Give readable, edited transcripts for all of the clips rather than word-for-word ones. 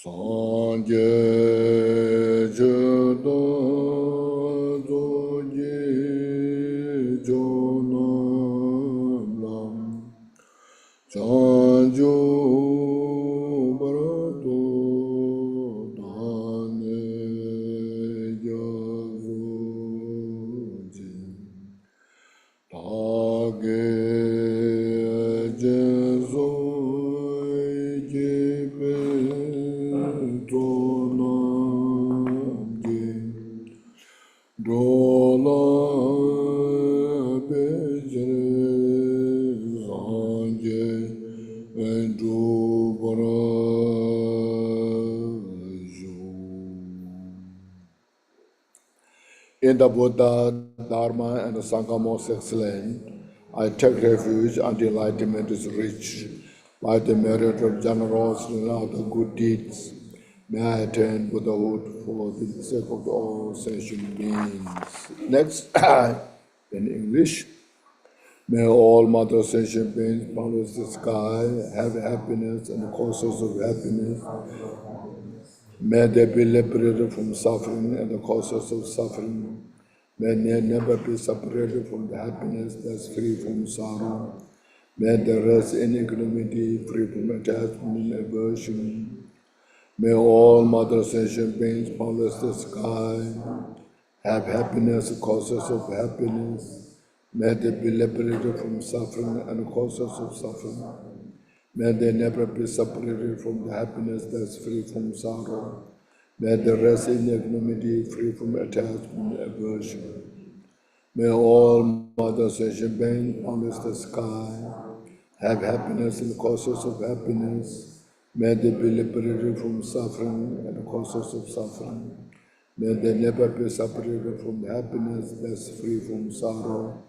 Sanje Jado Zoye Jonam Chanjo Barato Dane Yazoji Tage Jezoy Jebe Donamge Dola Bejere Zanje Endu Barajo. In the Buddha, Dharma, and the Sangha most excellent, I take refuge until enlightenment is reached. By the merit of generosity and other good deeds, may I attain Buddhahood for the sake of all sentient beings. Next, in English, may all mother sentient beings promise the sky, have happiness and the causes of happiness. May they be liberated from suffering and the causes of suffering. May they never be separated from the happiness that's free from sorrow. May they rest in equanimity, free from attachment and aversion. May all mother sentient beings polish the sky, have happiness, the causes of happiness. May they be liberated from suffering and the causes of suffering. May they never be separated from the happiness that's free from sorrow. May they rest in equanimity, free from attachment and aversion. May all mother sentient beings polish the sky, have happiness and the causes of happiness. May they be liberated from suffering and the causes of suffering. May they never be separated from the happiness that's free from sorrow.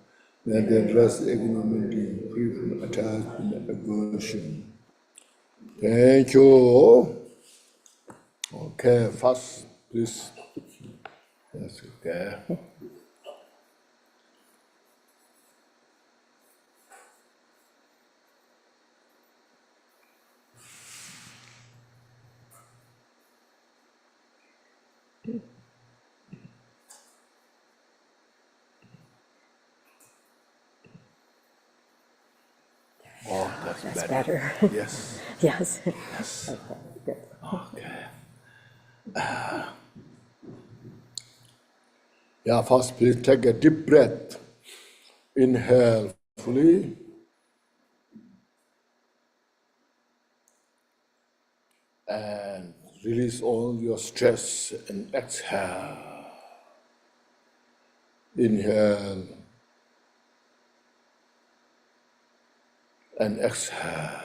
May they rest in equanimity, free from attachment and aversion. Thank you. Okay, first, please. Yes, okay. Oh, that's better. Yes. Yes. Yes. Okay, good. Okay. Yeah, first please take a deep breath. Inhale fully. And release all your stress and exhale. Inhale and exhale.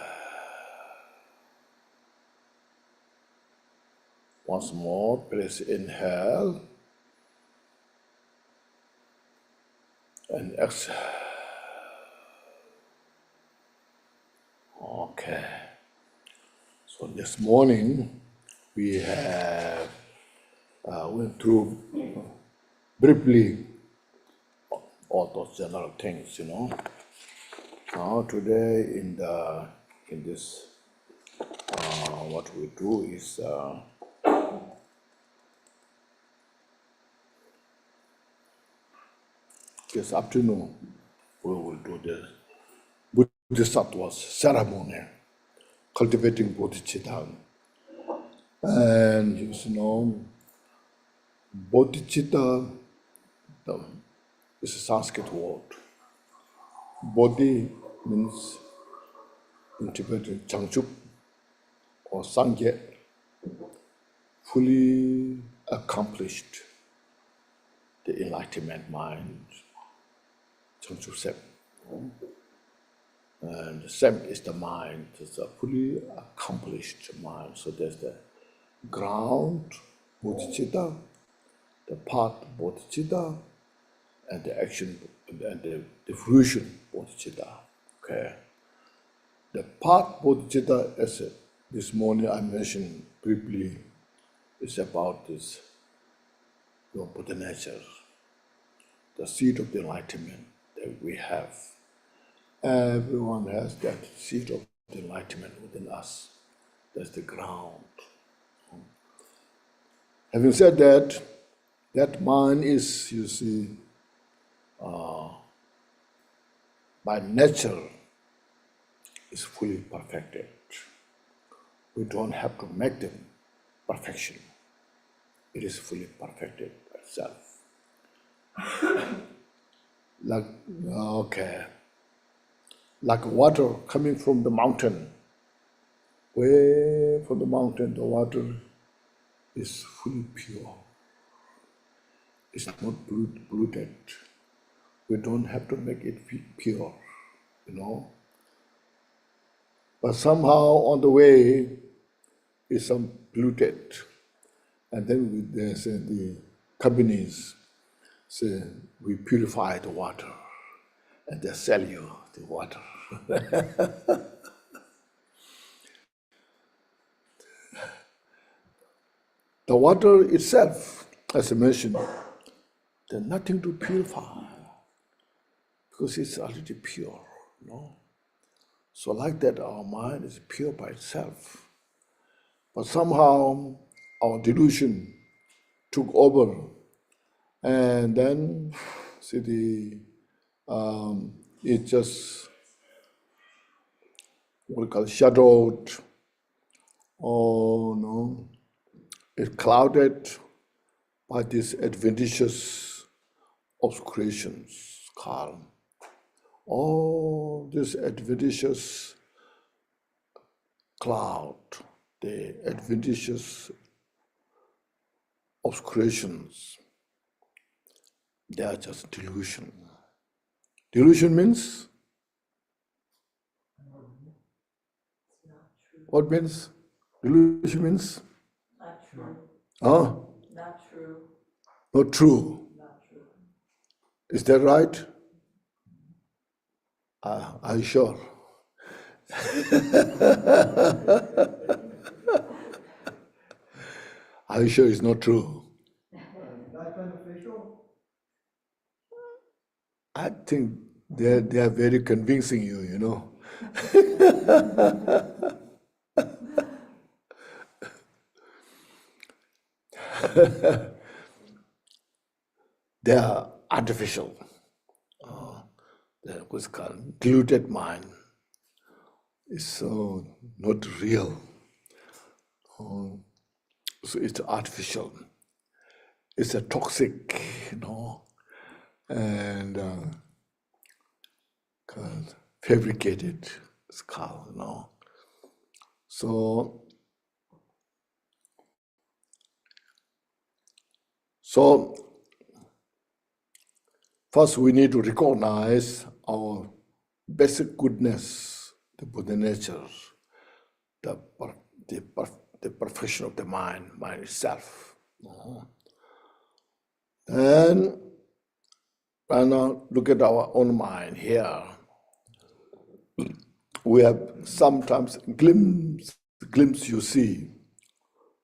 Once more, please inhale and exhale. Okay. So this morning we have went through briefly all those general things, Now today in this what we do is this afternoon we will do the Bodhisattva ceremony, cultivating Bodhicitta. And Bodhicitta is a Sanskrit word. Bodhi means in Tibetan Changchup or Sangye, fully accomplished the enlightenment mind, Changchup Sept. And Sept is the mind, it's a fully accomplished mind. So there's the ground, Bodhicitta, the path, Bodhicitta, and the action, and the fruition, Bodhicitta. Okay. The path, Bodhicitta, as this morning I mentioned briefly, is about this, your Buddha nature, the seed of the enlightenment that we have. Everyone has that seed of the enlightenment within us. That's the ground. Having said that, that mind is, you see, by nature, is fully perfected. We don't have to make them perfection. It is fully perfected by itself. Like water coming from the mountain. Way from the mountain, the water is fully pure. It's not polluted. We don't have to make it pure, But somehow on the way, it's some polluted. And then they say the companies say, we purify the water, and they sell you the water. The water itself, as I mentioned, there's nothing to purify because it's already pure, So like that, our mind is pure by itself. But somehow our delusion took over, and then it just what we call shadowed, or it clouded by these adventitious obscurations, called all this adventitious cloud, the adventitious obscurations, they are just delusion. Delusion means? What means? Delusion means? Not true. Huh? Not true. Not true. Not true. Is that right? Are you sure? Are you sure it's not true? Not beneficial? I think they are very convincing you, They are artificial. What's called deluded mind. It's so not real. So it's artificial. It's a toxic, and fabricated skull, So first we need to recognize our basic goodness, the Buddha nature, the perfection of the mind itself. And now look at our own mind here. We have sometimes glimpse you see.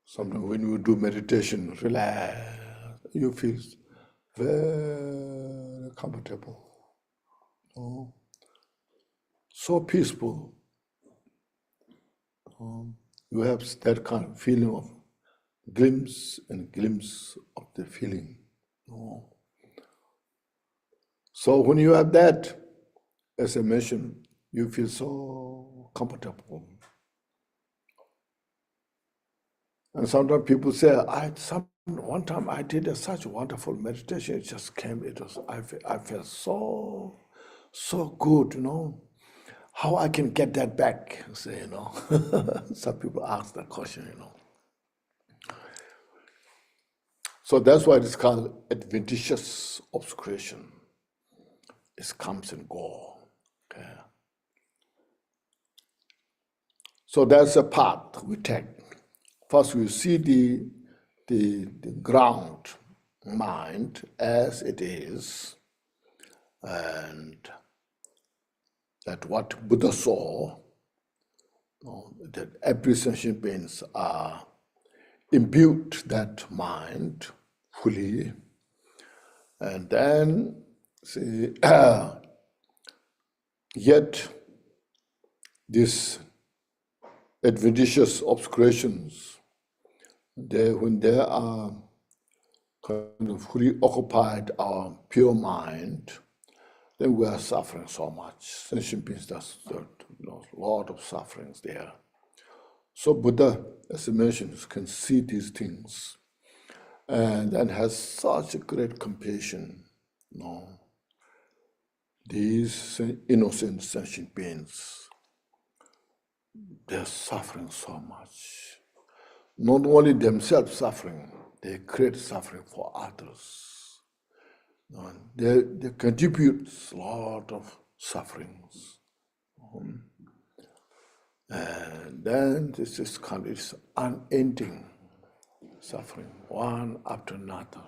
Sometimes when you do meditation, relax, you feel very comfortable. So peaceful. You have that kind of feeling of glimpse of the feeling. So when you have that, as I mentioned, you feel so comfortable. And sometimes people say, one time I did such wonderful meditation, it just came, I felt so good, How I can get that back, say, Some people ask that question, So that's why it's called adventitious obscuration. It comes and goes. Okay. So that's a path we take. First, we see the ground mind as it is, and that what Buddha saw, that every sentient beings are imbued that mind fully, and then see, yet these adventitious obscurations when they are kind of preoccupied our pure mind, then we are suffering so much. Sentient beings, there's a lot of sufferings there. So Buddha, as I mentioned, can see these things and then has such a great compassion. These innocent sentient beings, they're suffering so much. Not only themselves suffering, they create suffering for others. They contribute a lot of sufferings. And then this is kind of unending suffering, one after another.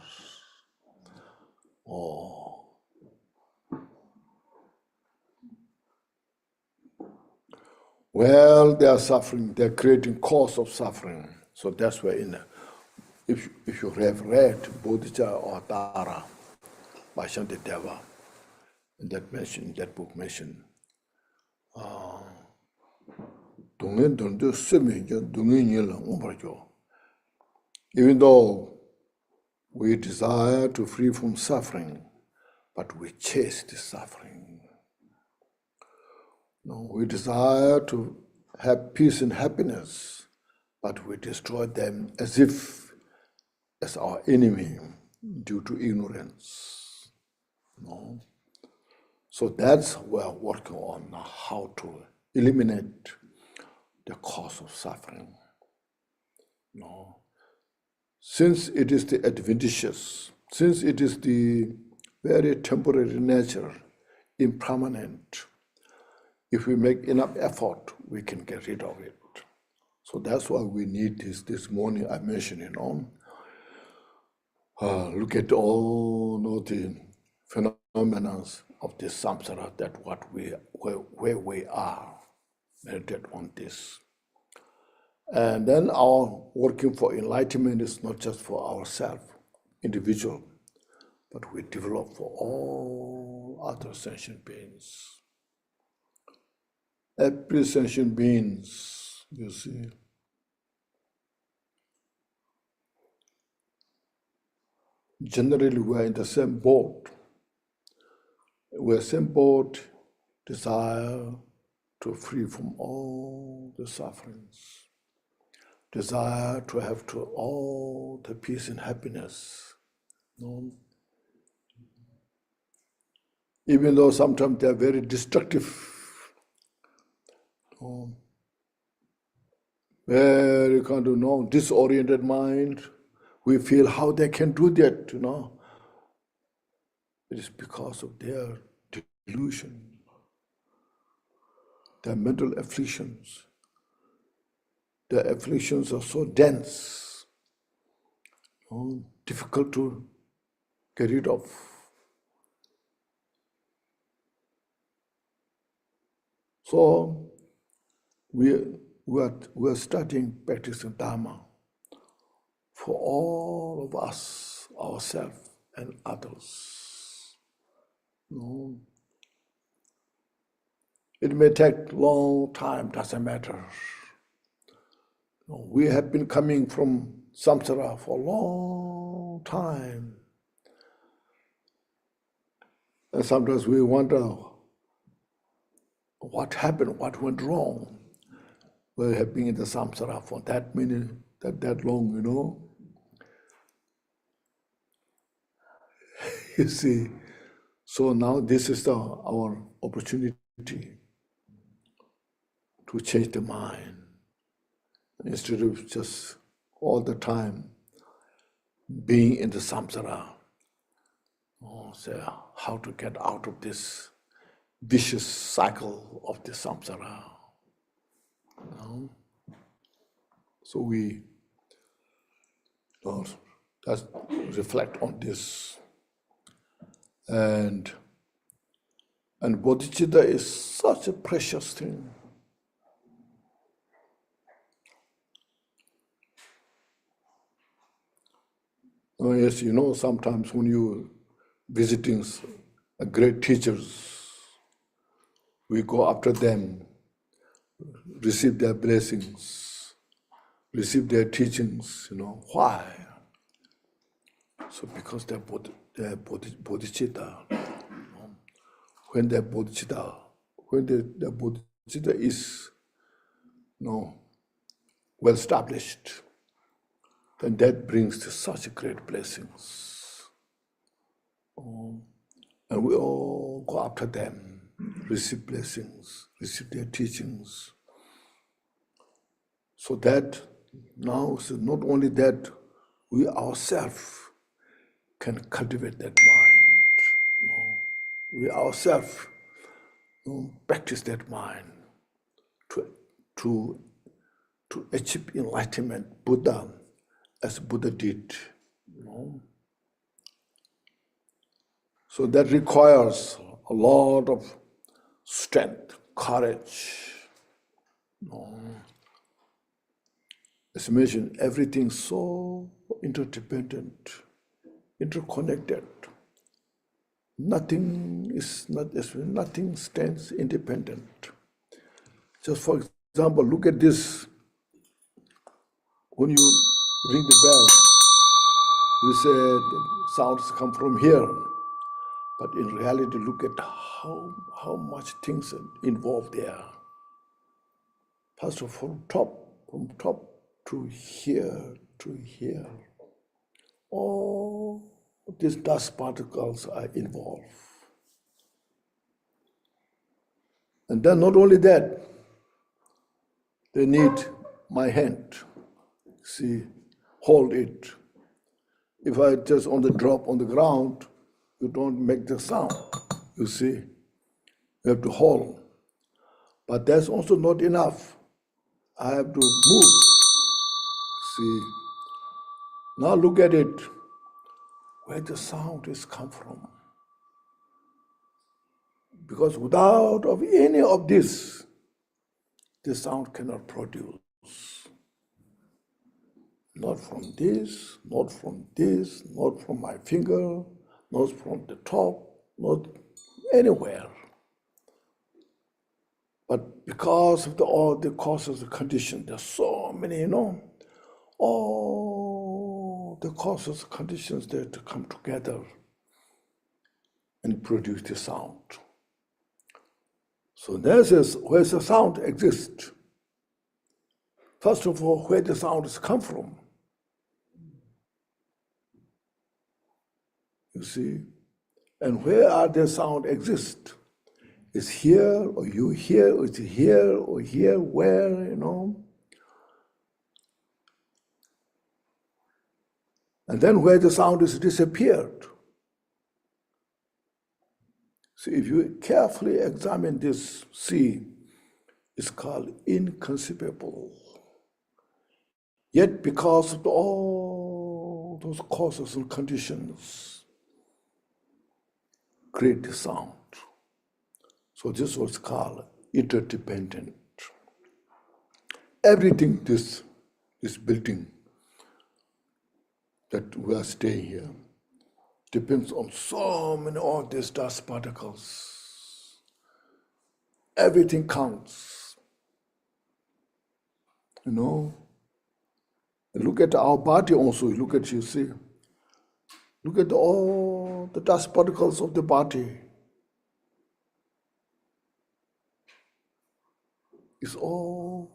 Well, they are suffering, they're creating cause of suffering. So that's where if you have read Bodhicitta or Tara by Shantideva, that book mentioned, even though we desire to free from suffering, but we chase the suffering. We desire to have peace and happiness, but we destroy them as our enemy due to ignorance. So that's what we're working on now, how to eliminate the cause of suffering. Since it is the adventitious, since it is the very temporary nature, impermanent, if we make enough effort, we can get rid of it. So that's why we need this morning I mentioned, look at all the phenomena of this samsara, that where we are, meditate on this. And then our working for enlightenment is not just for ourselves, individual, but we develop for all other sentient beings. Every sentient beings, you see, generally we are in the same boat. We're same boat, desire to free from all the sufferings, desire to have all the peace and happiness. Even though sometimes they are very destructive, very kind of disoriented mind, we feel how they can do that, It is because of their delusion, their mental afflictions. The afflictions are so dense, difficult to get rid of. So we are studying, practicing Dharma for all of us, ourselves and others. It may take long time, doesn't matter. We have been coming from samsara for a long time. And sometimes we wonder what happened, what went wrong. We have been in the samsara for that long, You see, so now this is our opportunity to change the mind. Instead of just all the time being in the samsara, say how to get out of this vicious cycle of the samsara. So we just reflect on this. And Bodhicitta is such a precious thing. Yes, sometimes when you visiting great teachers, we go after them, receive their blessings. receive their teachings, why? So because they're Bodhicitta. When the Bodhicitta is well established, then that brings to such great blessings. And we all go after them, receive blessings, receive their teachings. So that now, so not only that, we ourselves can cultivate that mind. We ourselves practice that mind to achieve enlightenment, Buddha, as Buddha did. So that requires a lot of strength, courage. As mentioned, everything so interdependent, interconnected. Nothing stands independent. Just for example, look at this. When you ring the bell, we say the sounds come from here. But in reality, look at how much things are involved there. First of all, from top to here, all these dust particles are involved. And then not only that, they need my hand. See, hold it. If I just on the drop on the ground, you don't make the sound. You see, you have to hold. But that's also not enough. I have to move. See, now look at it, where the sound is come from. Because without of any of this, the sound cannot produce. Not from this, not from this, not from my finger, not from the top, not anywhere. But because of all the causes and conditions, there's so many, all the causes and conditions there to come together and produce the sound. So this is where the sound exists. First of all, where the sound has come from. You see? And where are the sound exist? Is here, or you here, or is it here, or here, where, And then where the sound is disappeared. So if you carefully examine this, see, it's called inconceivable. Yet because of all those causes and conditions, create the sound. So this was called interdependent. Everything, this building that we are staying here, depends on so many of these dust particles. Everything counts. And look at our body also, look at, you see. Look at all the dust particles of the body. It's all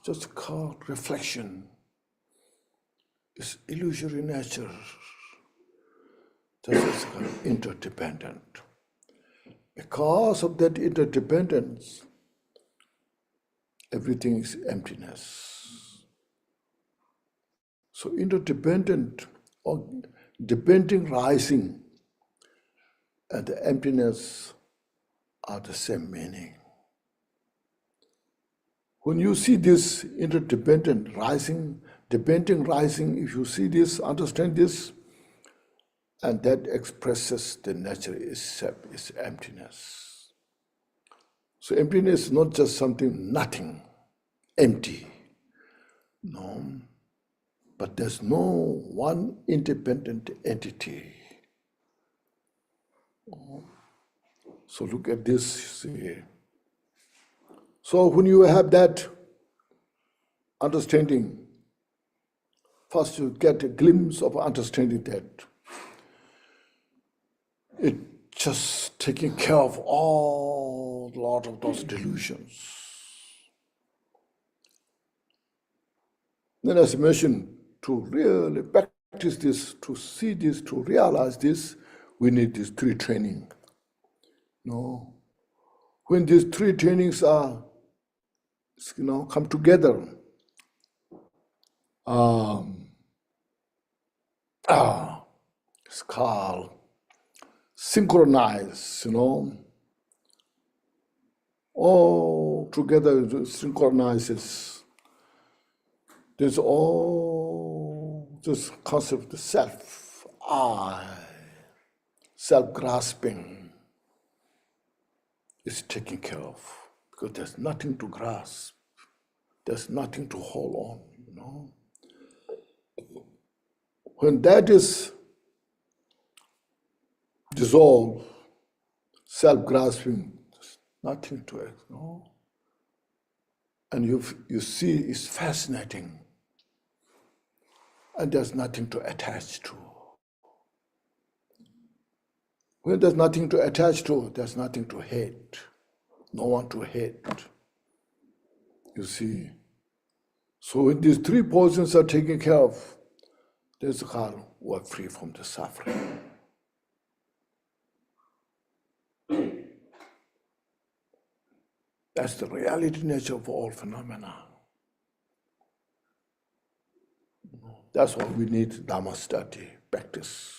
just called reflection. It's illusory nature. That is called interdependent. Because of that interdependence, everything is emptiness. So interdependent or depending rising and the emptiness are the same meaning. When you see this interdependent rising, depending rising, if you see this, understand this, and that expresses the nature is Sept, is emptiness. So emptiness is not just something, nothing, empty. No, but there's no one independent entity. So look at this, see. So when you have that understanding, first you get a glimpse of understanding that it just taking care of all lot of those delusions. Then as mentioned, to really practice this, to see this, to realize this, we need these three training. No. When these three trainings are, come together, it's called synchronize, all together it synchronizes. There's all this concept of self, I, self-grasping is taken care of because there's nothing to grasp, there's nothing to hold on, When that is dissolved, self-grasping, there's nothing to it, And you see it's fascinating. And there's nothing to attach to. When there's nothing to attach to, there's nothing to hate. No one to hate. You see. So when these three portions are taken care of, there's called we're free from the suffering. That's the reality nature of all phenomena. That's why we need Dhamma study, practice.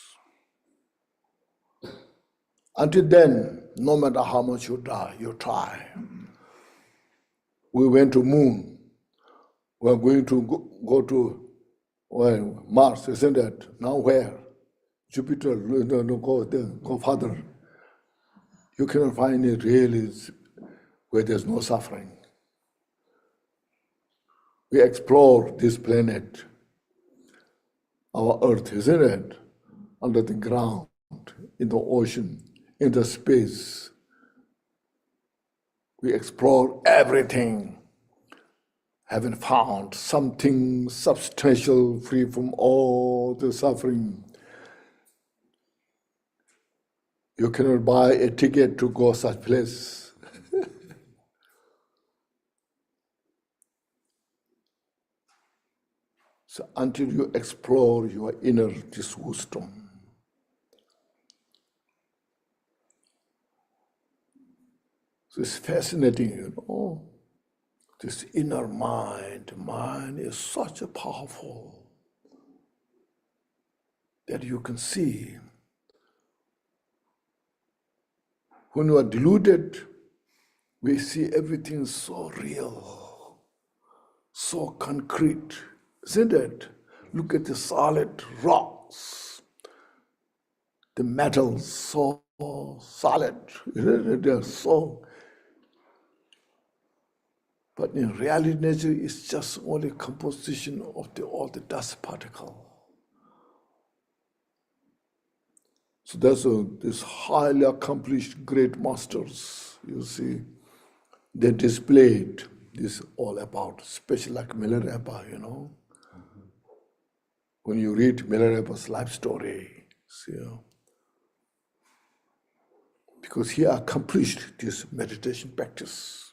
Until then, no matter how much you try. We went to moon. We're going to go to Mars, isn't it? Now where? Jupiter, go further. You cannot find it really where there's no suffering. We explore this planet, our Earth, isn't it? Under the ground, in the ocean, in the space. We explore everything, haven't found something substantial free from all the suffering. You cannot buy a ticket to go such place. So until you explore your inner this wisdom, so it's fascinating, This inner mind is such a powerful that you can see. When you are deluded, we see everything so real, so concrete, isn't it? Look at the solid rocks, the metals so solid, isn't it? They're so. But in reality, nature is just only composition of all the dust particle. So that's this highly accomplished great masters, you see, they displayed this all about, especially like Milarepa, When you read Milarepa's life story, because he accomplished this meditation practice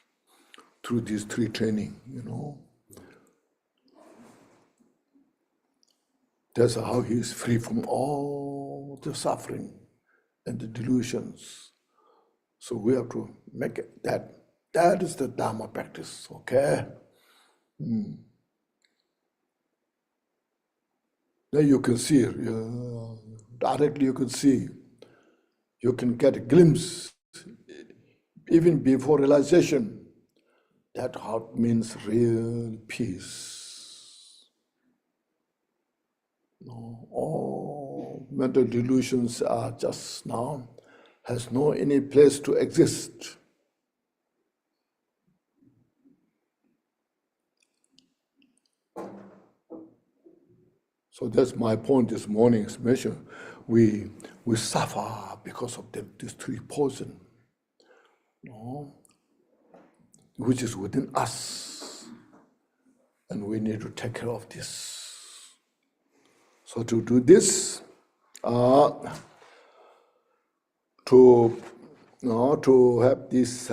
through these three training, That's how he is free from all the suffering and the delusions. So we have to make it that. That is the Dhamma practice, okay? Then you can see, directly you can see, you can get a glimpse, even before realization, that heart means real peace. All mental delusions are just now, has no any place to exist. So that's my point this morning's mission. We suffer because of these three poison, which is within us. And we need to take care of this. So to do this, to have this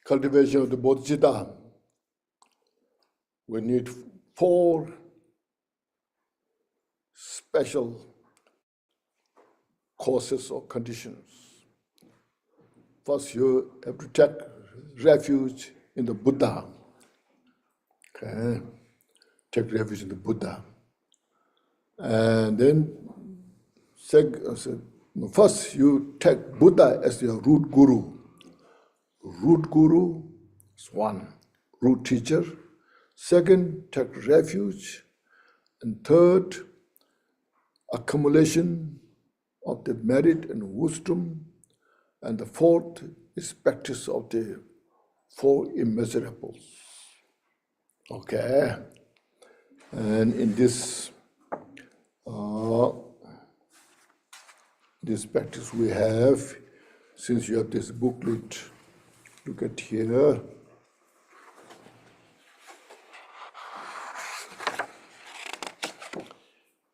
cultivation of the Bodhicitta, we need 4 special causes or conditions. First, you have to take refuge in the Buddha. Okay, take refuge in the Buddha. And then, first you take Buddha as your root guru. Root guru is one, root teacher. Second, take refuge. And third, accumulation of the merit and wisdom. And the fourth is practice of the 4 immeasurables. Okay, and in this practice we have, since you have this booklet, look at here.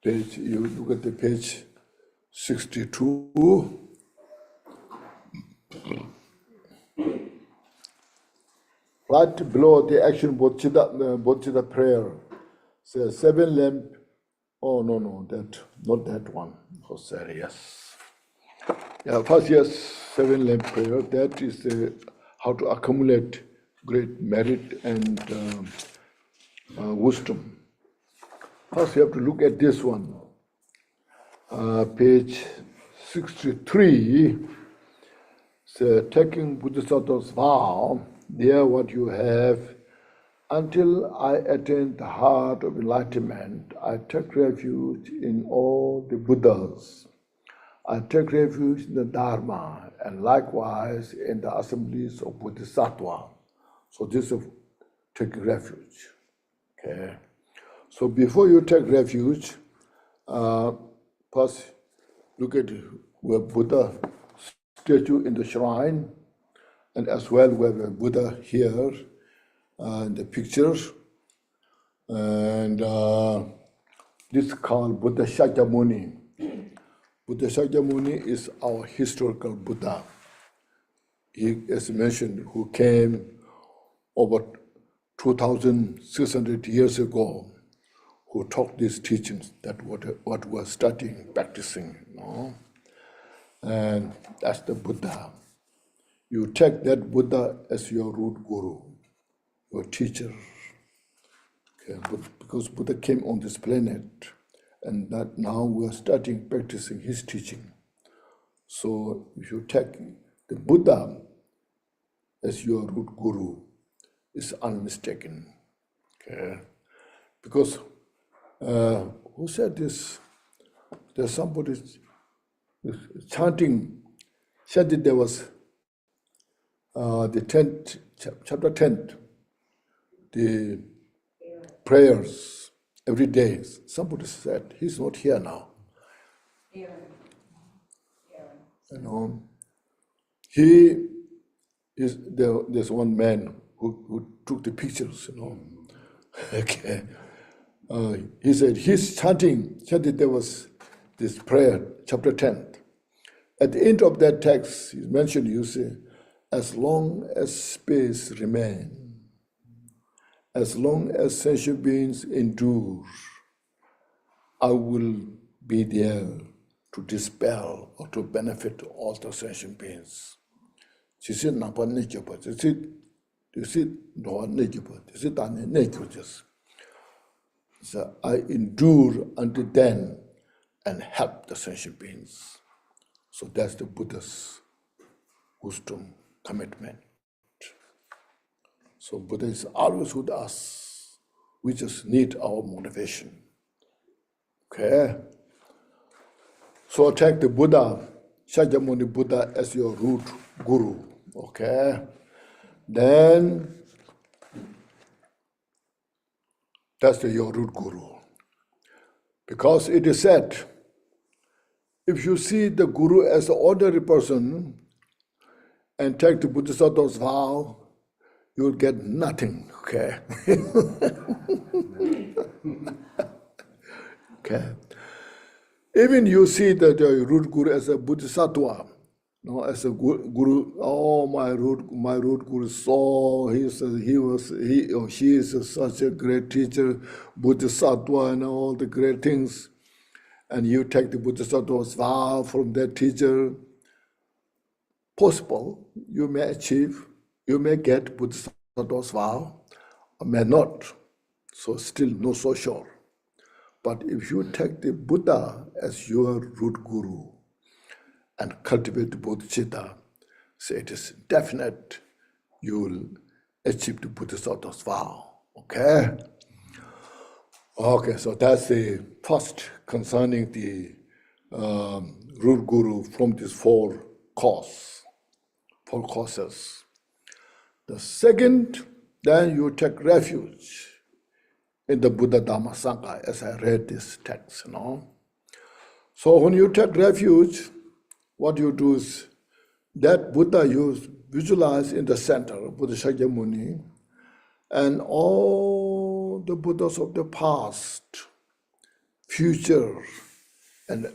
You look at the page 62. Right below the action Bodhicitta prayer says 7 lamp. Oh no, not that one. Oh, sorry, yes. Yeah, first yes, 7 lamp prayer. That is how to accumulate great merit and wisdom. First, you have to look at this one. Page 63. So, taking Bodhisattva's vow, there what you have, until I attain the heart of enlightenment, I take refuge in all the Buddhas. I take refuge in the Dharma, and likewise in the assemblies of Bodhisattva. So this is taking refuge. Okay. So before you take refuge, first look at where Buddha statue in the shrine, and as well we have a Buddha here in the pictures. And this is called Buddha Shakyamuni. Buddha Shakyamuni is our historical Buddha. He, as mentioned, who came over 2,600 years ago, who taught these teachings, that what we're studying, practicing, you know? And that's the Buddha. You take that Buddha as your root guru, your teacher. Okay, because Buddha came on this planet, and that now we're studying, practicing his teaching. So if you take the Buddha as your root guru, it's unmistaken. Okay? Because who said this? There's somebody chanting there was the 10th, chapter 10, the prayers every day. Somebody said, he's not here now. You know, there's one man who took the pictures, you know. Okay. He said, he's chanted there was this prayer, chapter 10. At the end of that text, he mentioned, you say, as long as space remains, as long as sentient beings endure, I will be there to dispel or to benefit all the sentient beings. So I endure until then and help the sentient beings. So that's the Buddha's wisdom, commitment. So Buddha is always with us. We just need our motivation. Okay? So take the Buddha, Shakyamuni Buddha, as your root guru. Okay? Then that's your root guru. Because it is said, if you see the guru as an ordinary person and take the Bodhisattva's vow, you'll get nothing, okay? Okay. Even you see that root guru as a bodhisattva, no, as a guru. Oh, my root guru. So he or she is such a great teacher, bodhisattva, and all the great things. And you take the bodhisattva's vow from that teacher. Possible, you may achieve, you may get bodhisattva's vow, or may not. So still not so sure. But if you take the Buddha as your root guru and cultivate the bodhicitta, so it is definite you will achieve the bodhisattva's vow. Okay? Okay, so that's the first concerning the root guru from these four causes. The second, then you take refuge in the Buddha Dhamma Sangha, as I read this text, So when you take refuge, what you do is that Buddha you visualize in the center, Buddha Shakyamuni, and all the Buddhas of the past, future, and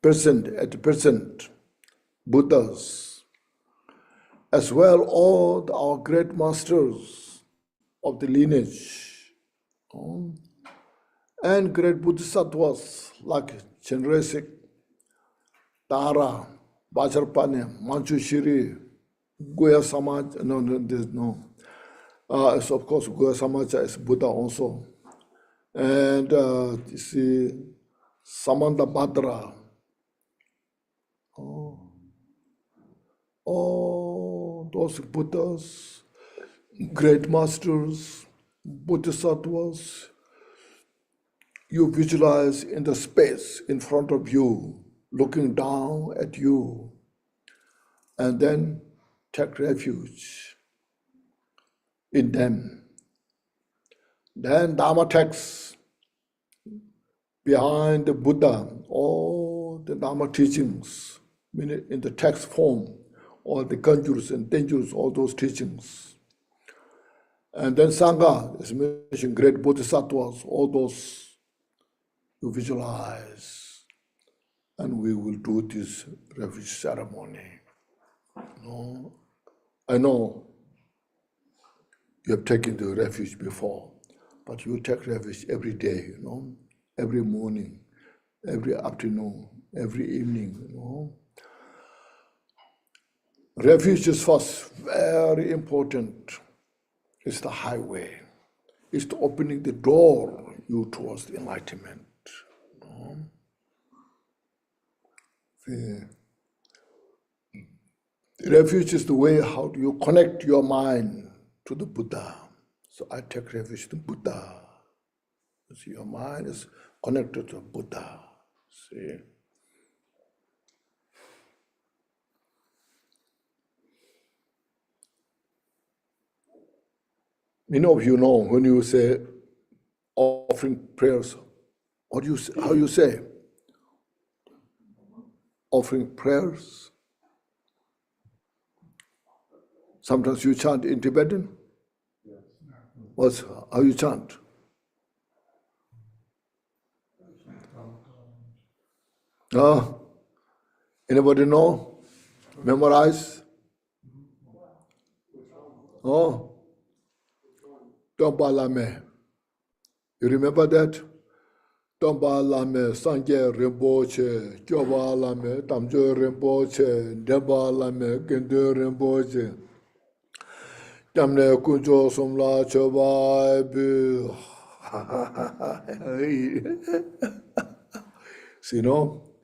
present, at the present, Buddhas, as well all our great masters of the lineage, and great bodhisattvas like Chenresik, Tara, Vajrapanya, Manchushiri, Goya Samaj, so of course Goya Samaja is Buddha also. And you see Samanta Bhadra. Oh, those Buddhas, great masters, bodhisattvas, you visualize in the space in front of you, looking down at you, and then take refuge in them. Then Dharma texts behind the Buddha, all the Dharma teachings, in the text form, all the conjures and dangers, all those teachings. And then Sangha, as mentioned, great bodhisattvas, all those you visualize. And we will do this refuge ceremony. I know you have taken the refuge before, but you take refuge every day, every morning, every afternoon, every evening, Refuge is first, very important. It's the highway. It's the opening the door you towards the enlightenment. The refuge is the way how do you connect your mind to the Buddha. So I take refuge to Buddha. See, your mind is connected to Buddha. See. Many of you know when you say offering prayers, what do you say, how you say? Offering prayers. Sometimes you chant in Tibetan. What's how you chant? Anybody know? Memorize? Oh, Tompa Lame. You remember that? Tompa Lame, Sangye Rinpoche, Kyoba Lame, Tamjo Rinpoche, Deba Lame, Kendo Rinpoche, Tamne Kunjo Somla Choba Bu. See,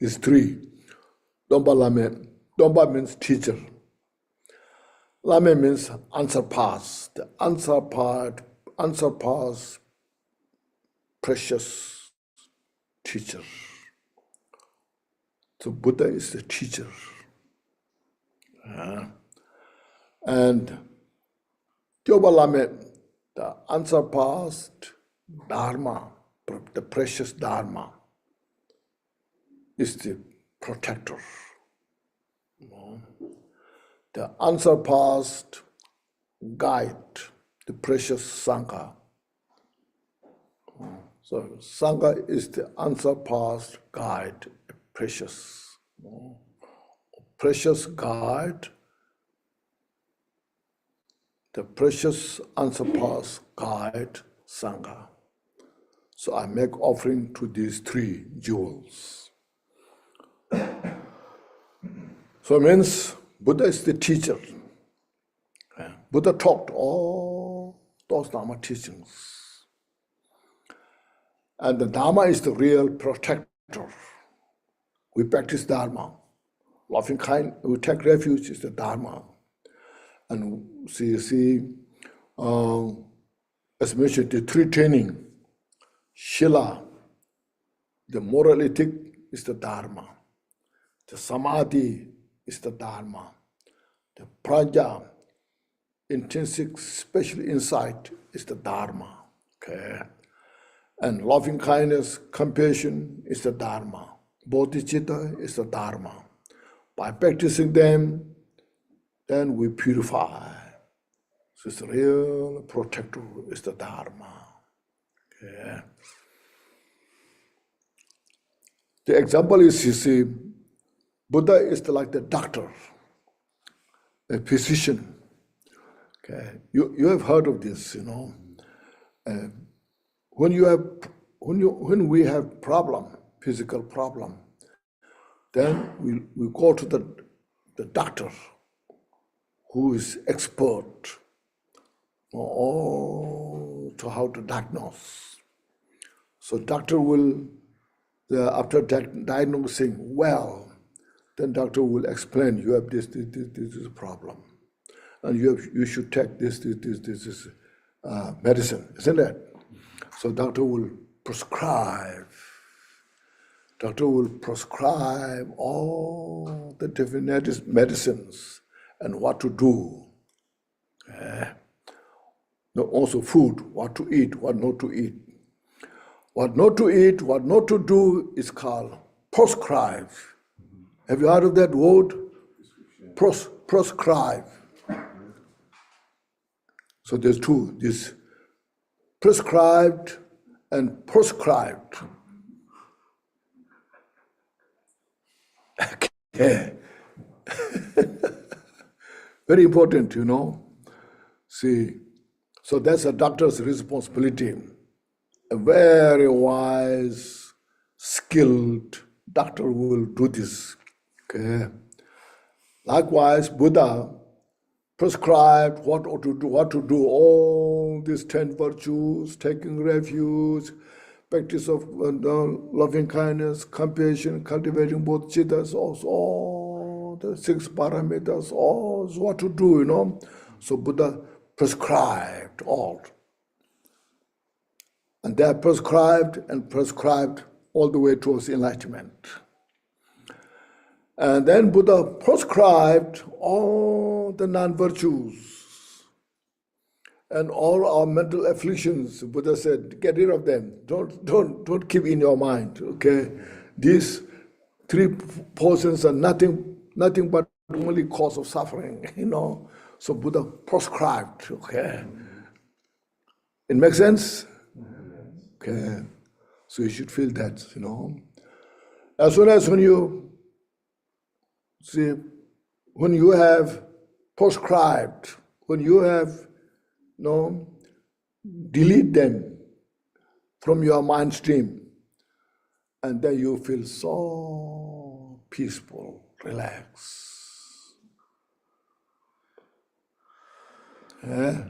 it's three. Tompa Lame. Tompa means teacher. Lame means unsurpassed. Unsurpassed, precious teacher. So Buddha is the teacher. And Kyoba Lame, the unsurpassed Dharma, the precious Dharma, is the protector. The unsurpassed guide, the precious Sangha. So Sangha is the unsurpassed guide, precious guide, the precious unsurpassed guide, Sangha. So I make offering to these three jewels. So it means Buddha is the teacher. Buddha taught all those Dharma teachings. And the Dharma is the real protector. We practice Dharma. Loving kind, we take refuge is the Dharma. And as mentioned, the three training, Shila, the moral ethic is the Dharma. The Samadhi is the Dharma. The Praja, intrinsic special insight is the Dharma. Okay? And loving kindness, compassion is the Dharma. Bodhicitta is the Dharma. By practicing them, then we purify. So it's the real protector is the Dharma. Okay. The example is, Buddha is like the doctor, a physician. Okay. You have heard of this, when we have problem, physical problem, then we go to the doctor who is expert to how to diagnose. So doctor will, after diagnosing well, then doctor will explain, you have this is a problem. And you should take this is medicine, isn't it? So doctor will prescribe. Doctor will prescribe all the different medicines and what to do. Also food, what to eat, what not to eat. What not to eat, what not to do is called prescribe. Have you heard of that word? Prescribe. So there's two, this prescribed and prescribed. Okay. Very important, See, so that's a doctor's responsibility. A very wise, skilled doctor will do this. Okay. Likewise, Buddha prescribed what to do, all these 10 virtues, taking refuge, practice of loving kindness, compassion, cultivating both bodhicittas, all the 6 parameters, all what to do, So Buddha prescribed all. And they are prescribed all the way towards enlightenment. And then Buddha prescribed all the non-virtues and all our mental afflictions. Buddha said, get rid of them. Don't keep in your mind, okay? These 3 portions are nothing but only cause of suffering, So Buddha prescribed, okay? It makes sense? Okay. So you should feel that, As soon as when you have prescribed, when you have, delete them from your mind stream, and then you feel so peaceful, relaxed. Yeah?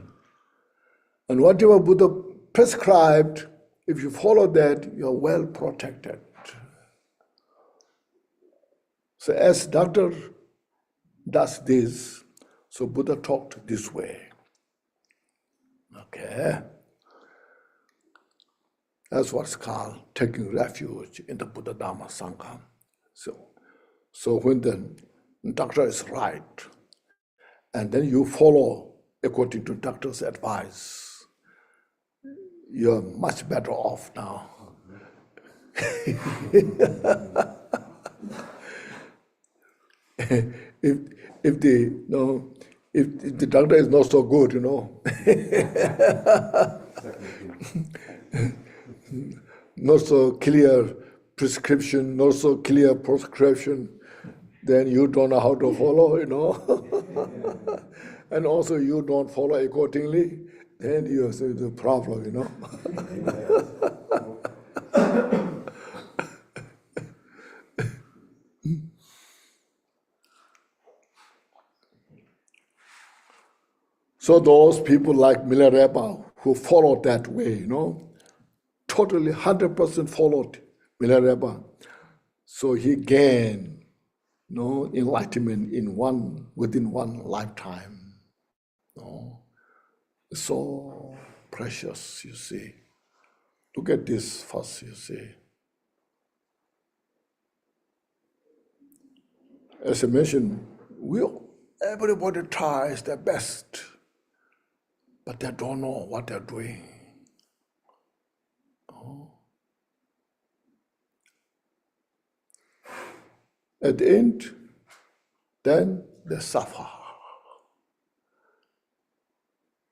And whatever Buddha prescribed, if you follow that, you're well protected. So as doctor does this, so Buddha talked this way. Okay? That's what's called taking refuge in the Buddha Dharma Sangha. So when the doctor is right, and then you follow according to doctor's advice, you're much better off now. if the doctor is not so good, not so clear prescription, not so clear prescription, then you don't know how to follow, and also you don't follow accordingly, then you have the problem, So those people like Milarepa who followed that way, totally 100% followed Milarepa. So he gained enlightenment within one lifetime. So precious, you see. Look at this first, you see. As I mentioned, everybody tries their best, but they don't know what they're doing. At the end, then they suffer.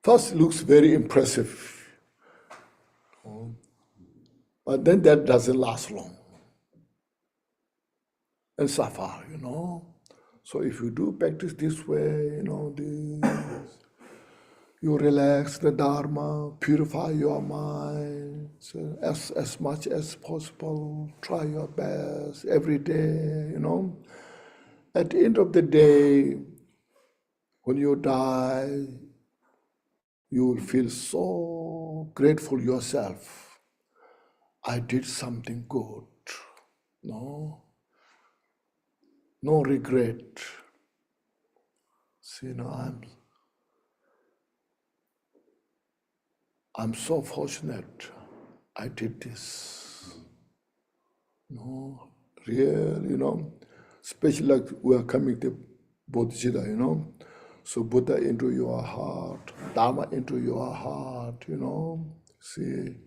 First looks very impressive, but then that doesn't last long. And suffer, So if you do practice this way, you relax the Dharma, purify your mind as much as possible, try your best every day, At the end of the day, when you die, you will feel so grateful yourself. I did something good, No regret. See, I'm so fortunate I did this. Real, especially like we are coming to Bodhicitta, So Buddha into your heart, Dharma into your heart, See,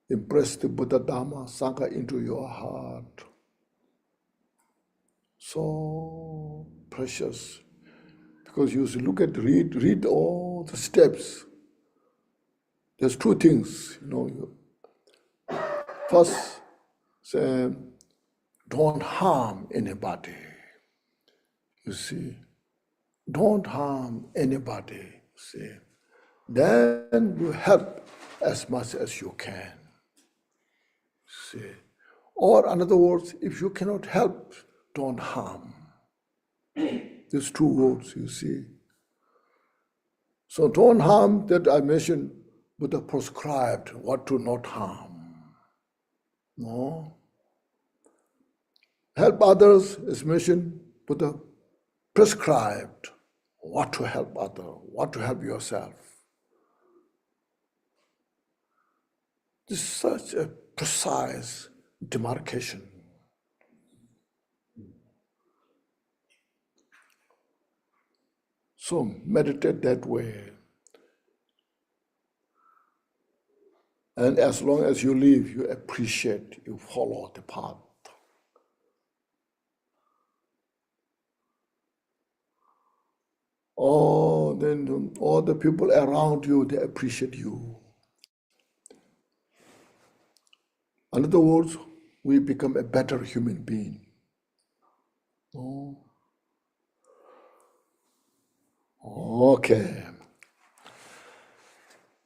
impress the Buddha Dharma, Sangha into your heart. So precious. Because you look at, read all the steps. There's two things, First, say, don't harm anybody. You see, don't harm anybody. See, then you help as much as you can. See, or in other words, if you cannot help, don't harm. These two words, you see. So don't harm that I mentioned, Buddha prescribed what to not harm. Help others is mentioned, Buddha prescribed what to help others, what to help yourself. This is such a precise demarcation. So meditate that way. And as long as you live, you appreciate, you follow the path. Oh, then all the people around you, they appreciate you. In other words, we become a better human being. Okay.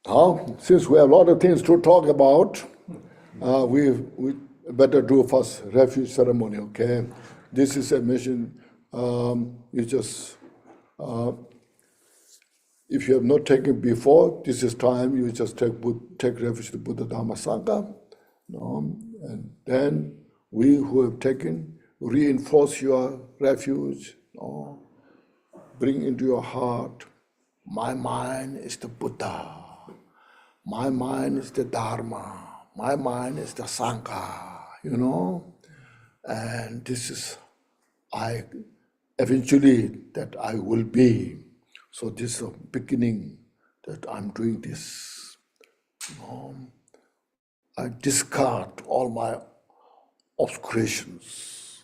Now, since we have a lot of things to talk about, we better do first refuge ceremony, okay? This is a mission. You just, if you have not taken before, this is time, you just take refuge to Buddha Dhamma Sangha. And then we who have taken, reinforce your refuge, bring into your heart, my mind is the Buddha, my mind is the Dharma, my mind is the Sangha, and this is eventually that I will be. So this is a beginning that I'm doing this. I discard all my obscurations.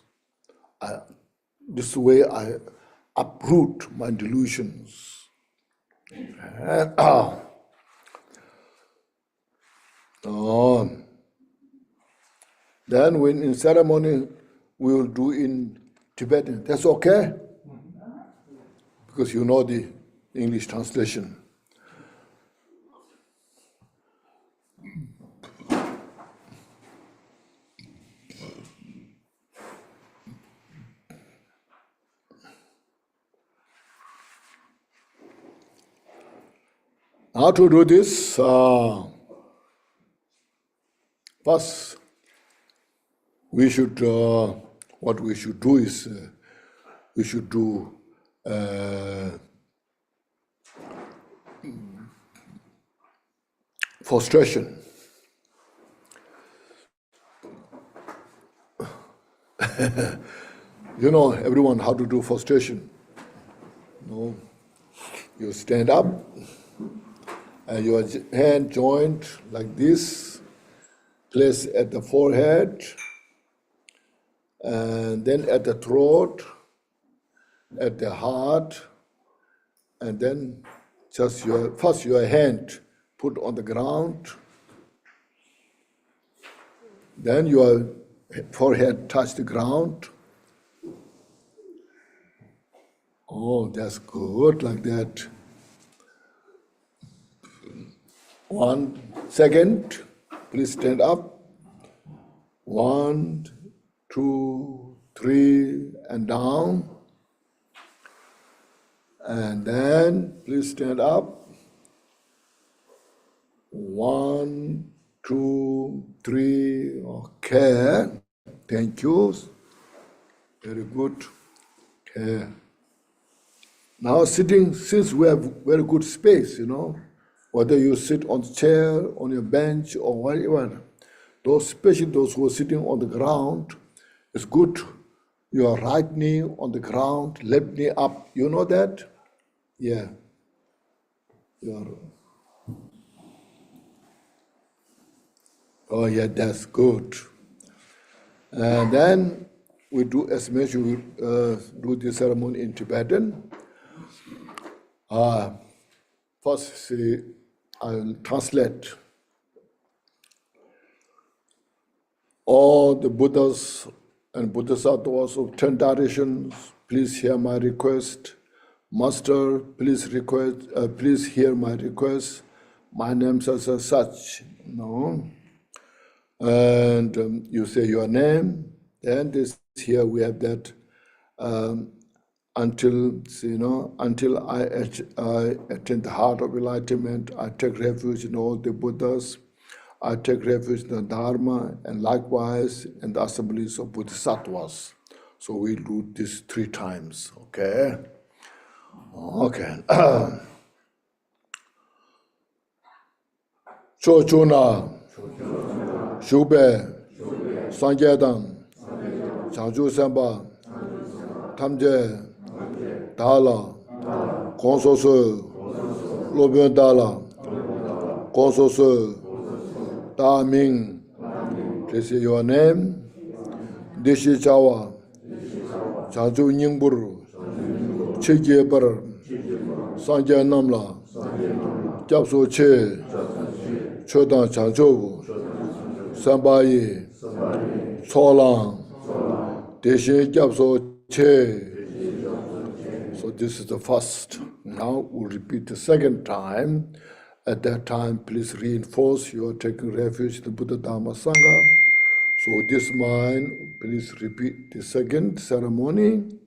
This way uproot my delusions. And, then when in ceremony, we will do in Tibetan. That's okay? Because you know the English translation. How to do this? First, we should, what we should do is, we should do frustration. You know, everyone, how to do frustration. No, you stand up, and your hand joined like this, place at the forehead, and then at the throat, at the heart, and then just first your hand put on the ground, then your forehead touch the ground. Oh, that's good, like that. 1 second, please stand up. 1, 2, 3, and down. And then please stand up. 1, 2, 3, okay. Thank you. Very good. Okay. Now sitting, since we have very good space, you know, whether you sit on the chair, on your bench, or whatever, those, especially those who are sitting on the ground, it's good. Your right knee on the ground, left knee up. You know that? Yeah. Oh yeah, that's good. And then we do, as mentioned, we do the ceremony in Tibetan. First, see, I'll translate. All the Buddhas and Bodhisattvas of 10 traditions, please hear my request. Master, please hear my request. My name is such. No. And you say your name. And this here we have that until I attain the heart of enlightenment, I take refuge in all the Buddhas. I take refuge in the Dharma, and likewise in the assemblies of Bodhisattvas. So we do this 3 times, okay? Okay. Chochuna, Shube, Sangyedang, Changju Semba, Tamje, Dala, Konsosu, Lobyon Dala, Konsosu, Da Ming, this is your name. Dishi Chawa, Changju Ningburu, Chigye Bar, Sangye Namla, Japso Che, Chodan Changju, Sambayi, Solang, Dishi Japso Che. So this is the first. Now we'll repeat the second time. At that time, please reinforce you are taking refuge in the Buddha Dharma Sangha. So this mind, please repeat the second ceremony.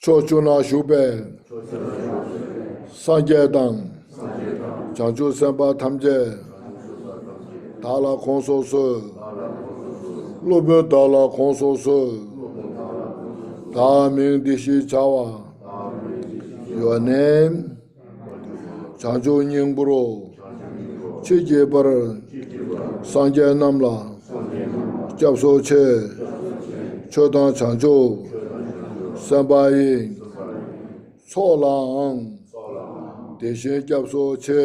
Chochuna Shube, Sangyedang, Changju Semba Tamje, Dala Konsosu, Lobyo Dala Konsosu, Da Ming Dishi Chawa, your name, Changju Ningburo, Chigye Bar, Sangye Namla, Japso Che, Chodan Changju, Sambayi, Solang, Deshe Japso Che.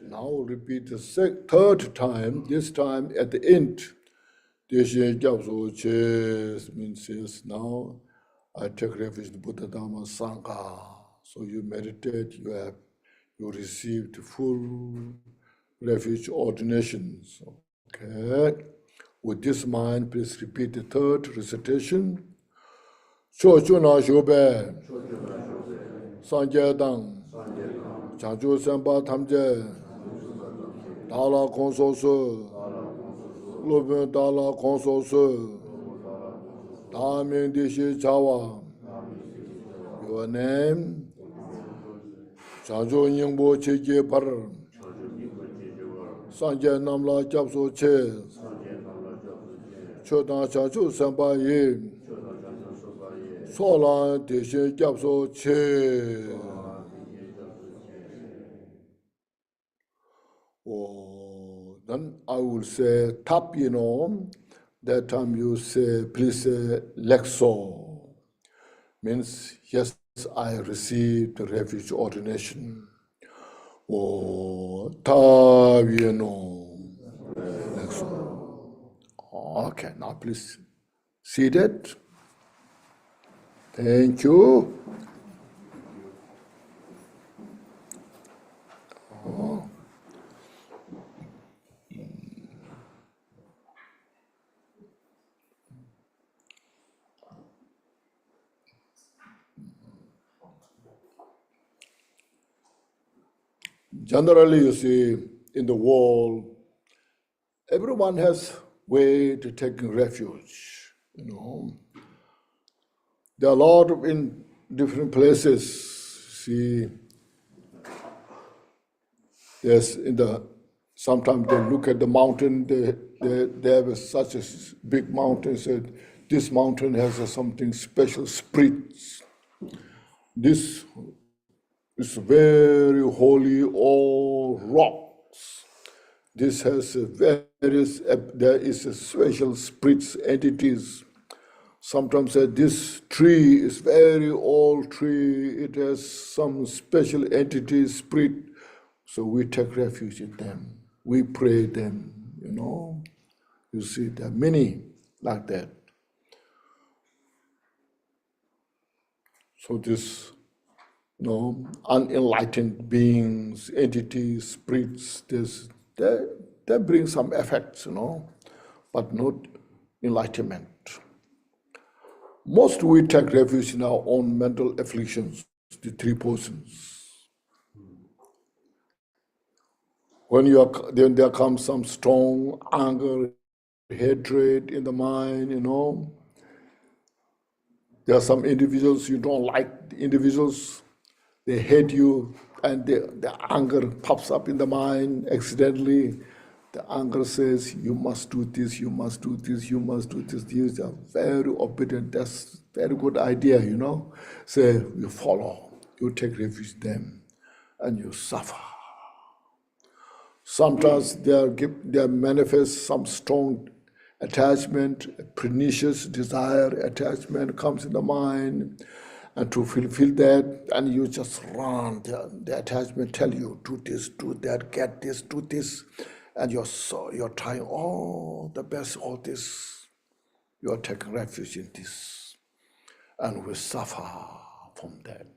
Now repeat the third time, this time at the end. Deshe Japso Che means yes, now I take refuge in Buddha, Dharma, Sangha. So you meditate, you received full refuge ordinations. Okay. With this mind, please repeat the third recitation. Chochuna Shobe, Sanje Dang, Chanchu Sempa Tamje, Dala Konsosu, Lubin Dala Konsosu, Damin Dishi Chawa. Your name, Chanchu Yingbo Chiki Par, Sanje Namla Japso Che, Chodan Chanchu Sempa Yin, Solan Dishi Japso Che. Oh, then I will say tap, that time you say, please say Lexo. Means, yes, I received the refuge ordination. Oh, tap, Lexo. Okay, now please see that. Thank you. Generally, you see, in the world, everyone has way to take refuge, There are a lot of in different places. See, yes, sometimes they look at the mountain, they have such a big mountain, said, this mountain has something special, spirits. This is very holy, all rocks. This has there is a special spirits, entities. Sometimes say this tree is very old tree, it has some special entity, spirit, so we take refuge in them. We pray them, You see, there are many like that. So this, unenlightened beings, entities, spirits, they bring some effects, but not enlightenment. Most we take refuge in our own mental afflictions, the three poisons. Then there comes some strong anger, hatred in the mind, There are some individuals you don't like, the individuals, they hate you, and the anger pops up in the mind accidentally. The anger says, you must do this, you must do this, you must do this. These are very obedient. That's very good idea, Say, you follow, you take refuge in them, and you suffer. Sometimes they manifest some strong attachment, pernicious desire, attachment comes in the mind, and to fulfill that, and you just run. The attachment tell you, do this, do that, get this, do this, and you're trying all the best, all this. You're taking refuge in this, and we suffer from that.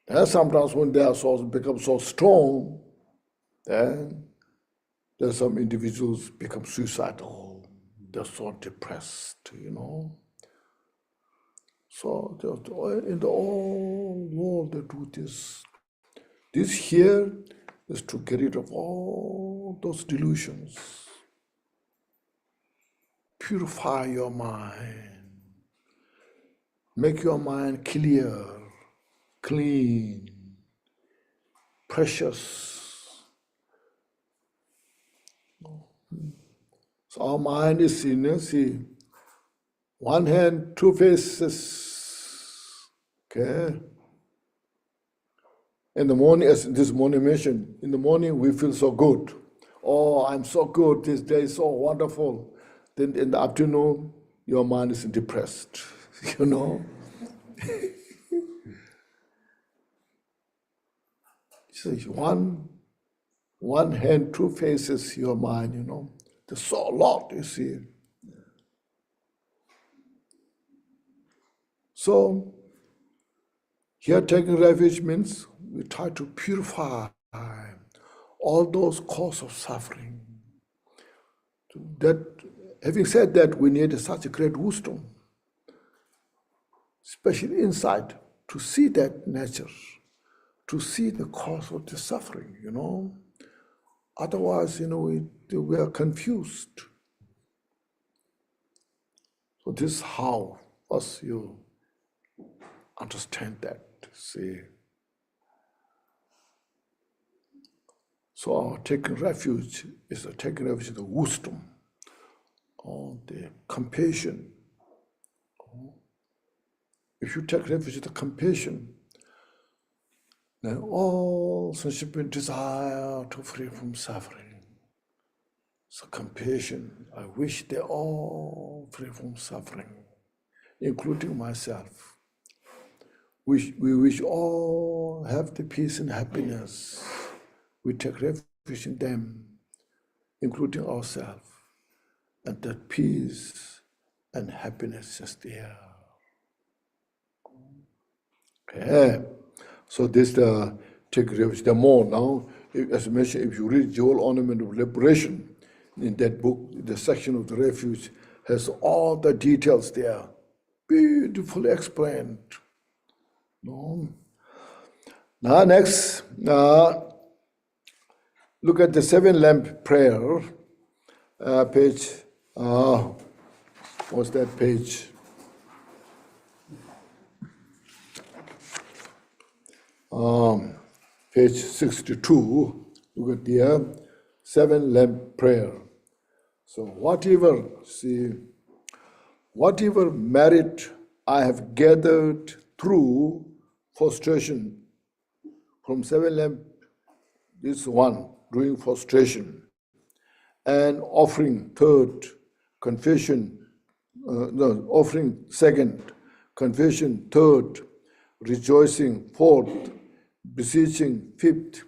And sometimes when their souls become so strong, then there's some individuals become suicidal. They're so depressed, So in the whole world they do this. This here is to get rid of all those delusions. Purify your mind. Make your mind clear, clean, precious. So our mind is see, one hand, two faces. Okay. In the morning, as this morning mentioned, in the morning we feel so good. Oh, I'm so good, this day is so wonderful. Then in the afternoon, your mind is depressed, So one hand, two faces, your mind, There's so a lot, you see. So here taking refuge means we try to purify all those causes of suffering. That, having said that, we need such a great wisdom, special insight to see that nature, to see the cause of the suffering, Otherwise, we are confused. So this is how us you understand that, see. So our taking refuge is taking refuge in the wisdom, or the compassion. If you take refuge in the compassion, then all sensitive and desire to free from suffering. So compassion, I wish they all free from suffering, including myself. We wish all have the peace and happiness. We take refuge in them, including ourselves, and that peace and happiness is there. Okay, so this the take refuge. The more now, as I mentioned, if you read Jewel Ornament of Liberation, in that book, the section of the refuge has all the details there, beautifully explained. No. Now next, look at the 7 lamp prayer, page, what's that page? Page 62, look at the 7 lamp prayer. So whatever merit I have gathered through frustration from 7 lamp, this one, doing frustration, and offering third, confession, offering second, confession third, rejoicing fourth, beseeching fifth,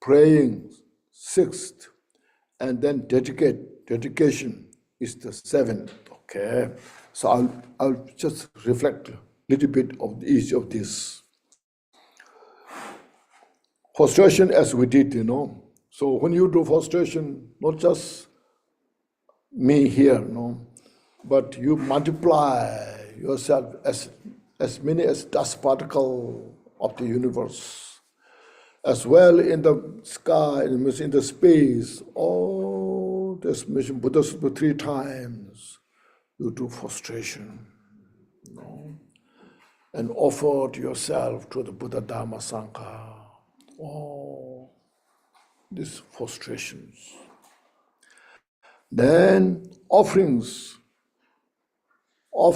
praying sixth, and then dedication is the 7th. Okay, so I'll just reflect a little bit of each of these. Frustration, as we did, So when you do frustration, not just me here, but you multiply yourself as many as dust particle of the universe, as well in the sky, in the space. All this mission, Bodhicitta 3 times, you do frustration, and offered yourself to the Buddha, Dharma, Sangha. All these frustrations. Then offerings, all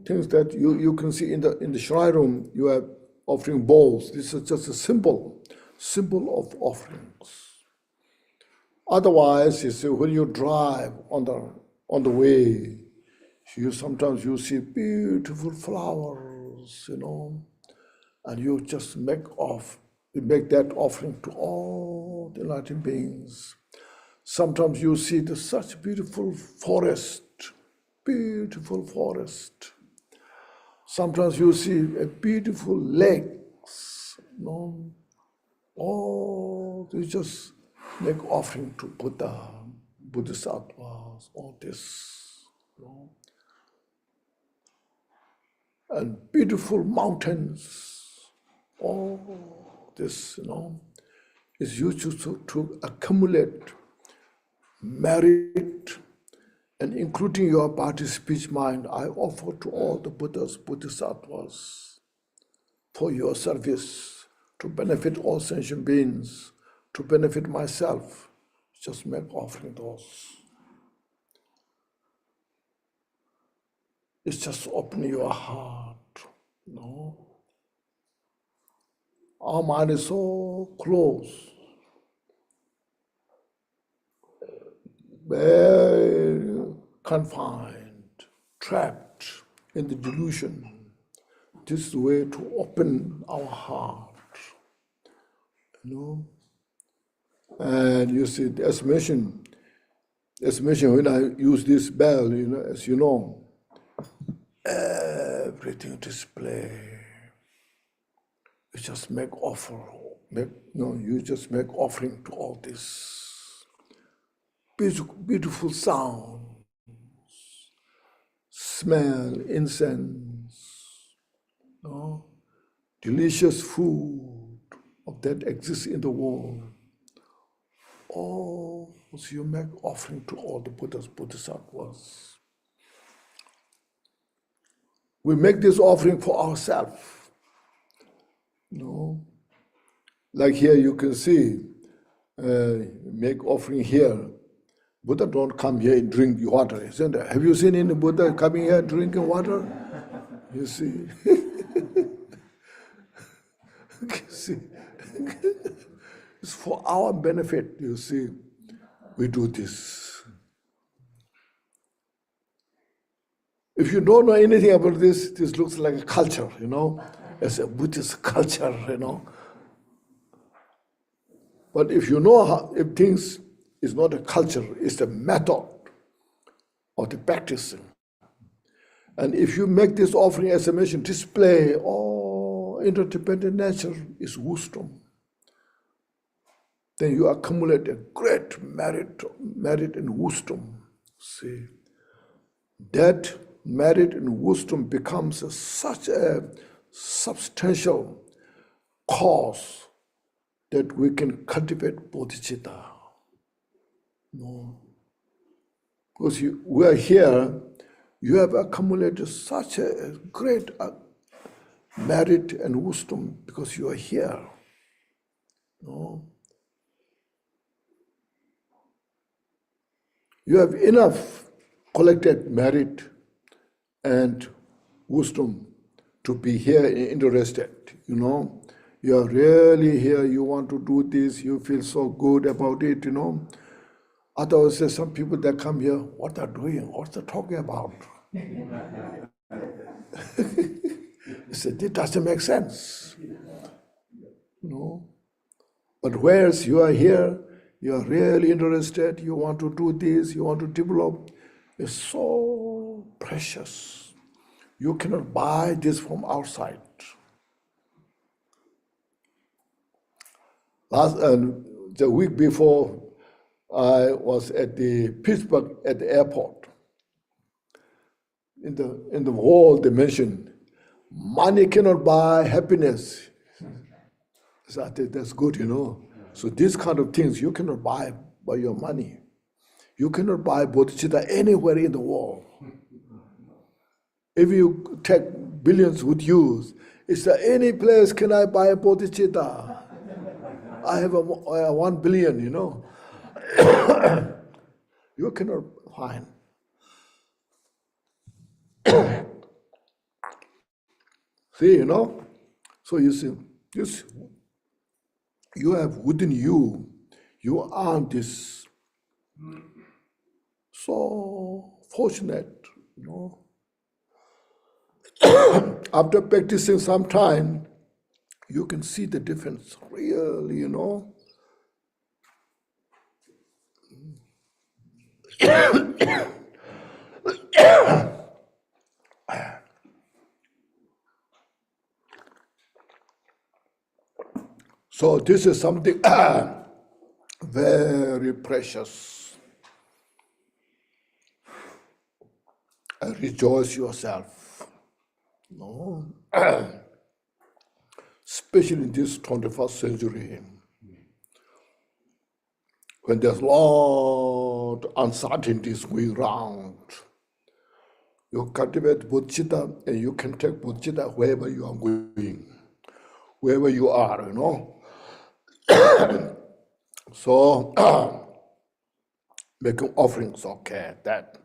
things that you can see in the shrine room. You have offering bowls. This is just a symbol of offerings. Otherwise, you see, when you drive on the way, sometimes you see beautiful flowers, and you just make that offering to all the enlightened beings. Sometimes you see such beautiful forest. Sometimes you see a beautiful lakes. Oh, you just make offering to Buddha, Bodhisattvas, all this. And beautiful mountains. All this, is used to accumulate merit, and including your body, speech, mind. I offer to all the Buddhas, Bodhisattvas, for your service, to benefit all sentient beings, to benefit myself. Just make offering those. It's just open your heart, Our mind is so close, very confined, trapped in the delusion. This is the way to open our heart, And you see, as mentioned when I use this bell, as you know, everything display. You just make you just make offering to all this beautiful sound, smell, incense, delicious food of that exists in the world. Oh, so you make offering to all the Buddhas, Bodhisattvas. We make this offering for ourselves. Like here you can see, make offering here. Buddha don't come here and drink water, isn't it? Have you seen any Buddha coming here drinking water? You see? See? It's for our benefit, you see. We do this. If you don't know anything about this, this looks like a culture, as a Buddhist culture, But if you know how, if things is not a culture, it's the method of the practicing. And if you make this offering as a mission display, interdependent nature is wisdom, then you accumulate a great merit and wisdom. See, that merit and wisdom becomes such a substantial cause that we can cultivate bodhicitta. Because we are here, you have accumulated such a great merit and wisdom because you are here. You have enough collected merit and wisdom to be here interested, You are really here, you want to do this, you feel so good about it, Otherwise, there's some people that come here, what they're doing, what they're talking about. Said, it doesn't make sense. But whereas you are here, you are really interested, you want to do this, you want to develop, it's so precious. You cannot buy this from outside. The week before, I was at the Pittsburgh at the airport. In the whole dimension, money cannot buy happiness. So I think that's good, So these kind of things you cannot buy by your money. You cannot buy bodhicitta anywhere in the world. If you take billions with you, is there any place can I buy bodhicitta? I have 1 billion, You cannot find. See, So you see, this you have within you, you are this so fortunate, After practicing some time, you can see the difference, really, So this is something very precious. Rejoice yourself. Especially in this 21st century, when there's a lot of uncertainties going around. You cultivate bodhicitta and you can take bodhicitta wherever you are going, wherever you are, So, making offerings, okay, that.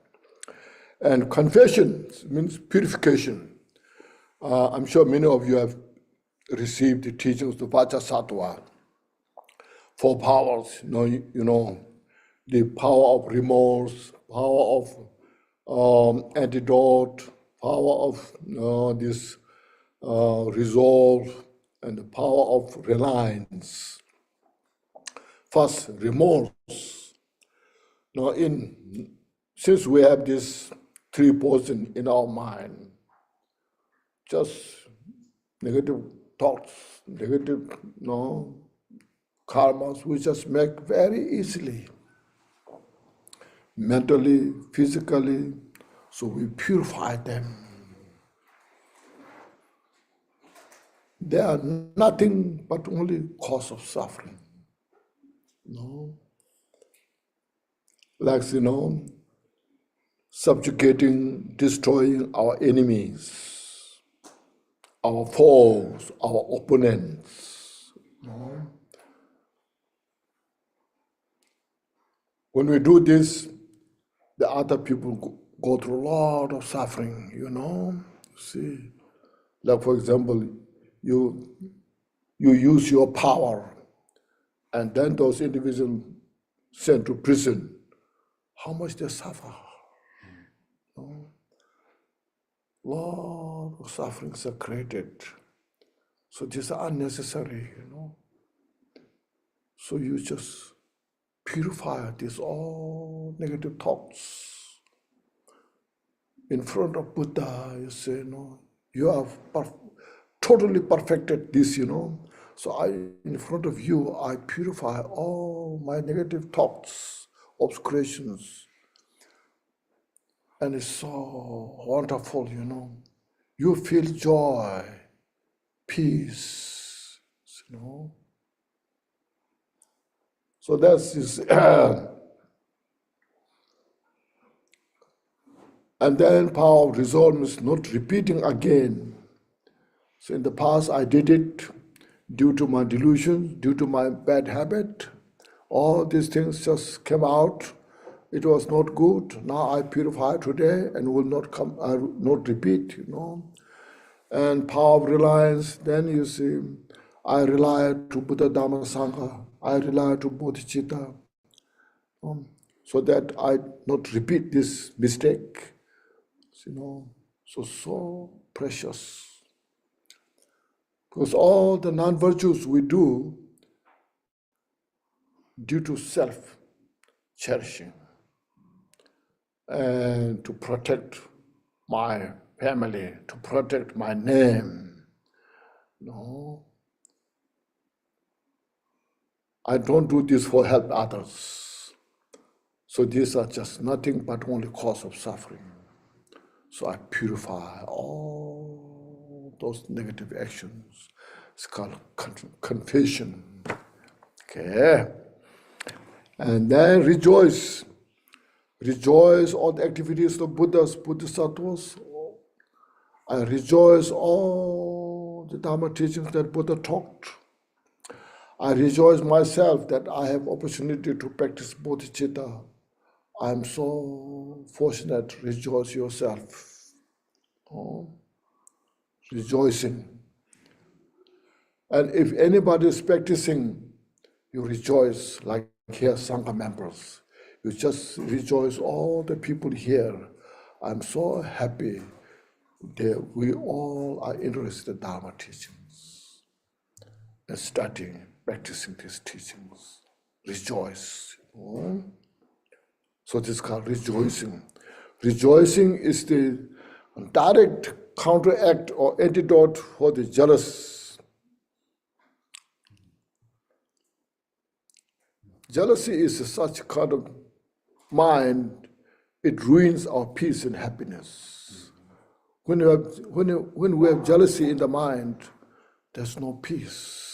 And confession means purification. I'm sure many of you have received the teachings of Bodhisattva, 4 powers, the power of remorse, power of antidote, power of this resolve, and the power of reliance. First, remorse. Since we have this 3 portions in our mind, just negative thoughts, negative karmas, we just make very easily, mentally, physically, so we purify them. They are nothing but only cause of suffering. Like, subjugating, destroying our enemies, our foes, our opponents. When we do this, the other people go through a lot of suffering, See, like for example, you use your power, and then those individuals sent to prison. How much they suffer? Lot of sufferings are created. So these are unnecessary, So you just purify these all negative thoughts. In front of Buddha, you say, you have totally perfected this, So in front of you, I purify all my negative thoughts, obscurations. And it's so wonderful, You feel joy, peace, So that's this. And then power of resolve is not repeating again. So in the past, I did it due to my delusion, due to my bad habit. All these things just came out. It was not good. Now I purify today and will not come. I will not repeat. And power of reliance. Then you see, I rely to Buddha, Dhamma, Sangha. I rely to Bodhicitta, so that I not repeat this mistake. So precious. Because all the non-virtues we do due to self-cherishing and to protect my family, to protect my name. I don't do this for help others. So these are just nothing but only cause of suffering. So I purify all those negative actions. It's called confession. Okay. And then rejoice. Rejoice all the activities of Buddhas, Bodhisattvas. I rejoice all the Dharma teachings that Buddha taught. I rejoice myself that I have opportunity to practice Bodhicitta. I'm so fortunate. Rejoice yourself. Rejoicing. And if anybody is practicing, you rejoice, like here, Sangha members. You just rejoice all the people here. I'm so happy that we all are interested in Dharma teachings and studying, practicing these teachings. Rejoice. So this is called rejoicing. Rejoicing is the direct counteract or antidote for the jealous. Jealousy is such kind of mind, it ruins our peace and happiness. When we have jealousy in the mind, there's no peace.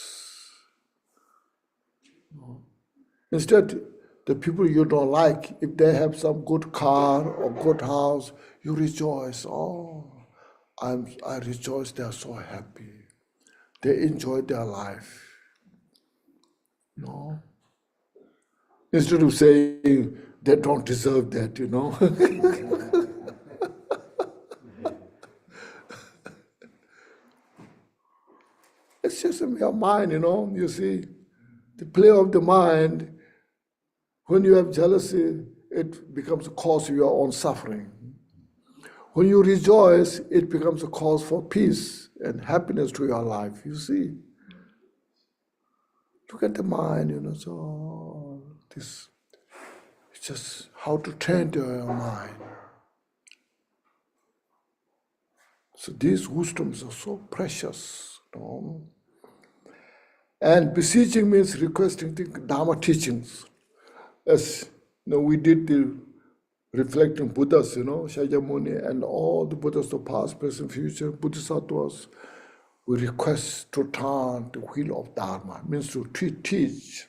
Instead, the people you don't like, if they have some good car or good house, you rejoice. Oh, I rejoice, they're so happy. They enjoy their life. Instead of saying they don't deserve that, It's just in your mind, you see, the play of the mind. When you have jealousy, it becomes a cause of your own suffering. When you rejoice, it becomes a cause for peace and happiness to your life, you see. Look at the mind, so this is just how to train your mind. So these wisdoms are so precious. And beseeching means requesting the Dharma teachings. As we did the reflecting Buddhas, Shakyamuni and all the Buddhas of past, present, future, Bodhisattvas, we request to turn the wheel of Dharma, means to teach.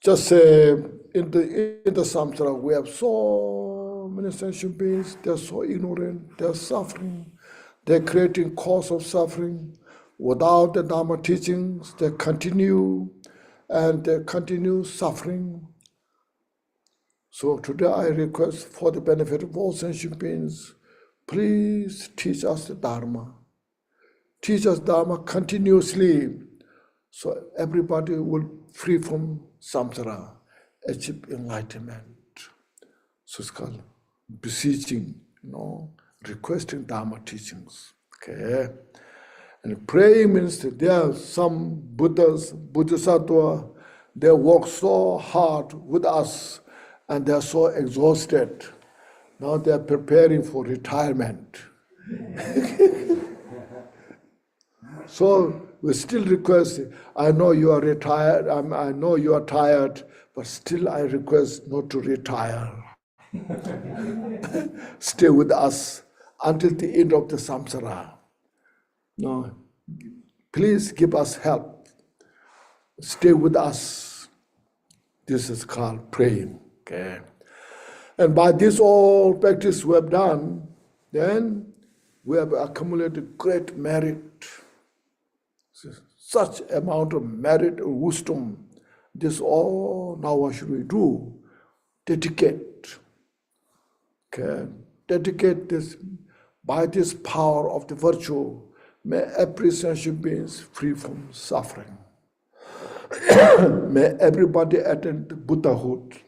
Just say, in the samsara, we have so many sentient beings, they're so ignorant, they're suffering, they're creating cause of suffering. Without the Dharma teachings, they continue suffering. So today I request for the benefit of all sentient beings, please teach us the Dharma. Teach us Dharma continuously, so everybody will free from samsara, achieve enlightenment. So it's called beseeching, requesting Dharma teachings. Okay. And praying means that there are some Buddhas, Bodhisattva, they work so hard with us and they're so exhausted. Now they're preparing for retirement. So we still request, I know you are retired, I know you are tired, but still I request not to retire. Stay with us until the end of the samsara. No, please give us help. Stay with us. This is called praying. Okay. And by this all practice we have done, then we have accumulated great merit. Such amount of merit or wisdom. This all, now what should we do? Dedicate. Okay. Dedicate this, by this power of the virtue, may every sentient being is free from suffering. May everybody attain Buddhahood.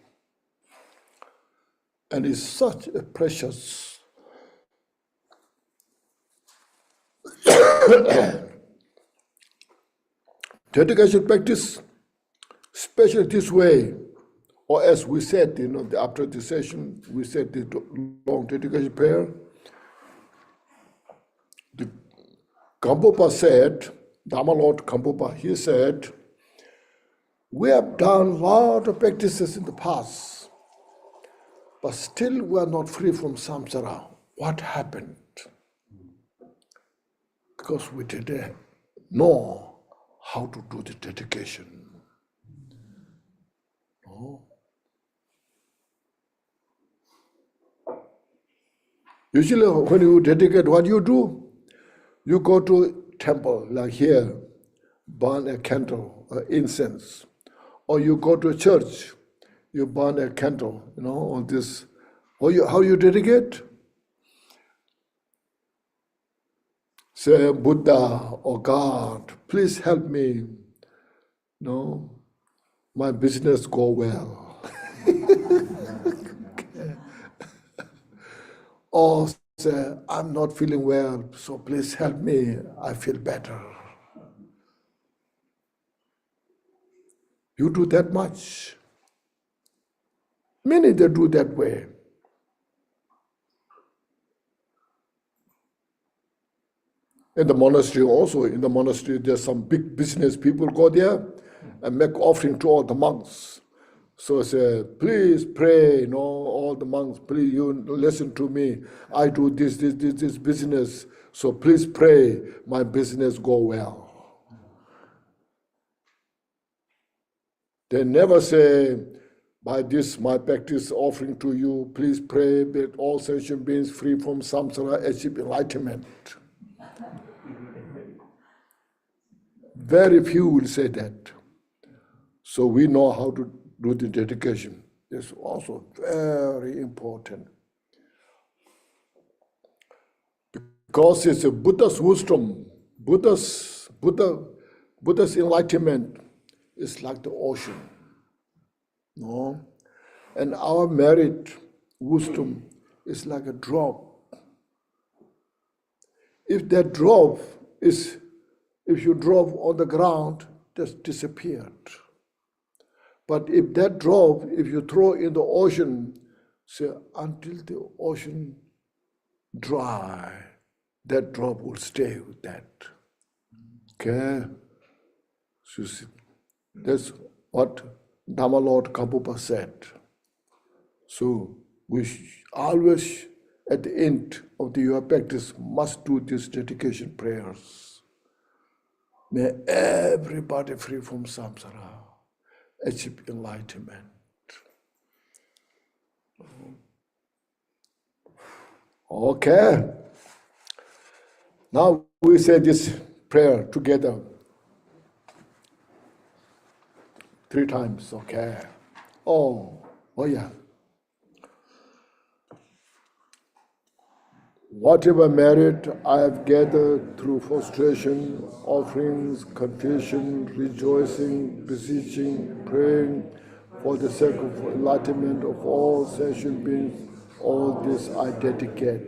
And it's such a precious dedication practice, especially this way, or as we said, after the session, we said the long dedication prayer. The Gampopa said, Dharma Lord Gampopa, he said, we have done a lot of practices in the past, but still we are not free from samsara. What happened? Because we didn't know how to do the dedication. No? Usually when you dedicate, what do? You go to temple, like here, burn a candle, incense. Or you go to a church, you burn a candle, on this. How you dedicate? Say, Buddha or God, please help me. My business go well. Or say, I'm not feeling well, so please help me, I feel better. You do that much. Many they do that way. In the monastery also, there's some big business people go there and make offering to all the monks. So I say, please pray, all the monks, please you listen to me. I do this business, so please pray my business go well. They never say, by this my practice offering to you, please pray that all sentient beings free from samsara achieve enlightenment. Very few will say that. So we know how to do the dedication. It's also very important. Because it's a Buddha's wisdom. Buddha's enlightenment is like the ocean. No? And our merit, wisdom, is like a drop. If that drop is, if you drop on the ground, just disappeared. But if that drop, if you throw in the ocean, say until the ocean dry, that drop will stay with that. Okay? So that's what Dhamma Lord Kabupa said. So we always, at the end of your practice, must do these dedication prayers. May everybody free from samsara, achieve enlightenment. Okay. Now we say this prayer together 3 times, okay? Oh yeah. Whatever merit I have gathered through frustration, offerings, confession, rejoicing, beseeching, praying for the sake of enlightenment of all sentient beings, all this I dedicate.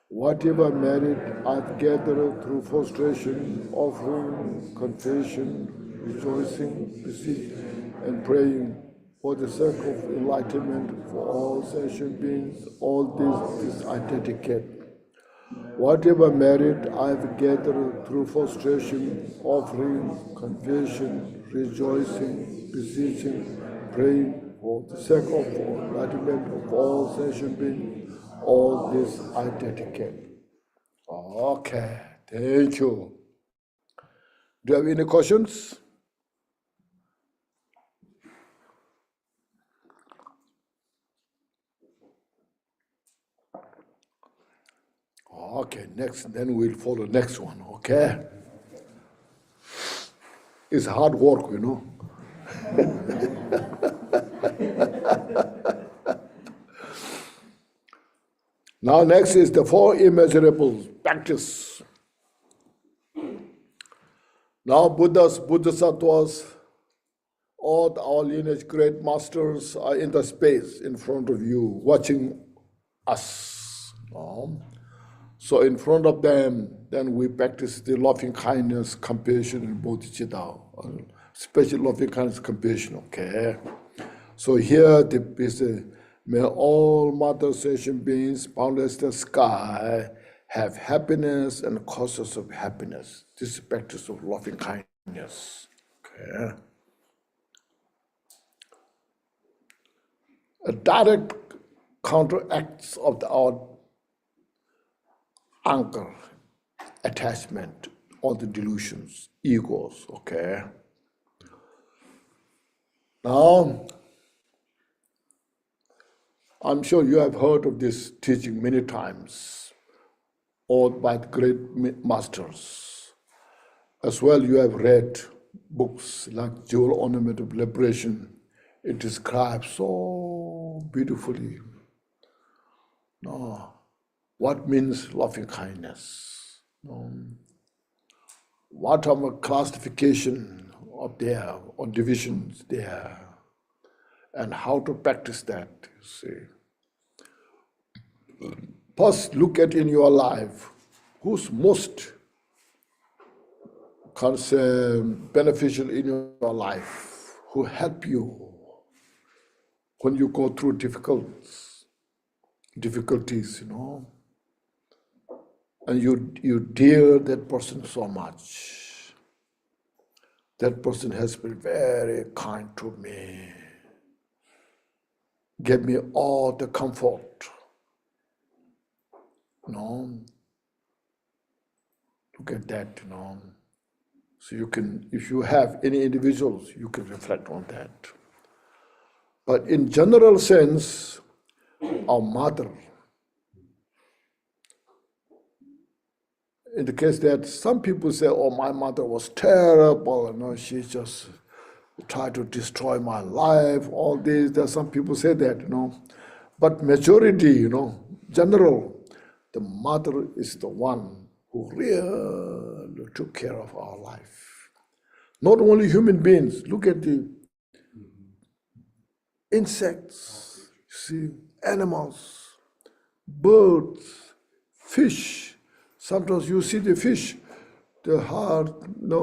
Whatever merit I've gathered through frustration, offering, confession, rejoicing, beseeching, and praying for the sake of enlightenment for all sentient beings, all this I dedicate. Whatever merit I've gathered through frustration, offering, confession, rejoicing, beseeching, praying for the sake of enlightenment of all sentient beings, all this I dedicate. Okay, thank you. Do you have any questions? Okay, next, then we'll follow next one, okay? It's hard work, you know. Now next is the 4 immeasurables practice. Now Buddhas, Bodhisattvas, all our lineage great masters are in the space in front of you, watching us. So in front of them, then we practice the loving kindness, compassion, and bodhicitta, special loving kindness, compassion, okay? So here is may all mother sentient beings, boundless the sky, have happiness and causes of happiness. This is practice of loving kindness, okay? A direct counteracts of our anchor, attachment, all the delusions, egos, okay? Now, I'm sure you have heard of this teaching many times, or by the great masters. As well, you have read books like Jewel Ornament of Liberation. It describes so beautifully what means loving kindness. What are the classification of there, or divisions there, and how to practice that, you see. First, look at in your life, who's most beneficial in your life, who help you when you go through difficulties, and you dear that person so much. That person has been very kind to me, gave me all the comfort. Look at that, So you can, if you have any individuals, you can reflect on that. But in general sense, our mother, in the case that some people say, oh, my mother was terrible, she just tried to destroy my life, all this. There are some people say that, But majority, general, the mother is the one who really took care of our life. Not only human beings, look at the insects, see, animals, birds, fish. Sometimes you see the fish, the heart,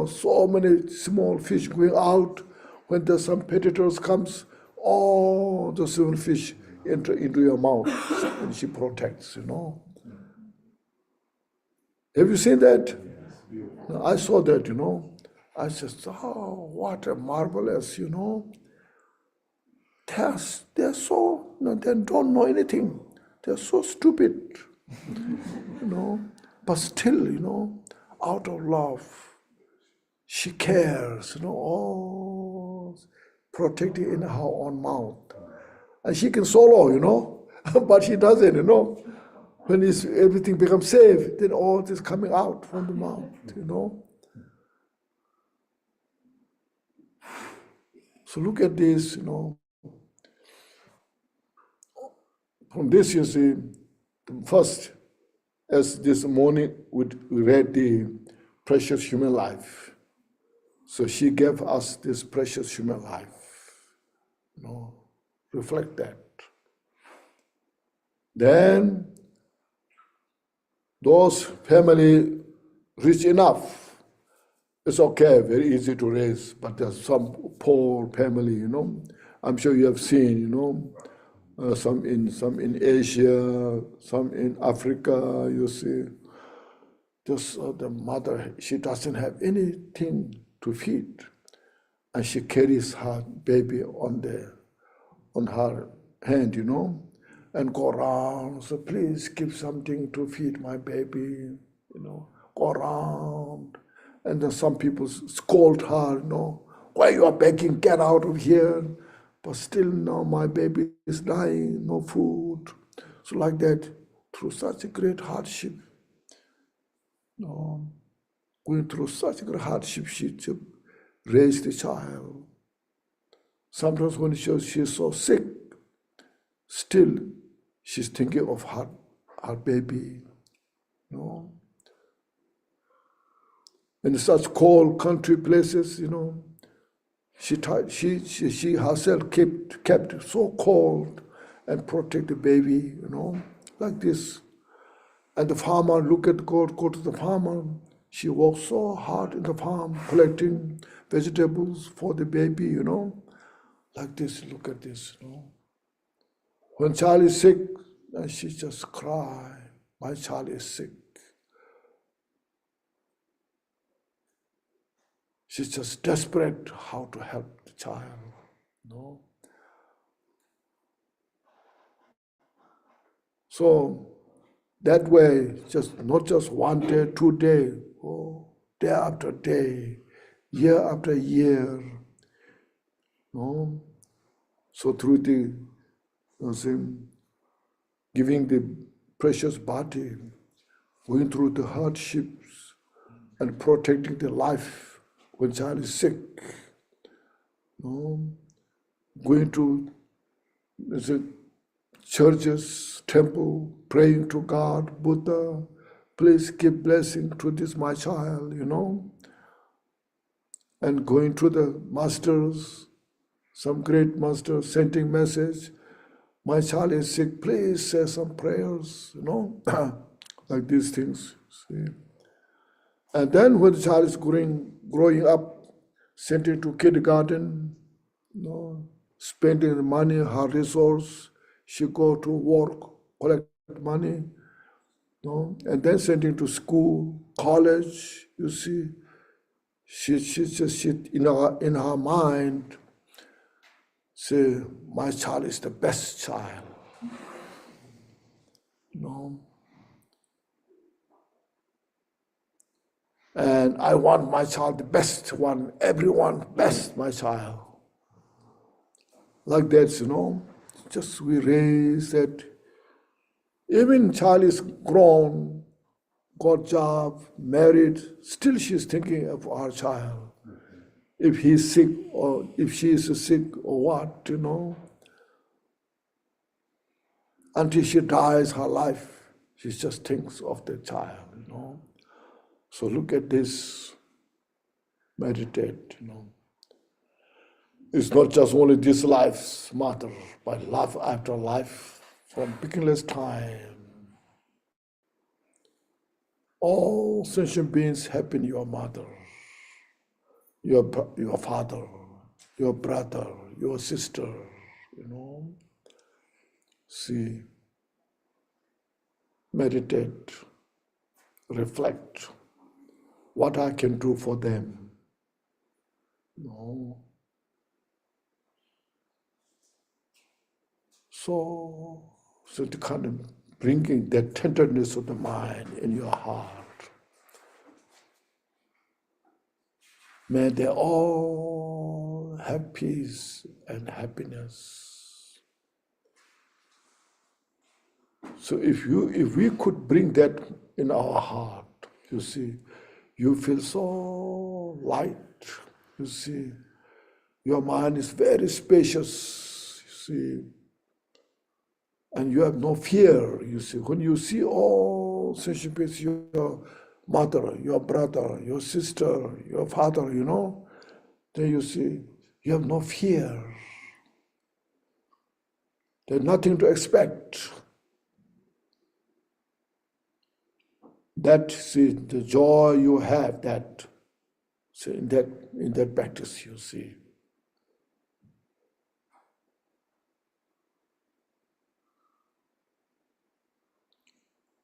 so many small fish going out. When there's some predators comes, all the small fish enter into your mouth, and she protects, Have you seen that? I saw that, I just, oh, what a marvelous, they're so, they don't know anything. They're so stupid, but still, out of love, she cares, oh, protecting in her own mouth. And she can swallow, but she doesn't, When everything becomes safe, then all this coming out from the mouth, So look at this, From this, you see, first, as this morning we read the precious human life. So she gave us this precious human life. Reflect that. Then those family rich enough, it's okay, very easy to raise, but there's some poor family, I'm sure you have seen, some in Asia, some in Africa, you see. Just the mother, she doesn't have anything to feed, and she carries her baby on her hand, and go around. So please give something to feed my baby, go around. And then some people scold her, why you are begging, get out of here. But still now my baby is dying, no food. So like that, through such a great hardship, going through such a great hardship, she raised the child. Sometimes when she's so sick, still she's thinking of her baby, In such cold country places, she herself kept so cold and protect the baby, like this. And the farmer, look at God, go to the farmer. She works so hard in the farm, collecting vegetables for the baby, like this, look at this, When child is sick, and she just cry, my child is sick. She's just desperate how to help the child, So that way, not just one day, 2 days, day after day, year after year. So through the giving the precious body, going through the hardships and protecting the life when child is sick, going to churches, temple, praying to God, Buddha, please give blessing to this my child, and going to the masters, some great masters sending message, my child is sick, please say some prayers, like these things. See. And then when the child is growing up, sent into kindergarten, spending the money, her resource, she go to work, collect money, and then sent into school, college, you see. She just in her mind, say, my child is the best child. And I want my child the best one, everyone best, my child. Like that, just we raise that. Even child is grown, got job, married, still she's thinking of our child. If he's sick or if she is sick or what, Until she dies her life, she just thinks of the child, So look at this, meditate, It's not just only this life's matter, but life after life, from beginningless time. All sentient beings have been your mother, your father, your brother, your sister, See, meditate. reflect what I can do for them. No. So to kind of bringing that tenderness of the mind in your heart. May they all have peace and happiness. So if we could bring that in our heart, you see, you feel so light, you see. Your mind is very spacious, you see. And you have no fear, you see. When you see all sensations, your mother, your brother, your sister, your father, you know, then you see, you have no fear. There's nothing to expect. That, see, the joy you have, that, see, in that practice, you see.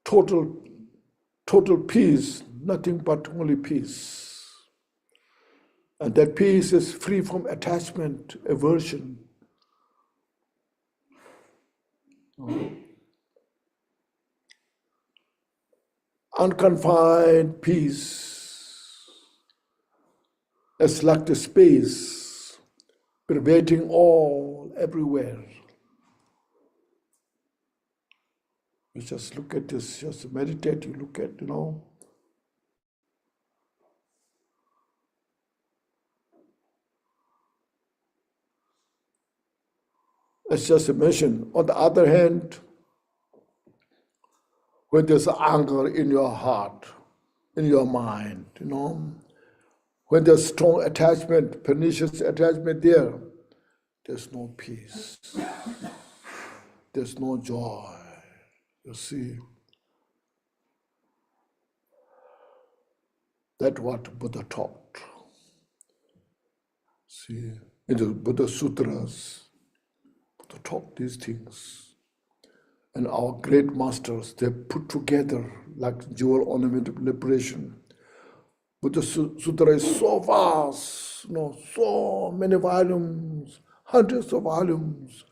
Total peace, nothing but only peace. And that peace is free from attachment, aversion. Unconfined peace, it's like the space, pervading all, everywhere. You just look at this, just meditate, you look at, you know. It's just a mention. On the other hand, when there's anger in your heart, in your mind, you know, when there's strong attachment, pernicious attachment there's no peace. There's no joy, you see. That's what Buddha taught. See, in the Buddha Sutras, Buddha taught these things. And our great masters, they put together like jewel ornament of liberation. Buddha Sutra is so vast, you know, so many volumes, hundreds of volumes.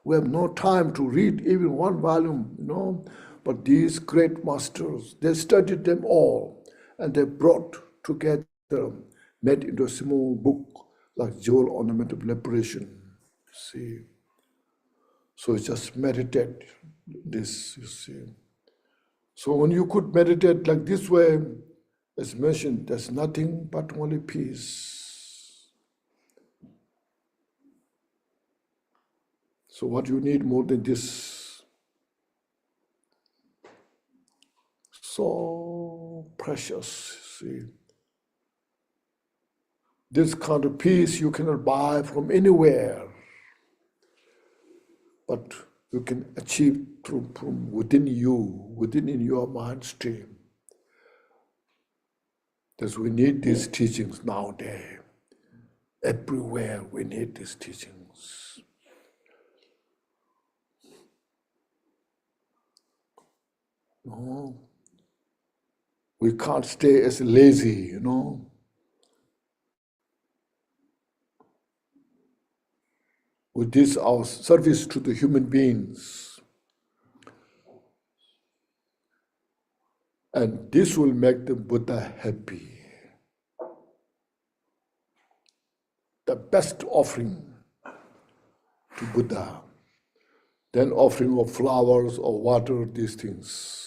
We have no time to read even one volume, you know. But these great masters, they studied them all, and they brought together, made into a small book like Jewel Ornament of Liberation. See, so just meditate this, you see. So when you could meditate like this way, as mentioned, there's nothing but only peace. So what you need more than this? So precious, see. This kind of peace you cannot buy from anywhere, but you can achieve from within you, within in your mind stream. Because we need these teachings nowadays. Everywhere we need these teachings. No, we can't stay as lazy, you know. With this, our service to the human beings. And this will make the Buddha happy. The best offering to Buddha, then offering of flowers or water, these things.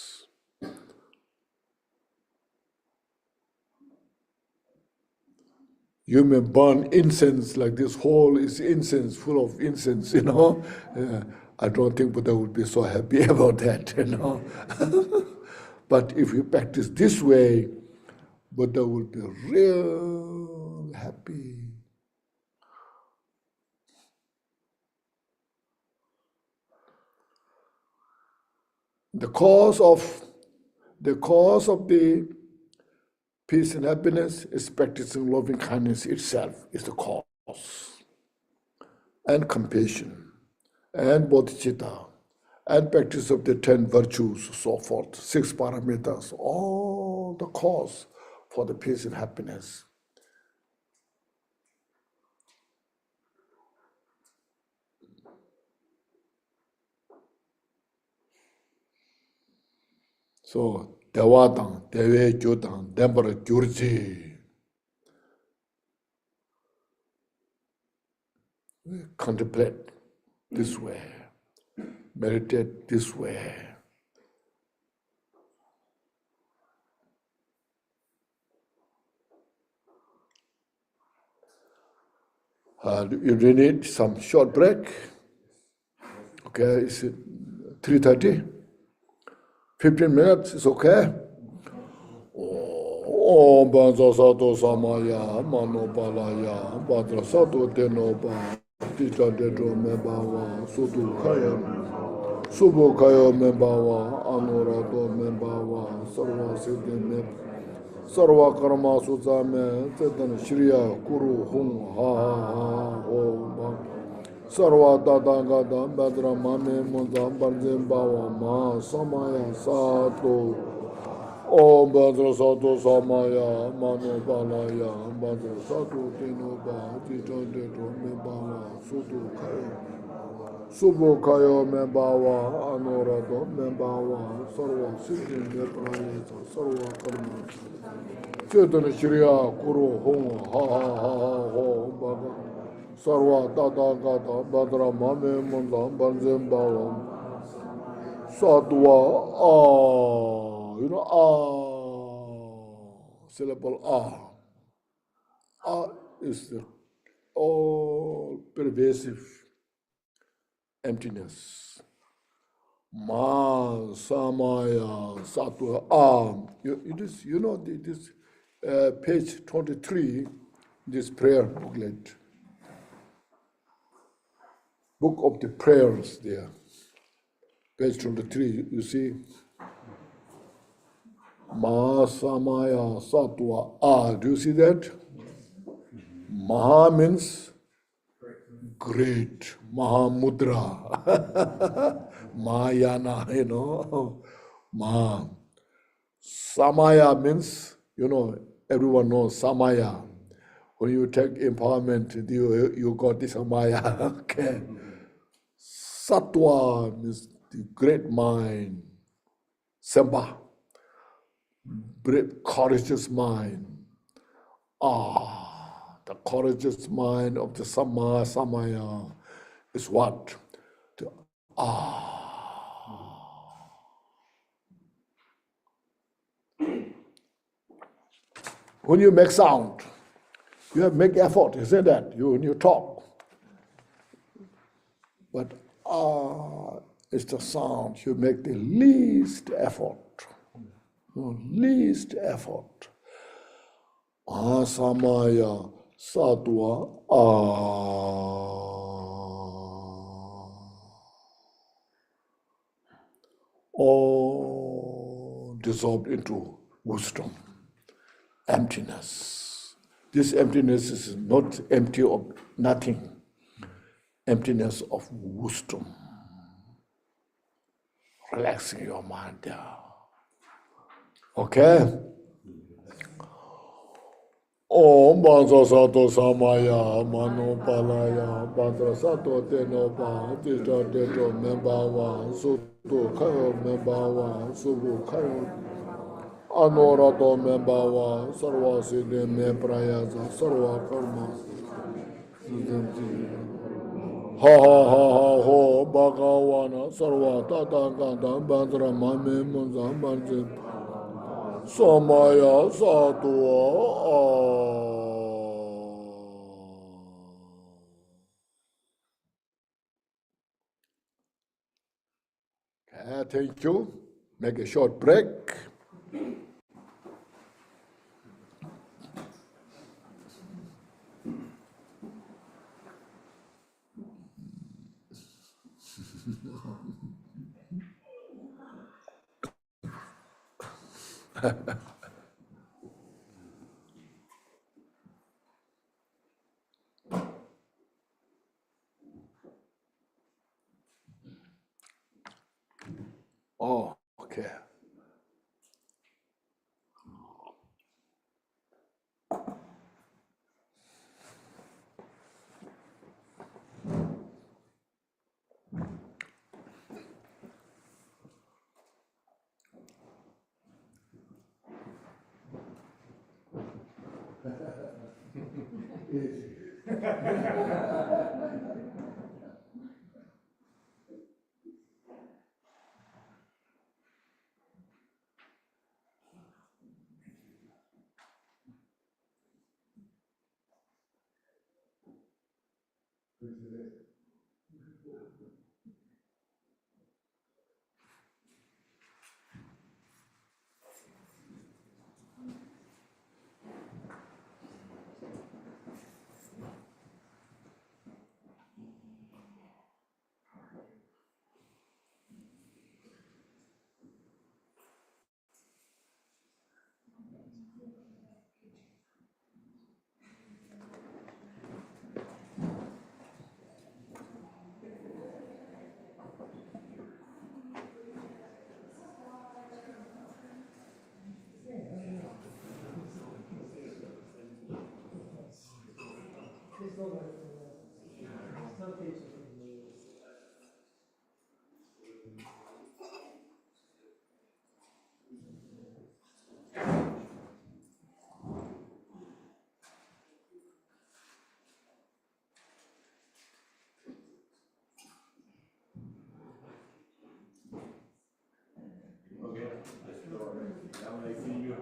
You may burn incense, like this hole is incense, full of incense, you know. I don't think Buddha would be so happy about that, you know. But if you practice this way, Buddha will be real happy. The cause of the peace and happiness is practicing loving kindness itself is the cause. And compassion, and bodhicitta, and practice of the 10 virtues, so forth, 6 paramitas, all all the cause for the peace and happiness. So, Dewadang, Dewe Jodang, Dembara Gyurji. Contemplate this way, meditate this way. You need some short break. Okay, it's 3:30. 15 minutes is okay. Om Banza Sato Samaya, Mano Palaya, Badra Sato Denoba, Tita Dedro Membawa, Sutu Kaya, Subo Kaya Membawa, Anurado Membawa, Sarva Siddhi Membawa. Sarva Karma Suzame, Tetan Shriya, Kuru Hung, Ha Ha Ha Ho Bang. Sarva Tata Gata, Badra Mame Munza, Barzim Bawa Ma, Samaya Sato. Om Badra Sato Samaya, Mano Balaya, Badra Sato Tinoba, Tita Deto Membawa, Sutu Kaya. Subo Kaya Membawa, Anorado Membawa, Sarva Siddhi Membawa, Sarva Karma. Chetan Shriya Kuru Hung Ha Ha Ha Ha Ho Bhaga Sarva Tata Gata Badra Mame Munda Banzim Bhavam Satwa syllable is the all pervasive emptiness. Ma Samaya Satwa this page 23, this prayer booklet, book of the prayers there, page 23, you see, Ma Samaya Satwa do you see that? Maha means great, Mahamudra, Mahayana, Maha. Samaya means, everyone knows Samaya. When you take empowerment, you got this Samaya. Okay. Sattva means the great mind. Semba, brave, courageous mind. The courageous mind of the Samaya is what? When you make sound, you have to make effort, isn't that? When you talk. But it's the sound, you make the least effort. Least effort. Samaya Sattva all dissolved into wisdom, emptiness. This emptiness is not empty of nothing, emptiness of wisdom. Relaxing your mind there. Okay? Om Banza Sato Samaya, Mano Palaya, Badra Sato Tenoba, Tita Deto Membawa, Sutu Kayo Membawa, Subu Kayo, Anorato Membawa, Sarva Siddhi Meprayaza, Sarva Karma. Ha ha ha ha ho, Bhagawana, Sarva Tata Gata, Badra Mame Munza, Banzim. Samaya Sattva Okay, thank you. Make a short break. Oh, okay. Okay. Now I see you.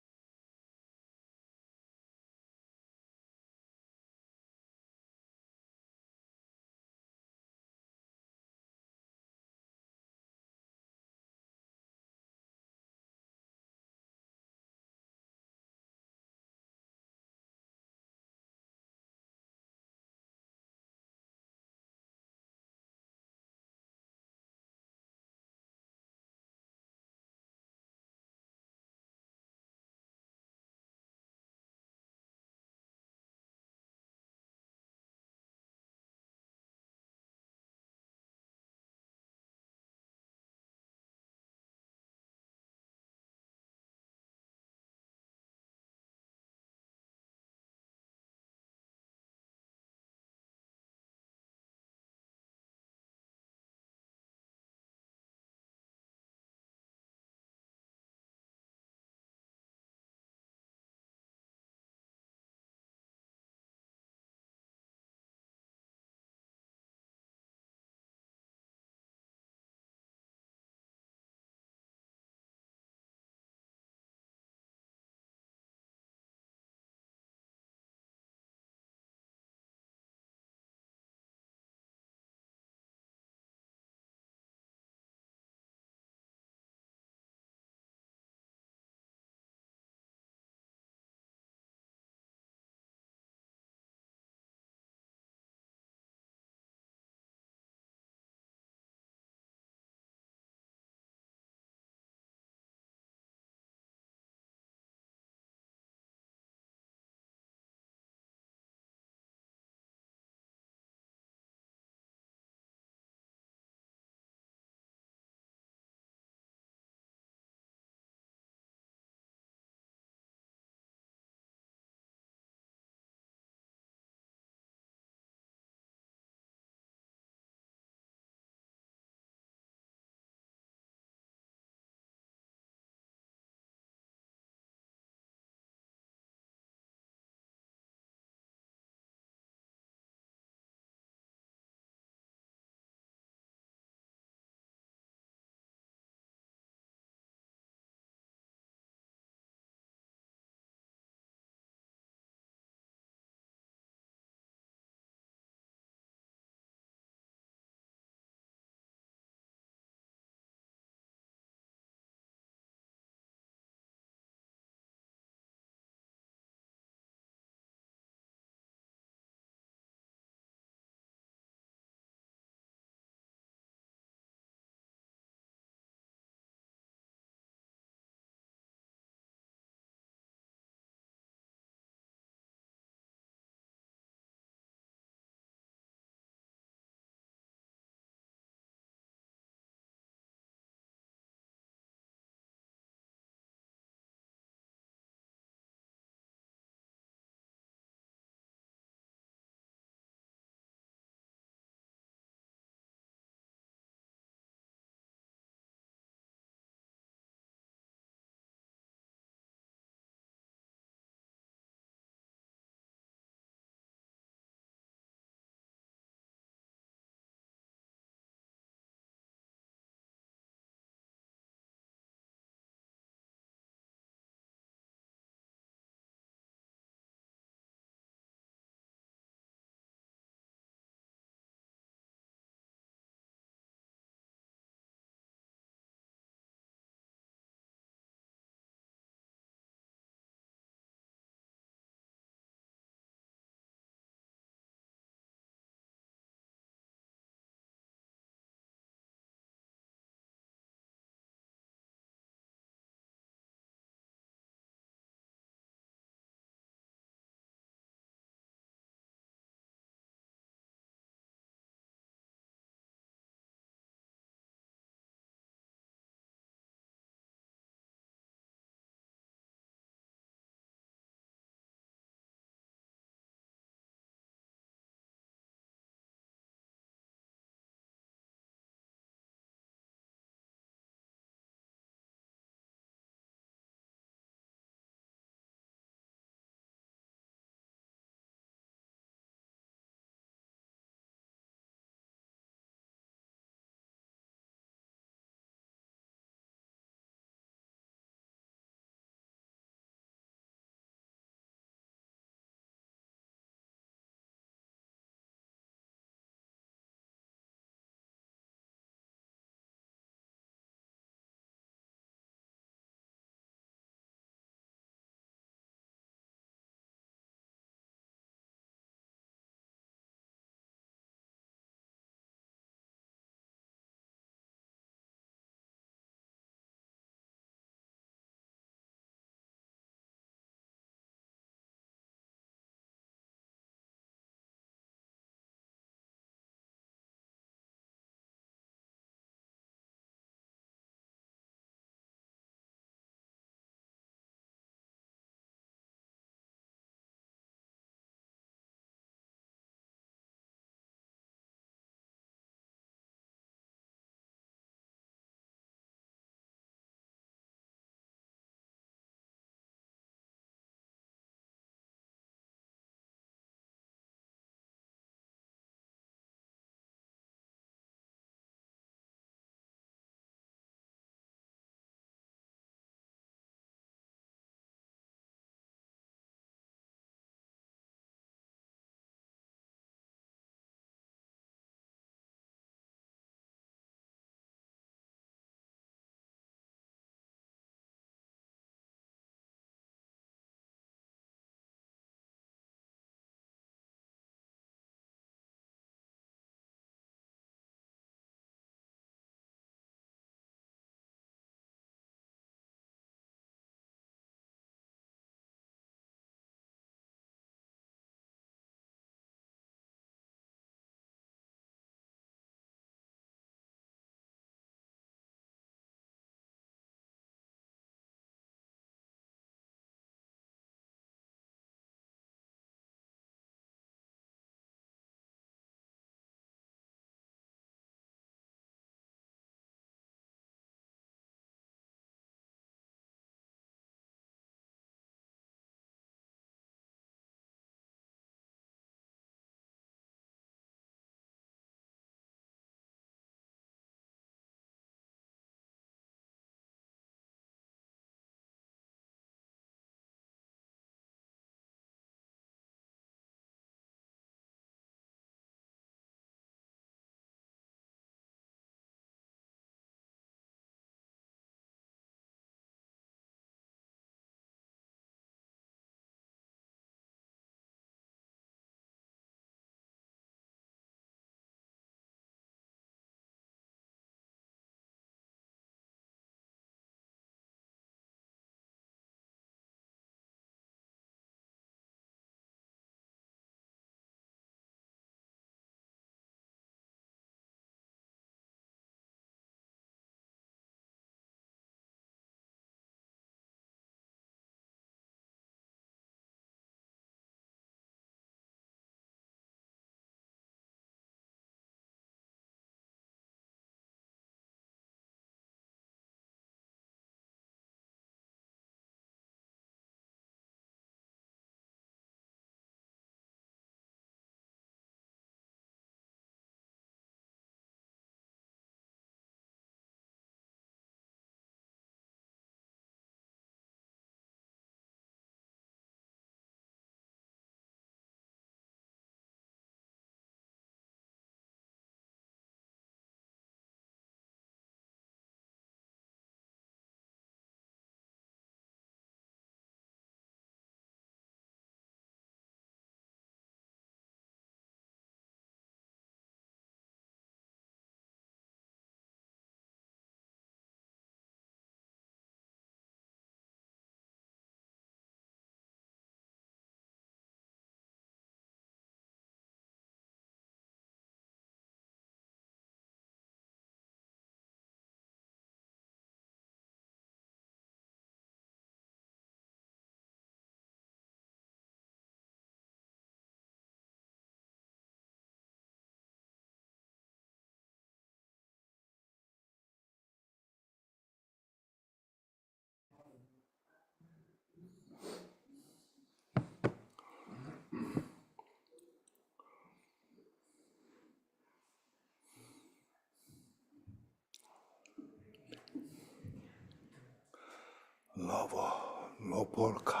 Lopolka,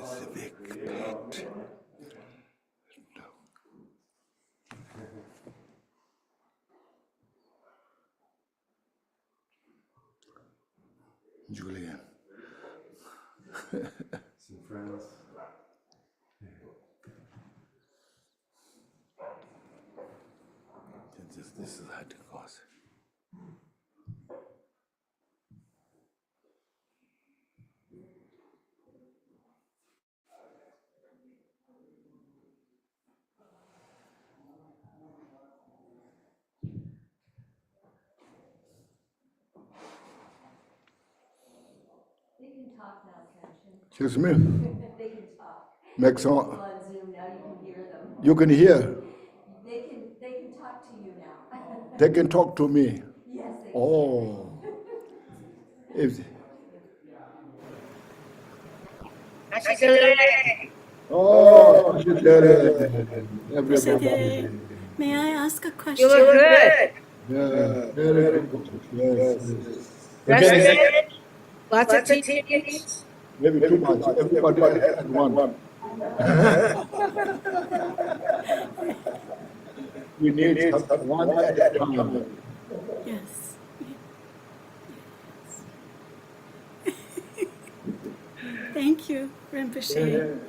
civic pet. Julian. Some friends. This is how it goes. They can talk now, Khenchen. Excuse me. They can talk. Make some. On Zoom now, you can hear them. You can hear. They can talk to you now. They can talk to me. Yes, they can. Oh. If, oh, everybody. May I ask a question? You were good. Yeah, very good. Yes, yes. Rested. Lots of teachings. Maybe too much. Everybody at one. We need one at a time. Yes. Thank you, Rinpoche.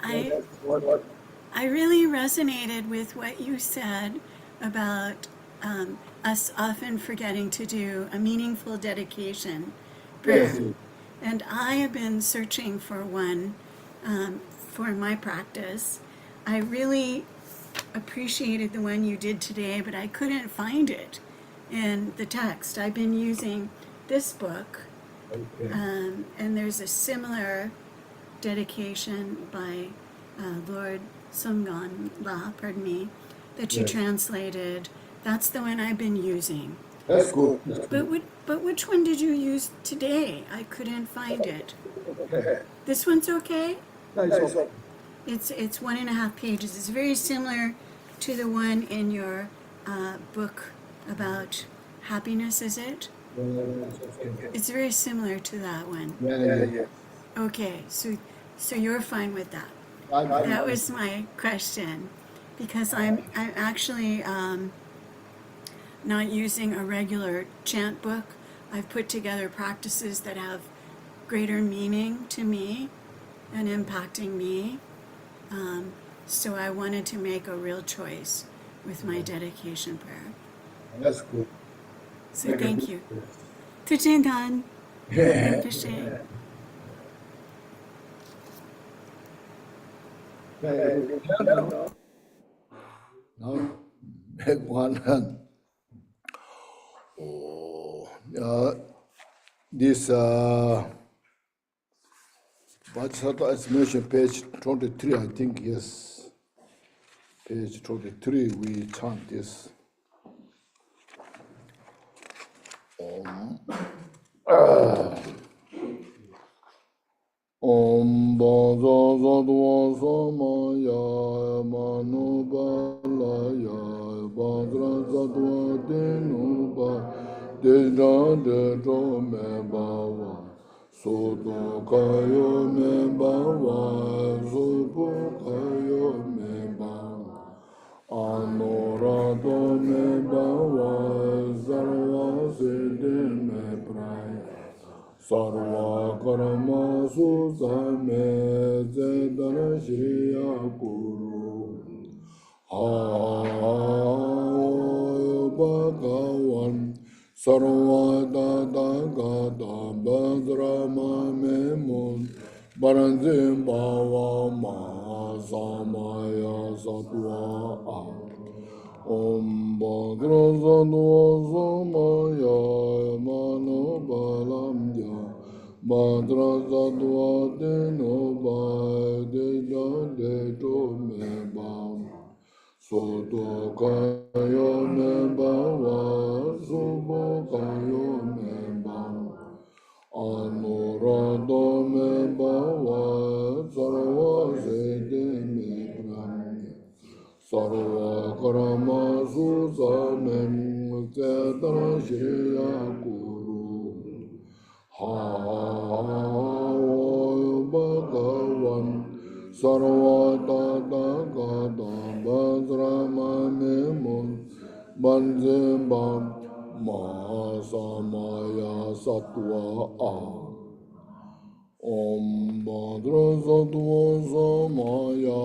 I really resonated with what you said about us often forgetting to do a meaningful dedication prayer. Yes. And I have been searching for one for my practice. I really appreciated the one you did today, but I couldn't find it in the text. I've been using this book, Okay. and there's a similar dedication by Lord Sumgon La, pardon me, that you Yes. translated. That's the one I've been using. That's good. But which one did you use today? I couldn't find it. Okay. This one's okay? Nice. Okay. It's 1.5 pages. It's very similar to the one in your book about happiness, is it? It's very similar to that one. Yeah. Okay, so you're fine with that. That was my question, because I'm actually not using a regular chant book. I've put together practices that have greater meaning to me and impacting me. So I wanted to make a real choice with my dedication prayer. That's good. So thank you. Tujindan. Rinpoche. Now, make one hand. Oh, this Bodhicitta explanation, page 23, I think, yes. Page 23, we chant this. Om Baza Zadwa Samaya Manu Balaya Badra Zadwa Denuba Deja Dejo Me Bawa Soto Kayo Me Bawa Supu Kayo Me Bawa Anorado Me Bawa Zarwa Sede Me Praya Sarva karma susame zedana shriya guru Bhagavan Sarva dada gada badrama memun Baranzim bhava ma samaya satva Om Bhadra Sadhu Samaya Mano Balamya Bhadra Sadhu Deno Bhadja Dejo Me Bam Soto Kayo Me Bhava Subho Kayo Me Bam Anurado Me Bhava Sarva Sede Me Brahma Sarva karma susame kedana shriya guru Bhagavan Sarvata Gata Bhadramanimun Banzibam Mahasamaya Sattva Om Bhadra Sattva Samaya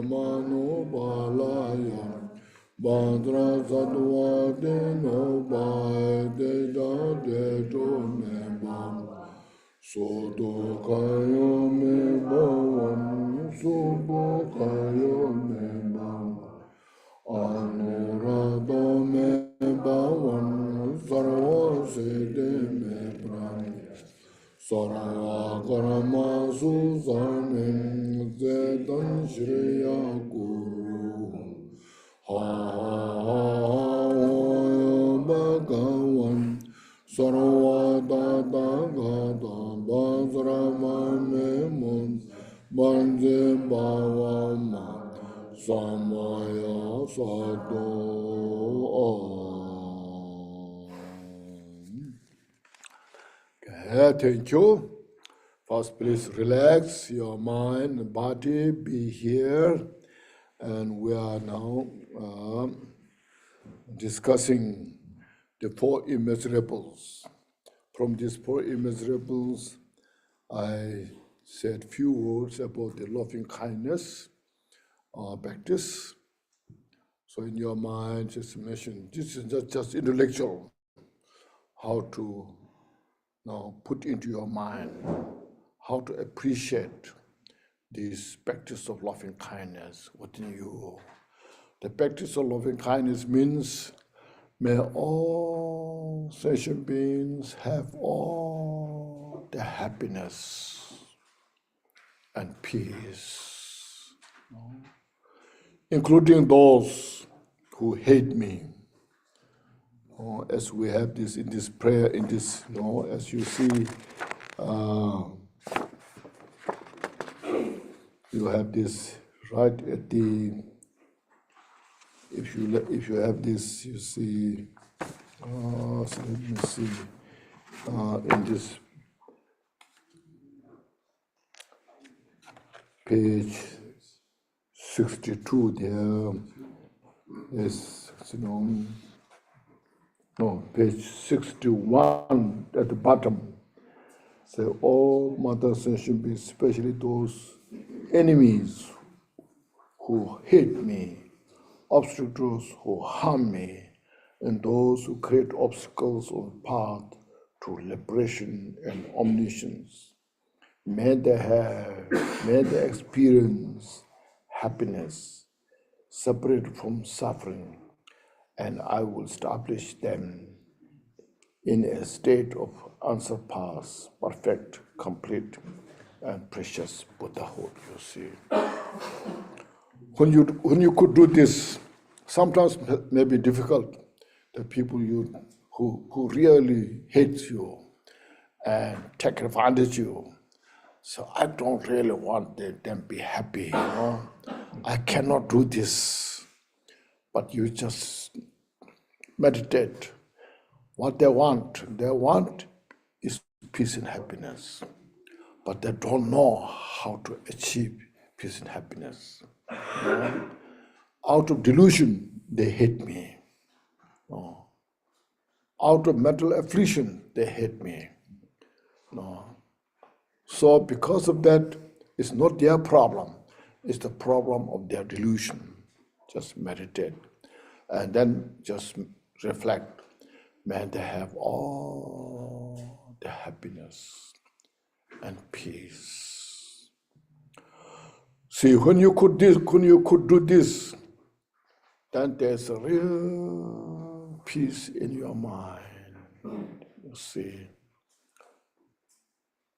Manu Balaya Bhadra Sattva Dino Bhai Deda Dedo Mebam Soto Kayo Mebavam Subo Kayo Mebam Anurado Mebavam Sarva Siddhi Mebram Sarva Karama Susanim Zetan Shriya Guru Bhagavan Sarvada Gata Bhadramanimun Bande Bhavama Samaya Sadho. Okay, thank you. First, please relax your mind and body, be here. And we are now discussing the four immeasurables. From these four immeasurables, I said few words about the loving kindness practice. So in your mind, just mention, this is just intellectual, how to now put into your mind, how to appreciate this practice of loving kindness within you. The practice of loving kindness means may all sentient beings have all the happiness and peace, including those who hate me. As we have this in this prayer, in this, as you see, you have this right at the. If you have this, you see. So let me see. In this page 62, there is, page 61 at the bottom. So all mother sentient beings, especially those enemies who hate me, obstacles who harm me, and those who create obstacles on the path to liberation and omniscience. May they experience happiness, separate from suffering, and I will establish them in a state of unsurpassed, perfect, complete, and precious Buddhahood, you see. When you could do this, sometimes it may be difficult. The people who really hate you and take advantage of you. So I don't really want them to be happy, I cannot do this. But you just meditate. What they want is peace and happiness. But they don't know how to achieve peace and happiness. Out of delusion, they hate me. Out of mental affliction, they hate me. So because of that, it's not their problem, it's the problem of their delusion. Just meditate. And then just reflect. May they have all the happiness and peace. See, when you could do this, then there's a real peace in your mind. You see,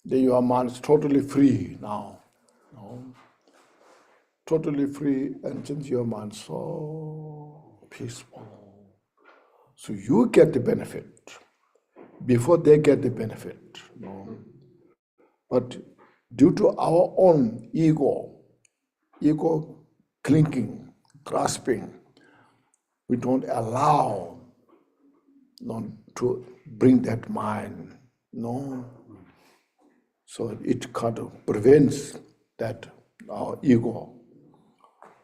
then your mind is totally free now. Totally free, and since your mind so peaceful. So you get the benefit before they get the benefit. But due to our own ego clinging, grasping, we don't allow to bring that mind, So it kind of prevents that our ego,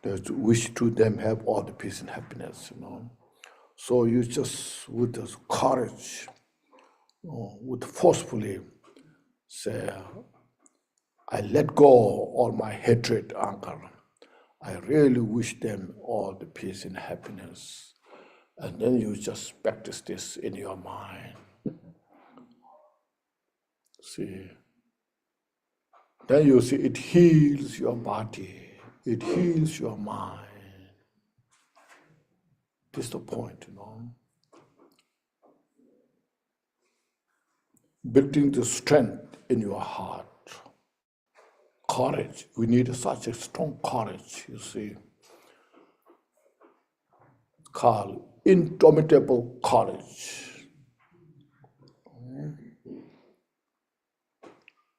that wish to them have all the peace and happiness, So you just, with this courage, would forcefully say, I let go all my hatred, anger. I really wish them all the peace and happiness. And then you just practice this in your mind. See? Then you see it heals your body. It heals your mind. This is the point, Building the strength in your heart. Courage. We need such a strong courage, you see. Called indomitable courage.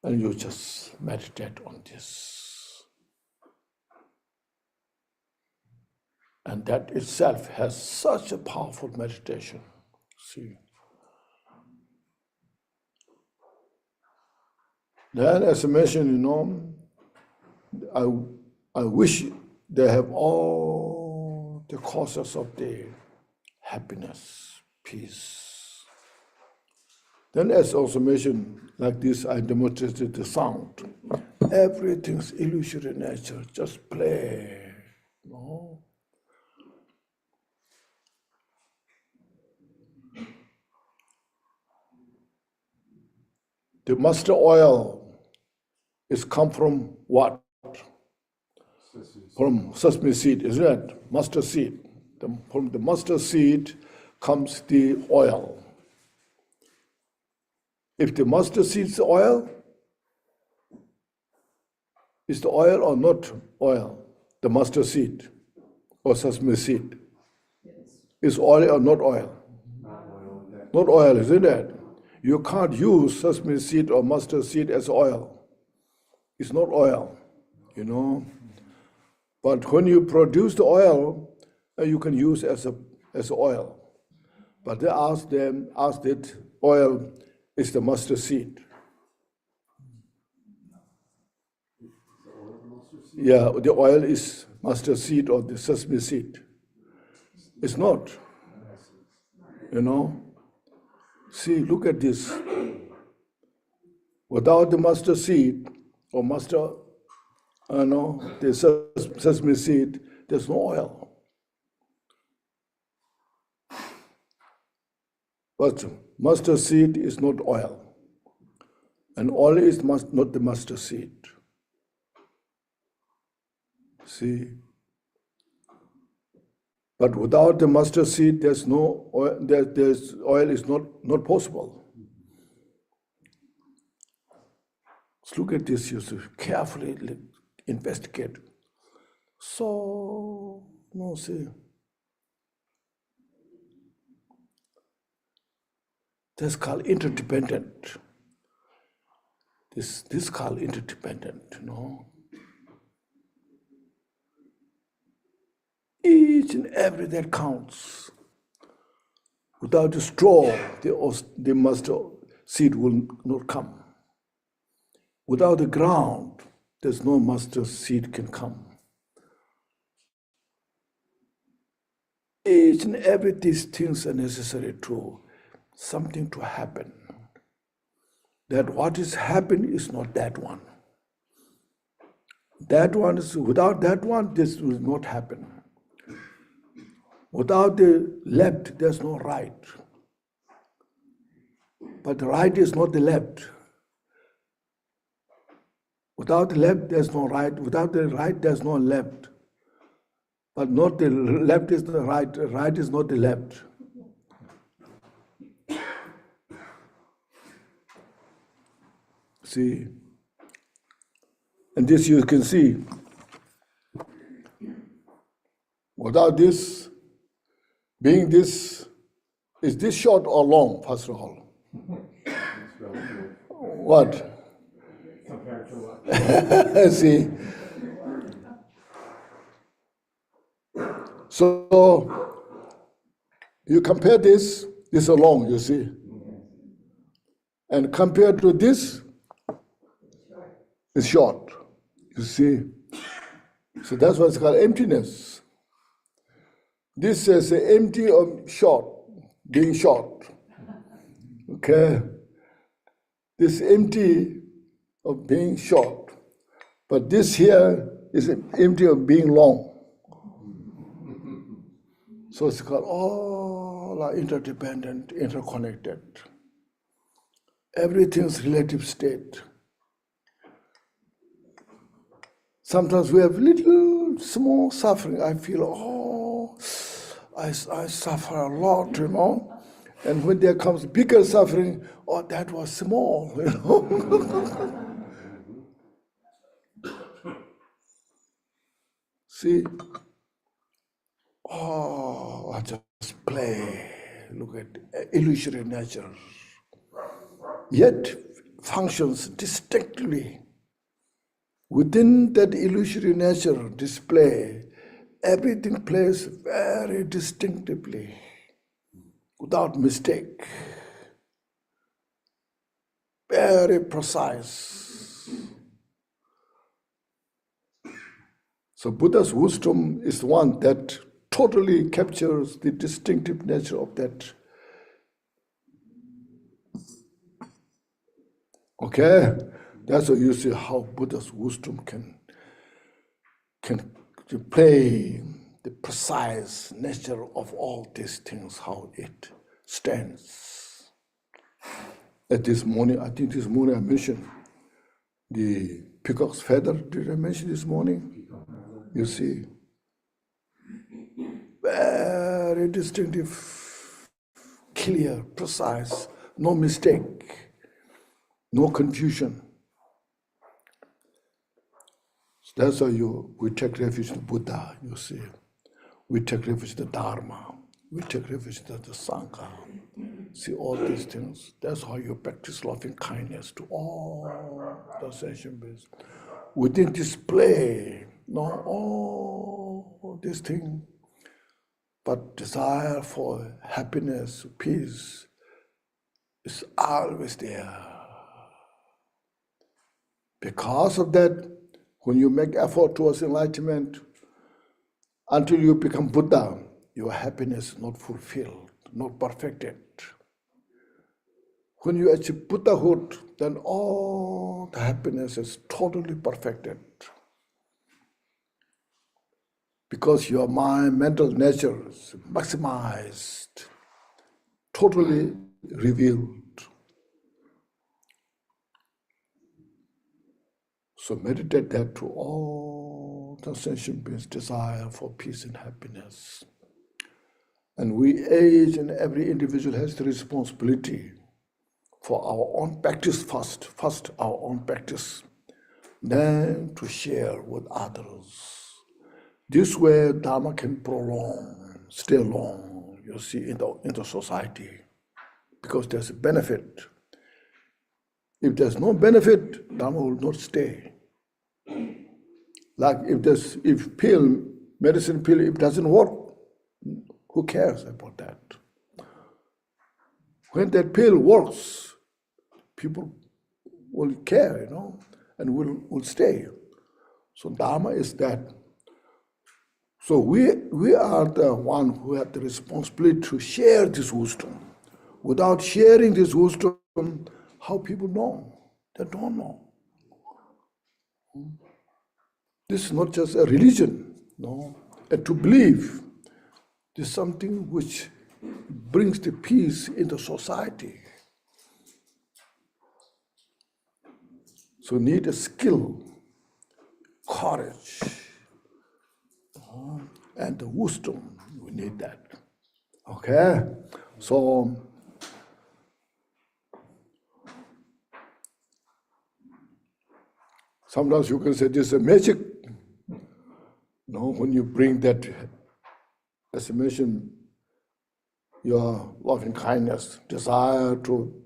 And you just meditate on this. And that itself has such a powerful meditation. See. Then, as I mentioned, I wish they have all the causes of the happiness, peace. Then, as also mentioned, like this, I demonstrated the sound. Everything's illusory nature, just play, The mustard oil is come from what? From sesame seed, isn't it? Mustard seed. From the mustard seed comes the oil. If the mustard seed is oil, is the oil or not oil? The mustard seed or sesame seed? Is oil or not oil? Not oil, isn't it? You can't use sesame seed or mustard seed as oil. It's not oil, But when you produce the oil, you can use as oil. But they asked it, oil is the mustard seed. Yeah, the oil is mustard seed or the sesame seed. It's not, See, look at this. Without the mustard seed or the sesame seed, there's no oil. But mustard seed is not oil. And oil is not the mustard seed. See? But without the mustard seed, there's no oil. There's oil is not possible. Let's look at this. You should carefully investigate. So, see. That's called interdependent. This called interdependent, Each and every that counts. Without the straw, the mustard seed will not come. Without the ground, there's no mustard seed can come. Each and every these things are necessary to something to happen. That what is happening is not that one. That one is, without that one, this will not happen. Without the left, there's no right. But the right is not the left. Without the left, there's no right. Without the right, there's no left. But not the left is the right. The right is not the left. See? And this you can see. Without this, being this, is this short or long, first of all? What? See? So, you compare this is long, you see. And compared to this, is short. You see? So that's why it's called emptiness. This is empty of short, being short. Okay? This empty of being short. But this here is empty of being long. So it's called all are interdependent, interconnected. Everything's relative state. Sometimes we have little, small suffering. I feel, I suffer a lot, And when there comes bigger suffering, that was small, See? I just play. Look at illusory nature. Yet functions distinctly. Within that illusory nature display, everything plays very distinctively, without mistake, very precise. So Buddha's wisdom is one that totally captures the distinctive nature of that. Okay? That's why you see how Buddha's wisdom can play the precise nature of all these things, how it stands. At this morning, I think this morning I mentioned the peacock's feather. Did I mention this morning? You see, very distinctive, clear, precise, no mistake, no confusion. So that's why we take refuge in Buddha, you see. We take refuge in the Dharma. We take refuge in the Sangha. See all these things. That's how you practice loving kindness to all the sentient beings. We didn't display all these things, but desire for happiness, peace is always there. Because of that, when you make effort towards enlightenment, until you become Buddha, your happiness is not fulfilled, not perfected. When you achieve Buddhahood, then all the happiness is totally perfected. Because your mind, mental nature is maximized, totally revealed. So meditate that to all the sentient beings' desire for peace and happiness. And we, each and every individual, has the responsibility for our own practice first our own practice, then to share with others. This way, Dharma can prolong, stay long, you see, in the society, because there's a benefit. If there's no benefit, Dharma will not stay. Like if medicine pill, if it doesn't work, who cares about that? When that pill works, people will care, and will stay. So Dharma is that. So we are the one who have the responsibility to share this wisdom. Without sharing this wisdom, how people know? They don't know. This is not just a religion, and to believe this is something which brings the peace into society. So need a skill, courage, and the wisdom. We need that. Okay? So sometimes you can say this is a magic. When you bring that, as I mentioned, your loving kindness, desire to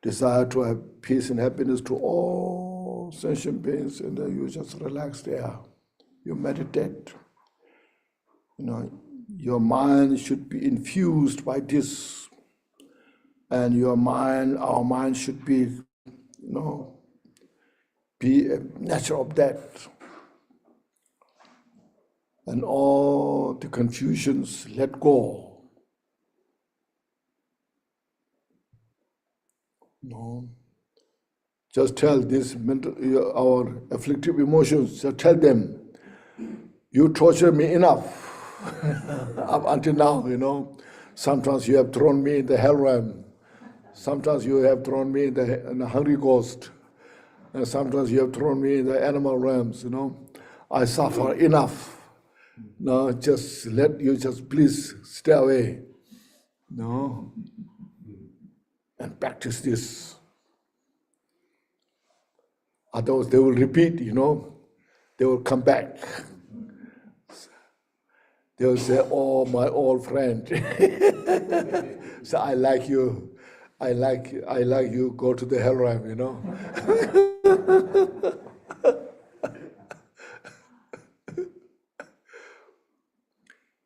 have peace and happiness to all sentient beings, and then you just relax there. You meditate. Your mind should be infused by this, and our mind should be, be a nature of death. And all the confusions let go. No. Just tell this our afflictive emotions, just tell them, you torture me enough up until now, Sometimes you have thrown me in the hell realm. Sometimes you have thrown me in the hungry ghost. And sometimes you have thrown me in the animal realms, I suffer enough. No, just please stay away. No. And practice this. Otherwise they will repeat, they will come back. They will say, oh, my old friend. So I like you. I like you, go to the hell realm,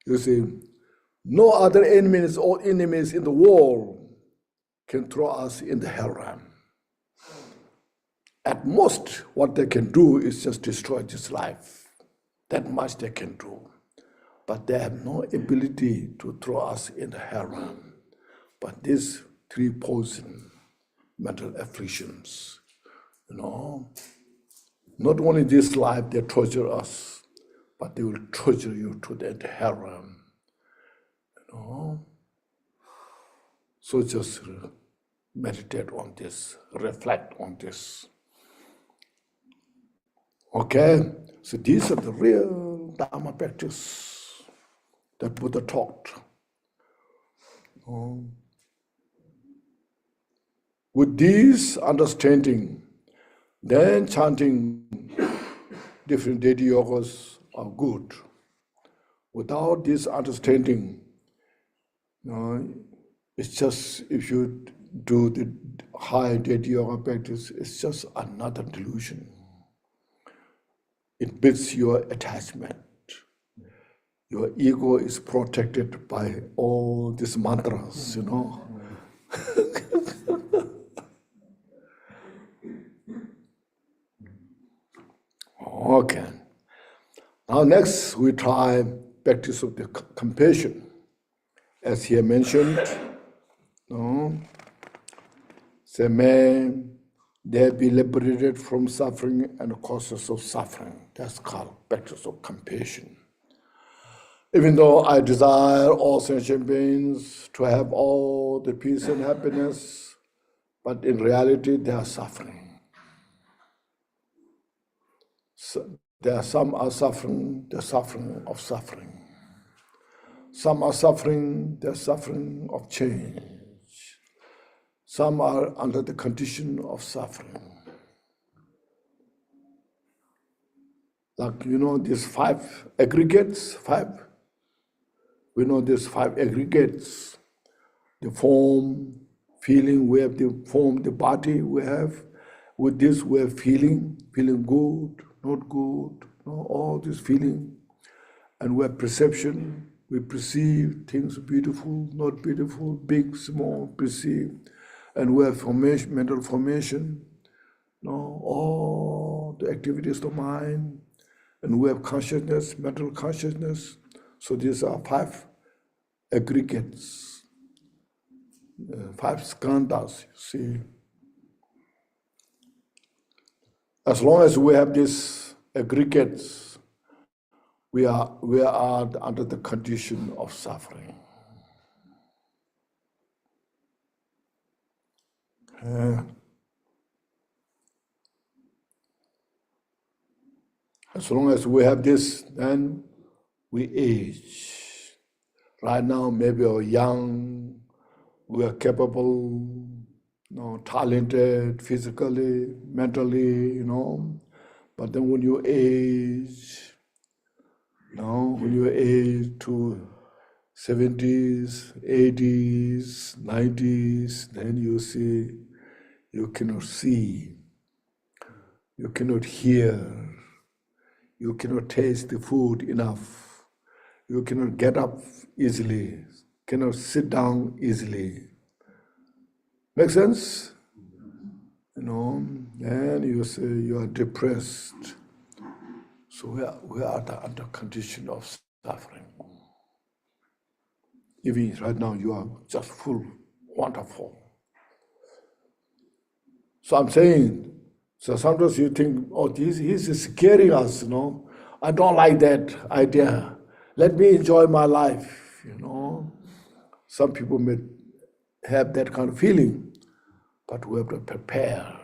You see, no other enemies or enemies in the world can throw us in the hell realm. At most, what they can do is just destroy this life. That much they can do. But they have no ability to throw us in the hell realm. But these three poison mental afflictions, not only this life they torture us, but they will torture you to the hell realm. So just meditate on this, reflect on this. Okay, so these are the real Dharma practice that Buddha taught. With this understanding, then chanting different deity yogas are good. Without this understanding, it's just, if you do the high deity yoga practice, it's just another delusion. It builds your attachment. Your ego is protected by all these mantras, Okay. Now next we try practice of the compassion. As he mentioned, say, may they be liberated from suffering and causes of suffering. That's called practice of compassion. Even though I desire all sentient beings to have all the peace and happiness, but in reality they are suffering. So some are suffering, the suffering of suffering. Some are suffering, the suffering of change. Some are under the condition of suffering. Like, these five aggregates, we know these five aggregates, the form, feeling, we have the form, the body we have. With this we have feeling good, not good, all this feeling. And we have perception, we perceive things beautiful, not beautiful, big, small, perceive. And we have formation, mental formation, all the activities of mind. And we have consciousness, mental consciousness. So these are five aggregates, five skandhas, you see. As long as we have these aggregates, we are under the condition of suffering. As long as we have this, then we age. Right now, maybe we're young, we are capable, talented physically, mentally, But then when you age, when you age to 70s, 80s, 90s, then you see, you cannot see, you cannot hear, you cannot taste the food enough, you cannot get up easily, cannot sit down easily. Make sense? then you say you are depressed. So we are under condition of suffering. Even right now you are just full, wonderful. So I'm saying, so sometimes you think, oh, he's scaring us, I don't like that idea. Let me enjoy my life, Some people may have that kind of feeling, but we have to prepare.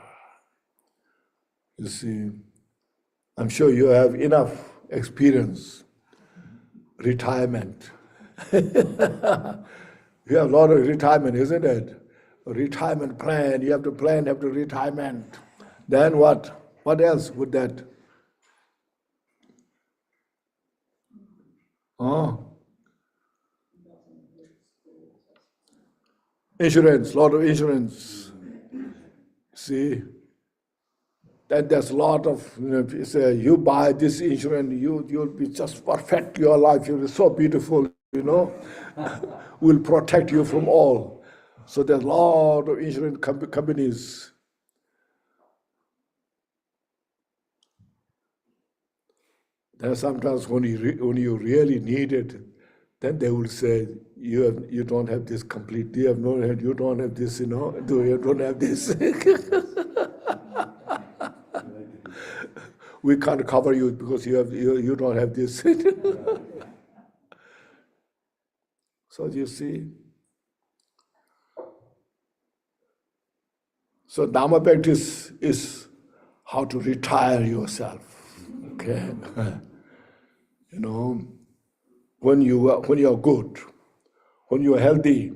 You see, I'm sure you have enough experience, retirement. You have a lot of retirement, isn't it? A retirement plan, you have to plan after retirement. Then what? What else would that? Insurance, lot of insurance. See, then there's a lot of, you buy this insurance, you'll be just perfect, your life, you'll be so beautiful, will protect you from all. So there's a lot of insurance companies. Then sometimes when you really need it, then they will say, you don't have this complete, you don't have this, you don't have this. We can't cover you because you don't have this. So you see. So Dharma practice is how to retire yourself. Okay. When you are good, when you are healthy,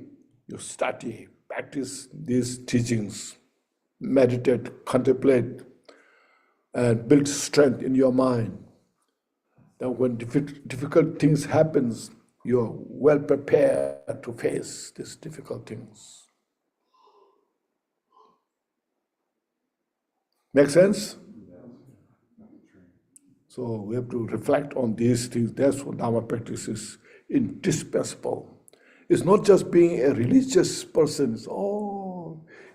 you study, practice these teachings, meditate, contemplate, and build strength in your mind. Then when difficult things happens, you're well prepared to face these difficult things. Make sense? So we have to reflect on these things. That's what Dharma practice is indispensable. It's not just being a religious person. It's,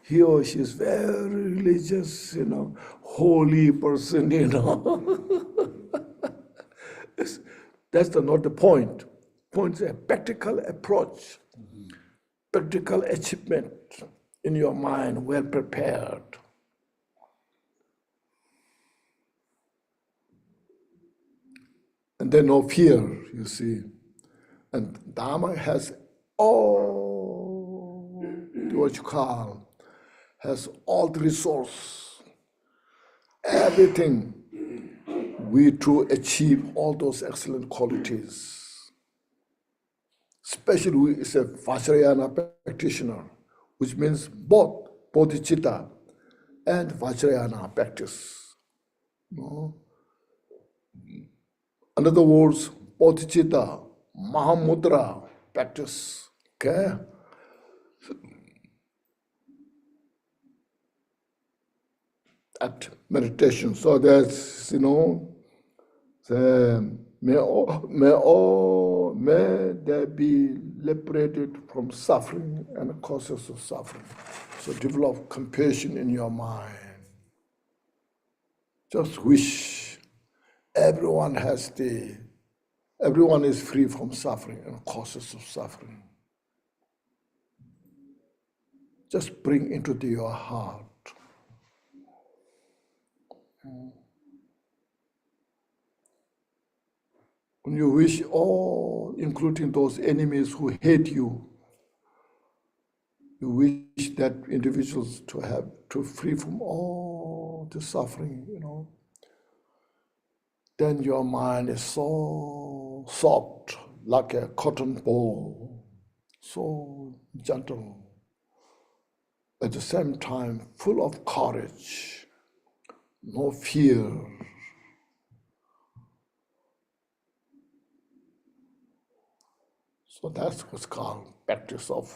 he or she is very religious, holy person, That's not the point. The point is a practical approach, practical achievement in your mind, well prepared. And then no fear, you see. And Dharma has all, what you call, has all the resource, everything we to achieve all those excellent qualities. Especially we is a Vajrayana practitioner, which means both Bodhicitta and Vajrayana practice. In other words, Bodhicitta, Mahamudra practice. Okay? At meditation. So that's, may they be liberated from suffering and the causes of suffering. So develop compassion in your mind. Just wish everyone is free from suffering and causes of suffering. Just bring into your heart. When you wish all, including those enemies who hate you, you wish that individuals to free from all the suffering, then your mind is so soft, like a cotton ball, so gentle, at the same time full of courage, no fear. So that's what's called practice of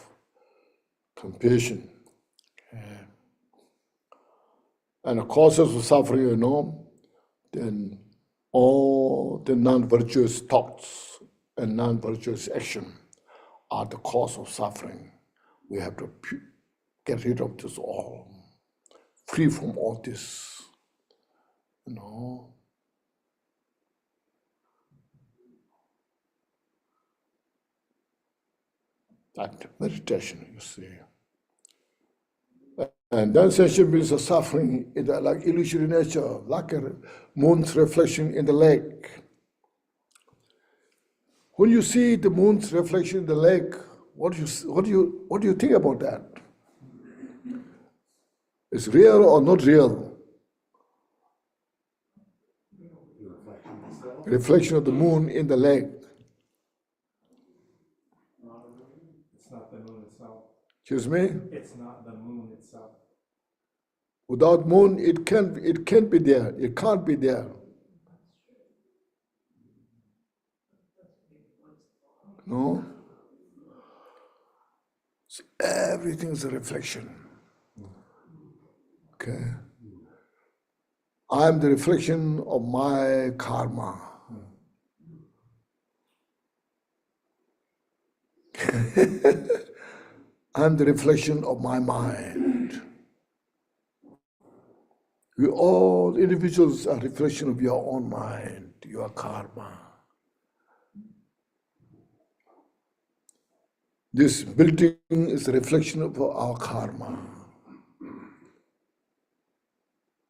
compassion. Okay. And the causes of suffering, then all the non-virtuous thoughts and non-virtuous action are the cause of suffering. We have to get rid of this all. free from all this, that meditation, you see. And then sensation brings a suffering in the, like illusory nature, like a moon's reflection in the lake. When you see the moon's reflection in the lake, what do you think about that? Is real or not real? Reflection of the moon in the lake. It's not the moon itself. Excuse me? It's not the moon itself. Without moon, it can't be there. It can't be there. No? So everything is a reflection. Okay? I am the reflection of my karma. I am the reflection of my mind. We all individuals are a reflection of your own mind, your karma. This building is a reflection of our karma.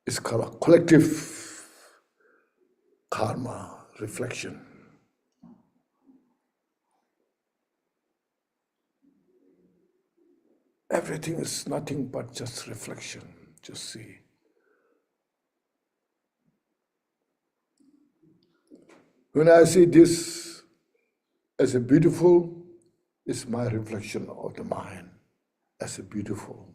It's called a collective karma reflection. Everything is nothing but just reflection, just see. When I see this as a beautiful, it's my reflection of the mind as a beautiful.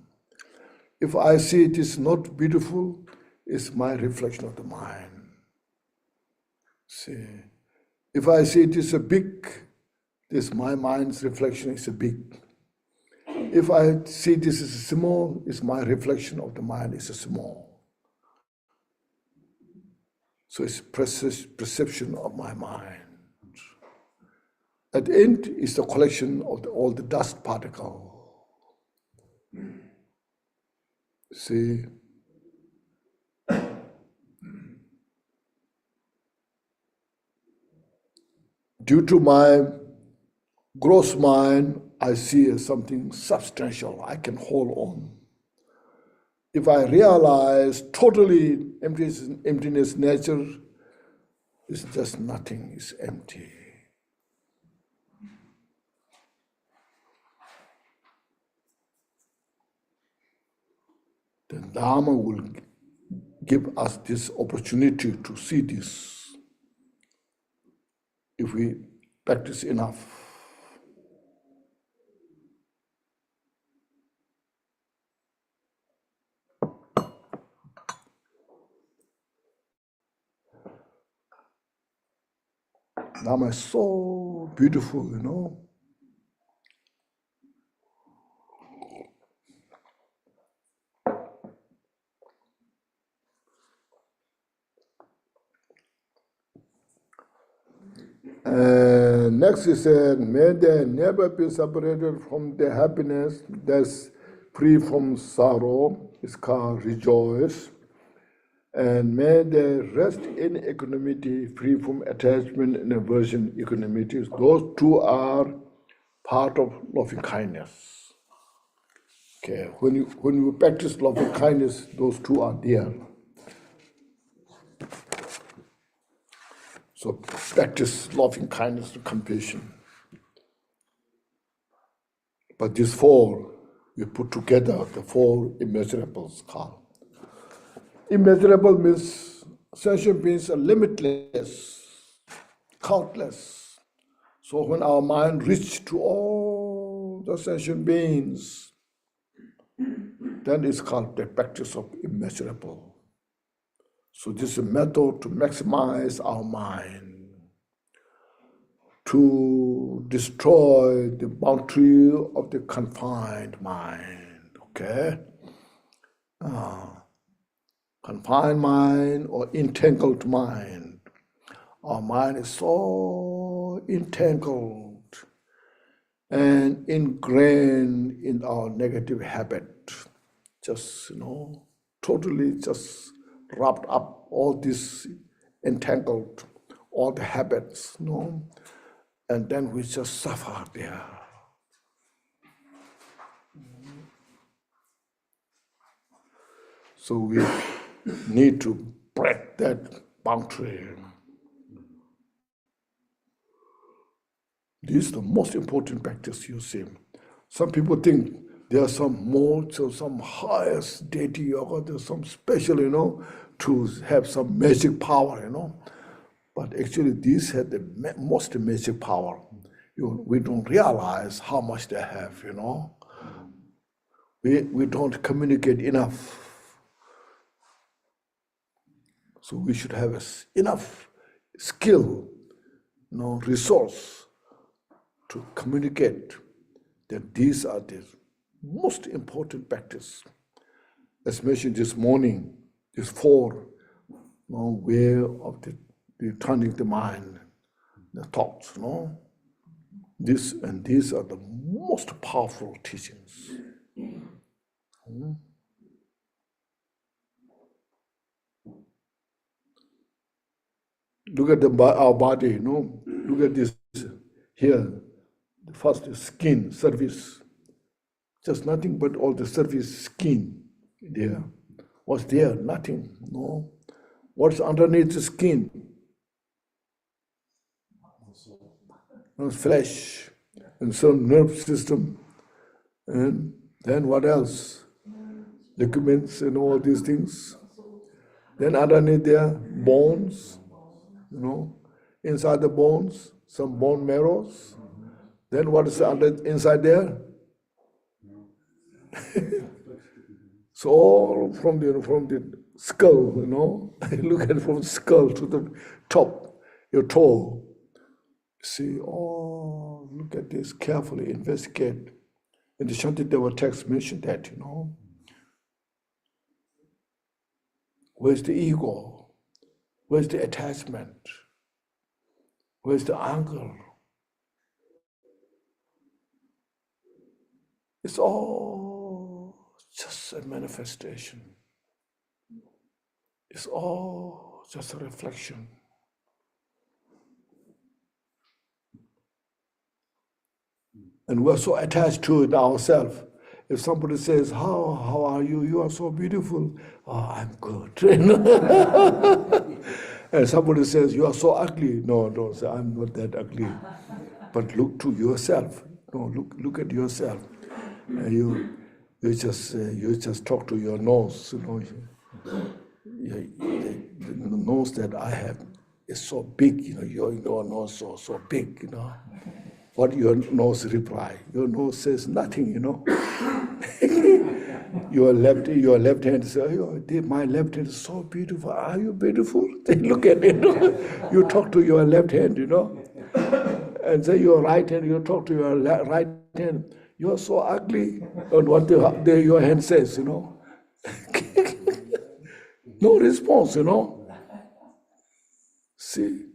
If I see it is not beautiful, it's my reflection of the mind. See, if I see it is a big, this my mind's reflection is a big. If I see this as a small, it's my reflection of the mind is a small. So it's perception of my mind. At the end is the collection of all the dust particles. See? Due to my gross mind, I see something substantial I can hold on. If I realize totally emptiness nature, it's just nothing, it's empty. The Dharma will give us this opportunity to see this if we practice enough. Dharma is so beautiful, Next is may they never be separated from the happiness that's free from sorrow. It's called rejoice. And may they rest in equanimity, free from attachment and aversion, equanimity. Those two are part of loving kindness. Okay, when you practice loving kindness, those two are there. So practice loving kindness and compassion. But these four, we put together the four immeasurables called. Immeasurable means, sensation means limitless, countless. So when our mind reaches to all the sensation beings, then it's called the practice of immeasurable. So this is a method to maximize our mind, to destroy the boundary of the confined mind, okay? Confined mind or entangled mind. Our mind is so entangled and ingrained in our negative habit. Just, totally just wrapped up all this entangled, all the habits, and then we just suffer there. So we need to break that boundary. This is the most important practice you see. Some people think there are some modes or some highest deity yoga, there's some special, to have some magic power, But actually, these have the most magic power. We don't realize how much they have, We don't communicate enough. So we should have enough skill, resource to communicate that these are the most important practice. As mentioned this morning, these four way of the turning the mind, the thoughts, These are the most powerful teachings. Look at our body, Look at this here. The first is skin, surface. Just nothing but all the surface skin there. What's there? Nothing, What's underneath the skin? Flesh and some nerve system. And then what else? Ligaments and all these things. Then underneath there, bones, inside the bones, some bone marrows. Then what is inside there? So all from the skull, look at from skull to the top, your toe. See, look at this carefully, investigate. In the Shantideva text mentioned that, Where's the ego? Where's the attachment? Where's the anger? It's all just a manifestation. It's all just a reflection. And we're so attached to it ourselves. If somebody says, how are you? You are so beautiful. Oh, I'm good. And somebody says, you are so ugly. No, don't say, I'm not that ugly. But look to yourself. No, look at yourself. You just talk to your nose. The nose that I have is so big. Your nose so big. What your nose reply? Your nose says nothing. Your left hand says, my left hand is so beautiful. Are you beautiful? They look at it. You talk to your left hand. And say your right hand. You talk to your right hand. You're so ugly. And what your hand says, No response, See?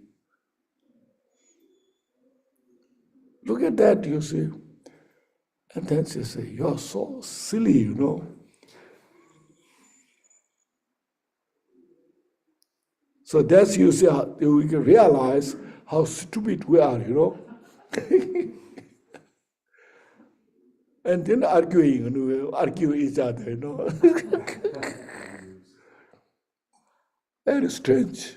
Look at that, you see. And then she say, you're so silly, So that's, you see, we can realize how stupid we are, And then arguing, argue each other, Very strange.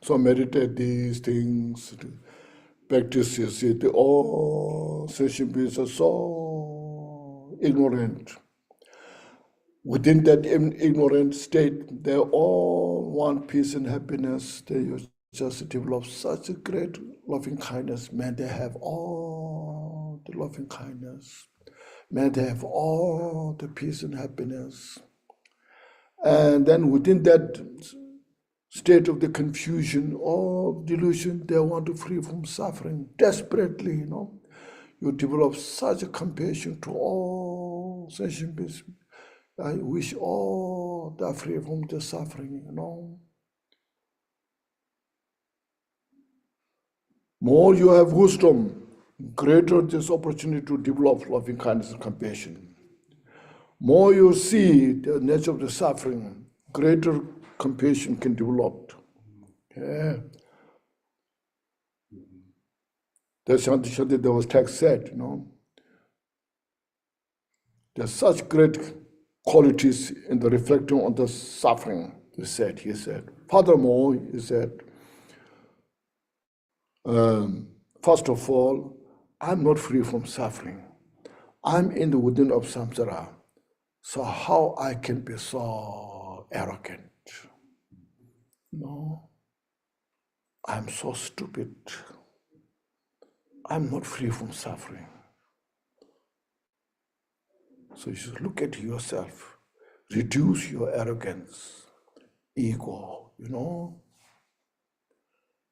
So meditate these things, practice, you see, all session beings are so ignorant. Within that ignorant state, they all want peace and happiness. They just develop such a great loving kindness. May they have all the loving kindness. May they have all the peace and happiness. And then within that state of the confusion or delusion, they want to free from suffering desperately, You develop such a compassion to all sentient beings. I wish all are free from the suffering, More you have wisdom, greater this opportunity to develop loving kindness and compassion. More you see the nature of the suffering, greater compassion can develop. Yeah. That's something that was text said, There's such great qualities in the reflecting on the suffering, he said. Furthermore, he said, first of all, I'm not free from suffering. I'm in the within of samsara. So how I can be so arrogant? No, I'm so stupid. I'm not free from suffering. So you should look at yourself, reduce your arrogance, ego,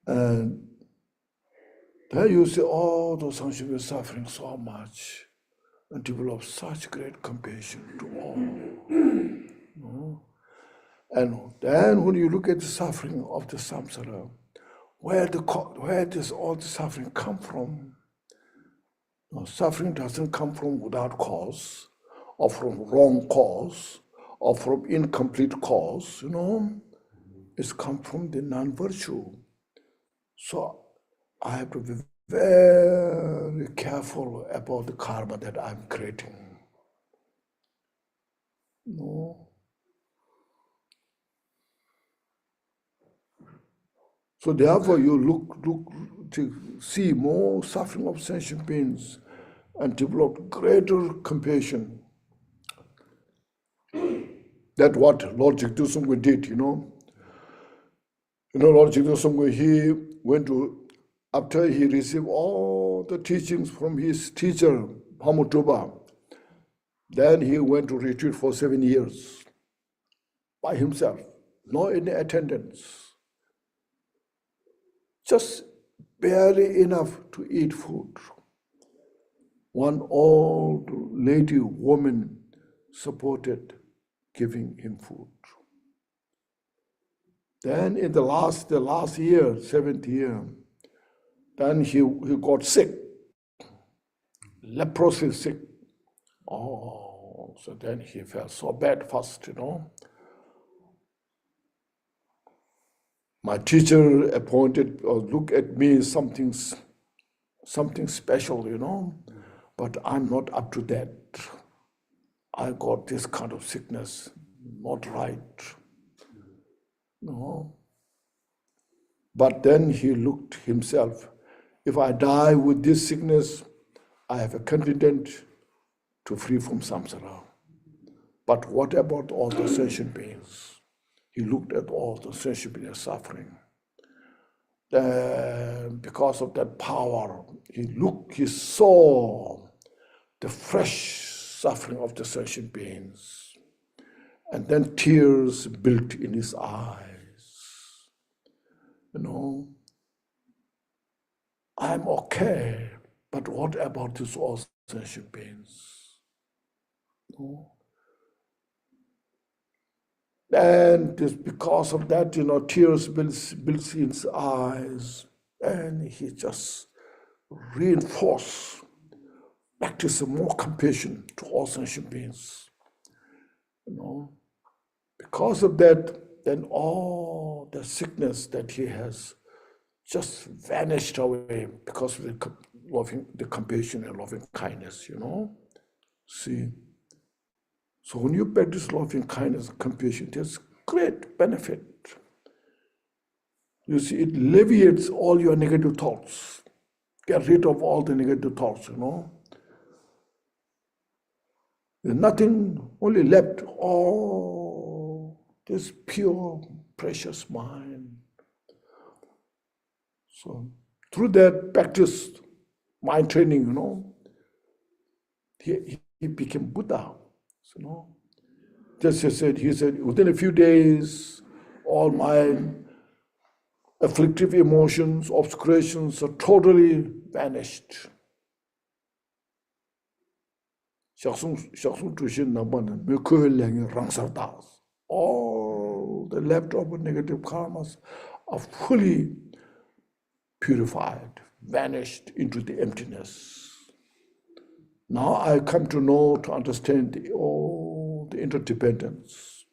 And then you say, oh, those ones should be suffering so much and develop such great compassion to all. And then when you look at the suffering of the samsara, where does all the suffering come from? No, suffering doesn't come from without cause, or from wrong cause, or from incomplete cause, It's come from the non-virtue. So I have to be very careful about the karma that I'm creating. So therefore you look to see more suffering of sentient beings and develop greater compassion. That's what Lord Jigdu Songwe did, Lord Jigdu Songwe, he went to, after he received all the teachings from his teacher, Hamutuba, then he went to retreat for 7 years by himself, no any attendance, just barely enough to eat food. One old lady woman supported giving him food. Then in the last year, 7th year, then he got sick, leprosy sick. Oh, so then he felt so bad first, My teacher appointed or look at me something special, but I'm not up to that. I got this kind of sickness, not right. No. But then he looked himself. If I die with this sickness, I have a candidate to free from samsara. But what about all the sentient beings? He looked at all the sentient beings suffering. Because of that power, he saw the fresh suffering of the sentient beings. And then tears built in his eyes. I'm okay, but what about these all sentient beings? And because of that, tears built in his eyes, and he just reinforced, practice more compassion to all sentient beings. Because of that, then all the sickness that he has just vanished away because of the compassion and loving kindness, See? So when you practice loving kindness and compassion, there's great benefit. You see, it alleviates all your negative thoughts. Get rid of all the negative thoughts, There's nothing only left, this pure, precious mind. So through that practice, mind training, he became Buddha. Just he said, within a few days, all my afflictive emotions, obscurations are totally vanished. All the leftover negative karmas are fully purified, vanished into the emptiness. Now I come to know, to understand the interdependence.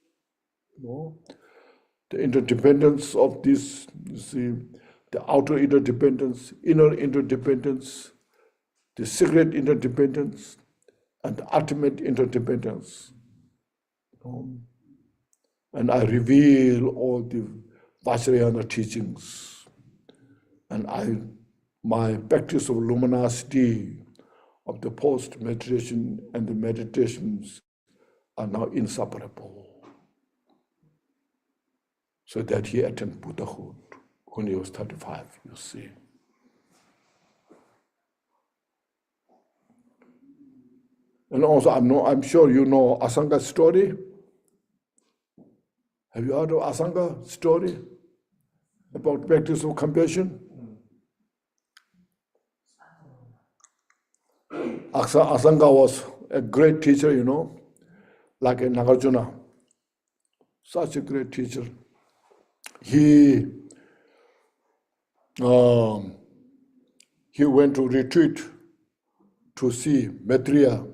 The interdependence of this, you see, the outer interdependence, inner interdependence, the secret interdependence, and the ultimate interdependence. And I reveal all the Vajrayana teachings. And my practice of luminosity of the post-meditation and the meditations are now inseparable. So that he attained Buddhahood when he was 35, you see. And also, I'm sure you know Asanga's story. Have you heard of Asanga's story about practice of compassion? Asanga was a great teacher, like a Nagarjuna. Such a great teacher. He went to retreat to see Maitreya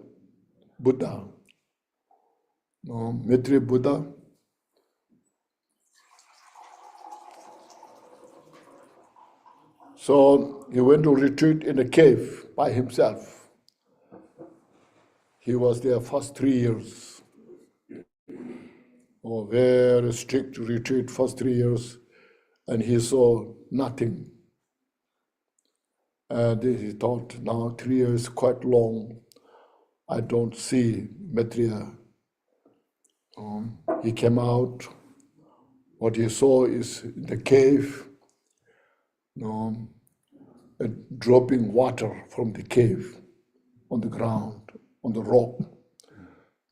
Buddha. Maitreya Buddha. So he went to retreat in a cave by himself. He was there first 3 years. Very strict retreat, first 3 years, and he saw nothing. And he thought, now 3 years quite long. I don't see Maitreya. He came out. What he saw is the cave, dropping water from the cave on the ground, on the rock.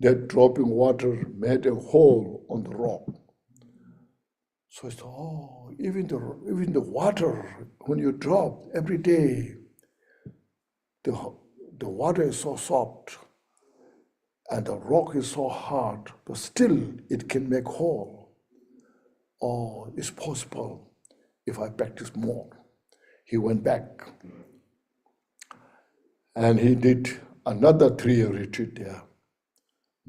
That dropping water made a hole on the rock. So I thought, even the water, when you drop every day, the water is so soft and the rock is so hard, but still it can make hole. Oh, it's possible if I practice more. He went back and he did another 3-year retreat there.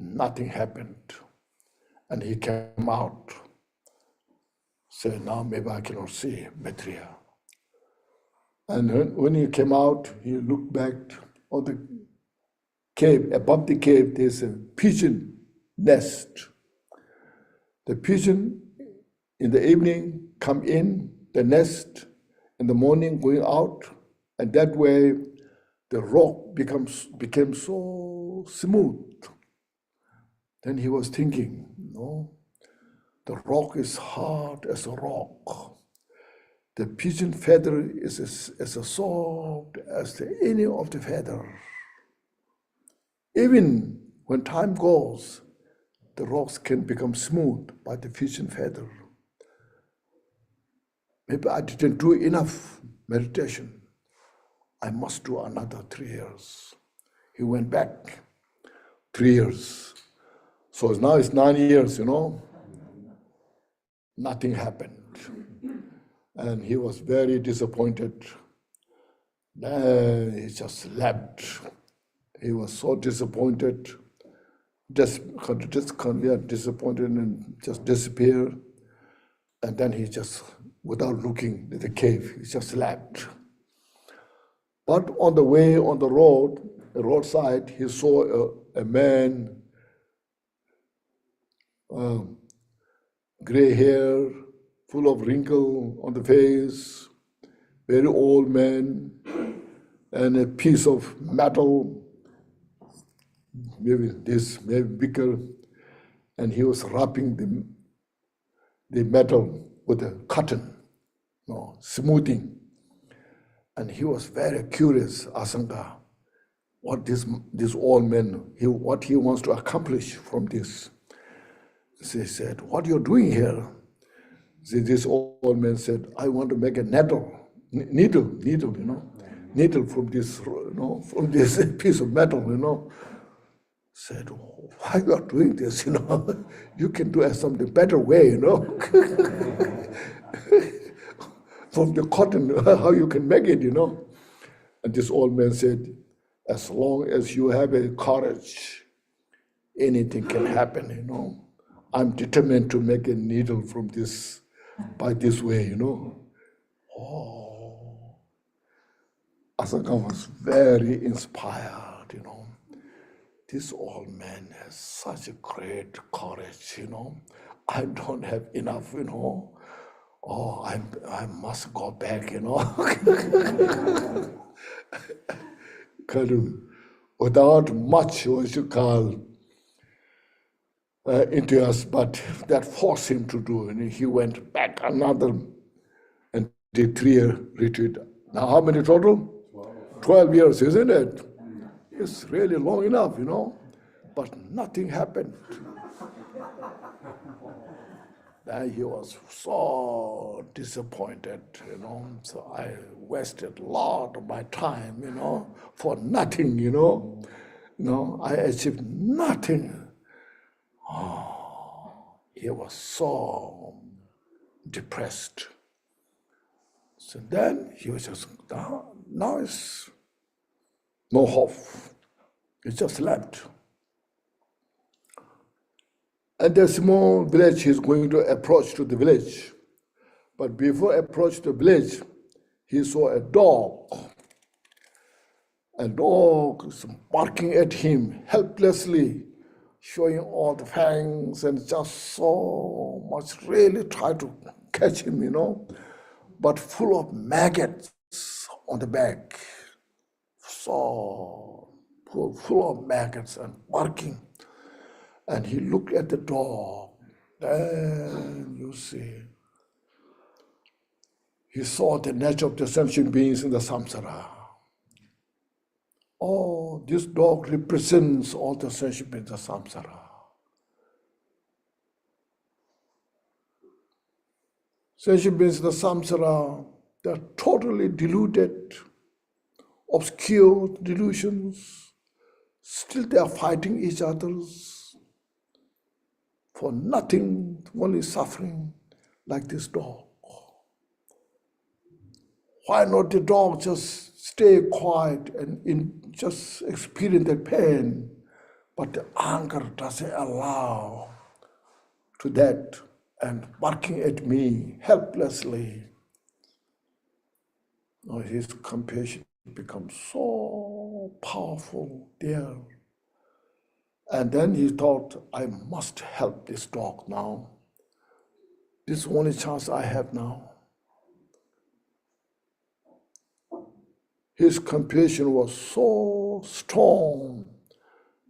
Nothing happened. And he came out, said, now maybe I cannot see Maitreya. And when he came out, he looked back on the cave. Above the cave, there's a pigeon nest. The pigeon in the evening come in the nest, in the morning going out, and that way the rock became so smooth. Then he was thinking, the rock is hard as a rock. The pigeon feather is as soft as any of the feather. Even when time goes, the rocks can become smooth by the pigeon feather. Maybe I didn't do enough meditation. I must do another 3 years. He went back 3 years. So now it's 9 years, Nothing happened. And he was very disappointed. Then he just left. He was so disappointed, disappointed and just disappeared. And then he just, without looking at the cave, he just left. But on the way, on the roadside, he saw a man, gray hair, full of wrinkle on the face, very old man, and a piece of metal, maybe this, maybe bigger, and he was wrapping the metal with a cotton, smoothing. And he was very curious, Asanga, what this old man, what he wants to accomplish from this. He said, what are you doing here? This old man said, I want to make a needle, from this, from this piece of metal, Said, why you are doing this, You can do it some better way, from the cotton, how you can make it, And this old man said, as long as you have a courage, anything can happen, I'm determined to make a needle from this, by this way, Oh, Asaka was very inspired. This old man has such a great courage, I don't have enough, Oh, I must go back, Kind of, without much, what you call, into us, but that forced him to do, and he went back another and did 3-year retreat. Now, how many total? 12 years, isn't it? It's really long enough, but nothing happened. Then he was so disappointed, so I wasted a lot of my time, for nothing, I achieved nothing. He was so depressed. So then he was just, now it's no hope. He just left. And the small village he's going to approach to the village. But before approach the village, he saw a dog. A dog is barking at him helplessly, showing all the fangs and just so much, really try to catch him, but full of maggots on the back. So full of maggots and barking. And he looked at the dog. Then you see, he saw the nature of the sentient beings in the samsara. Oh, this dog represents all the sentient beings in the samsara. Sentient beings in the samsara, they're totally deluded, obscure delusions. Still they are fighting each other for nothing, only suffering, like this dog. Why not the dog just stay quiet and just experience that pain? But the anger doesn't allow to that, and barking at me helplessly. His compassion becomes so powerful there. And then he thought, I must help this dog now. This is the only chance I have now. His compassion was so strong.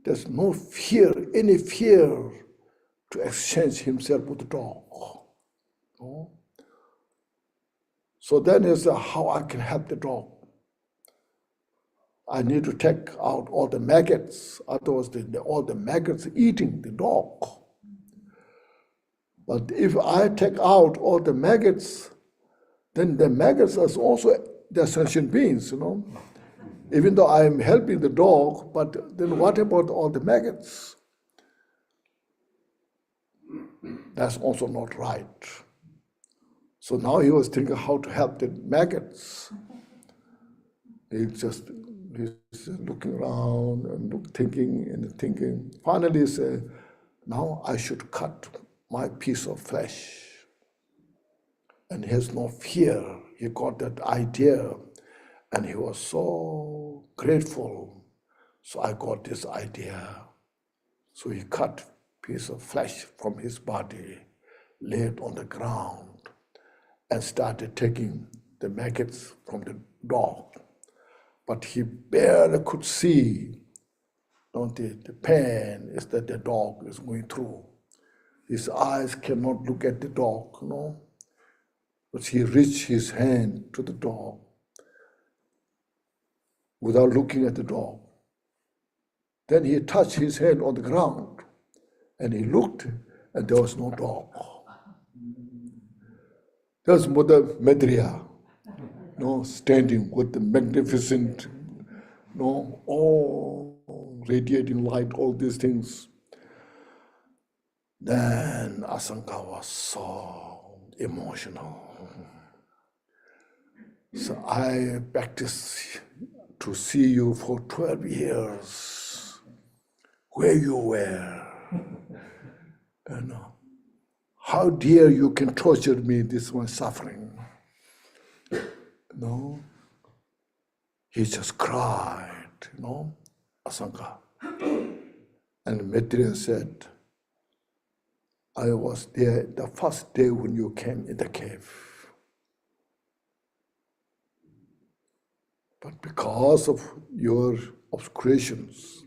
There's no fear, any fear to exchange himself with the dog. So then he said, how I can help the dog? I need to take out all the maggots, otherwise all the maggots eating the dog. But if I take out all the maggots, then the maggots are also the sentient beings, Even though I am helping the dog, but then what about all the maggots? That's also not right. So now he was thinking how to help the maggots. He's looking around and thinking. Finally he said, now I should cut my piece of flesh. And he has no fear. He got that idea and he was so grateful. So I got this idea. So he cut a piece of flesh from his body, laid on the ground, and started taking the maggots from the dog. But he barely could see, the pain is that the dog is going through. His eyes cannot look at the dog, But he reached his hand to the dog without looking at the dog. Then he touched his hand on the ground and he looked and there was no dog. There's Mother Madhya, standing with the magnificent, all radiating light, all these things. Then Asanka was so emotional. So I practiced to see you for 12 years, where you were. How dare you can torture me, this one suffering. No, he just cried, Asanga. And Maitreya said, I was there the first day when you came in the cave. But because of your obscurations,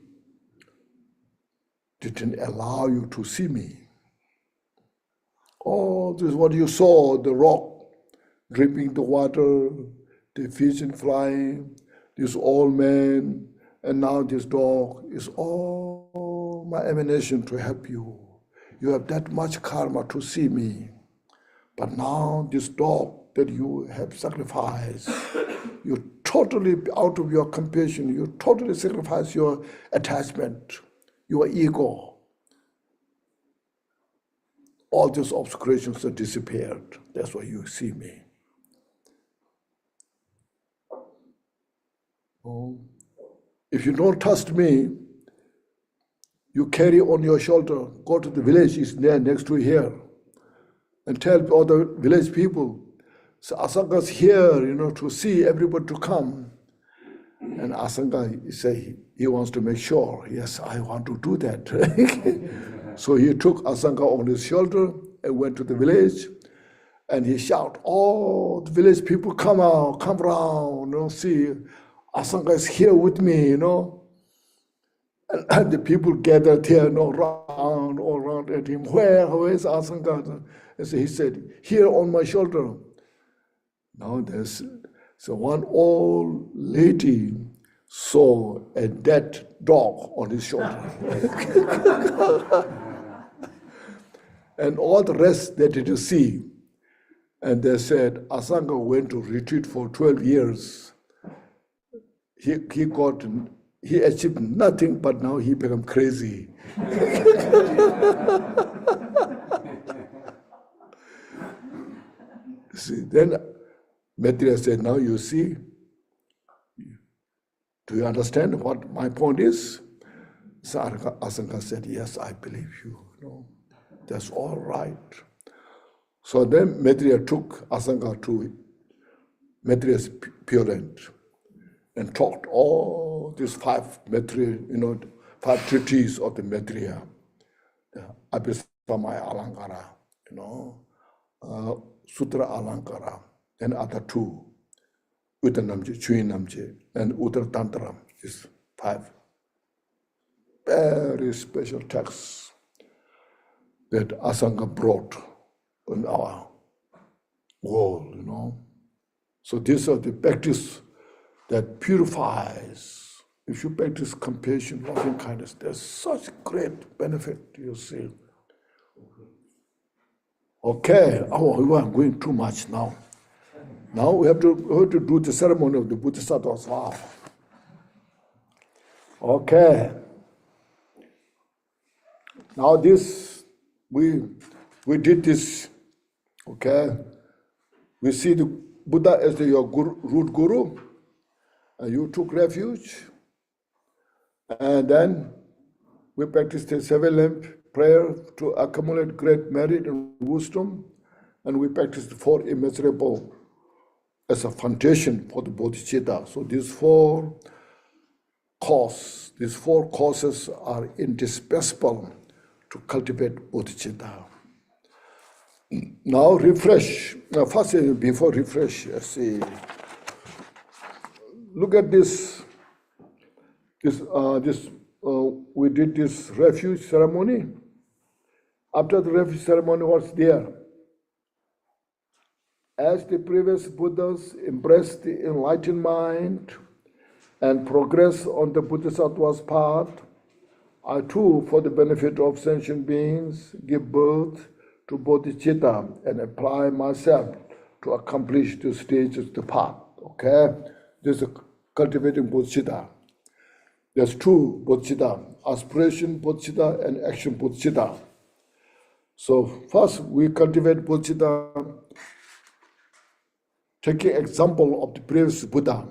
didn't allow you to see me. Oh, this is what you saw, the rock dripping the water, the fish flying, this old man, and now this dog is all my emanation to help you. You have that much karma to see me. But now this dog that you have sacrificed, you totally, out of your compassion, you totally sacrifice your attachment, your ego. All these obscurations are disappeared. That's why you see me. Oh. If you don't trust me, you carry on your shoulder, go to the village, it's there next to here, and tell all the village people, so Asanga's here, to see everybody to come. And Asanga say he wants to make sure, yes, I want to do that. So he took Asanga on his shoulder and went to the village, and he shouted, oh, the village people come out, come around, see, Asanga is here with me, And the people gathered here, all around at him. Where is Asanga? And so he said, here on my shoulder. Now there's one old lady saw a dead dog on his shoulder. And all the rest they didn't see. And they said, Asanga went to retreat for 12 years. He achieved nothing, but now he became crazy. See, then Maitreya said, now you see, do you understand what my point is? So Asanga said, yes, I believe you. That's all right. So then Maitreya took Asanga to Maitreya's Pure Land and taught all these 5 Maitreya, 5 treatises of the Maitreya, Abhisamaya Alankara, Sutra Alankara, and other 2, Uttanamje, Chuinamje, and Uttar Tantra is 5. Very special texts that Asanga brought in our world, So these are the practice that purifies. If you practice compassion, loving kindness, there's such great benefit, you see. Okay, we are going too much now. Now we have to do the ceremony of the Bodhisattva's vow. Okay. Now this, we did this, okay? We see the Buddha as your root guru, and you took refuge, and then we practiced the 7-lamp prayer to accumulate great merit and wisdom, and we practiced the 4 immeasurables as a foundation for the Bodhicitta. So these 4 causes are indispensable to cultivate Bodhicitta. Now refresh. Now first, before refresh, see. Look at this. We did this refuge ceremony. After the refuge ceremony, what's there? As the previous Buddhas embraced the enlightened mind and progressed on the Bodhisattva's path, I too, for the benefit of sentient beings, give birth to Bodhicitta and apply myself to accomplish the stages of the path. Okay? This is cultivating Bodhicitta. There's 2 Bodhicitta, aspiration Bodhicitta and action Bodhicitta. So first we cultivate Bodhicitta taking example of the previous Buddha.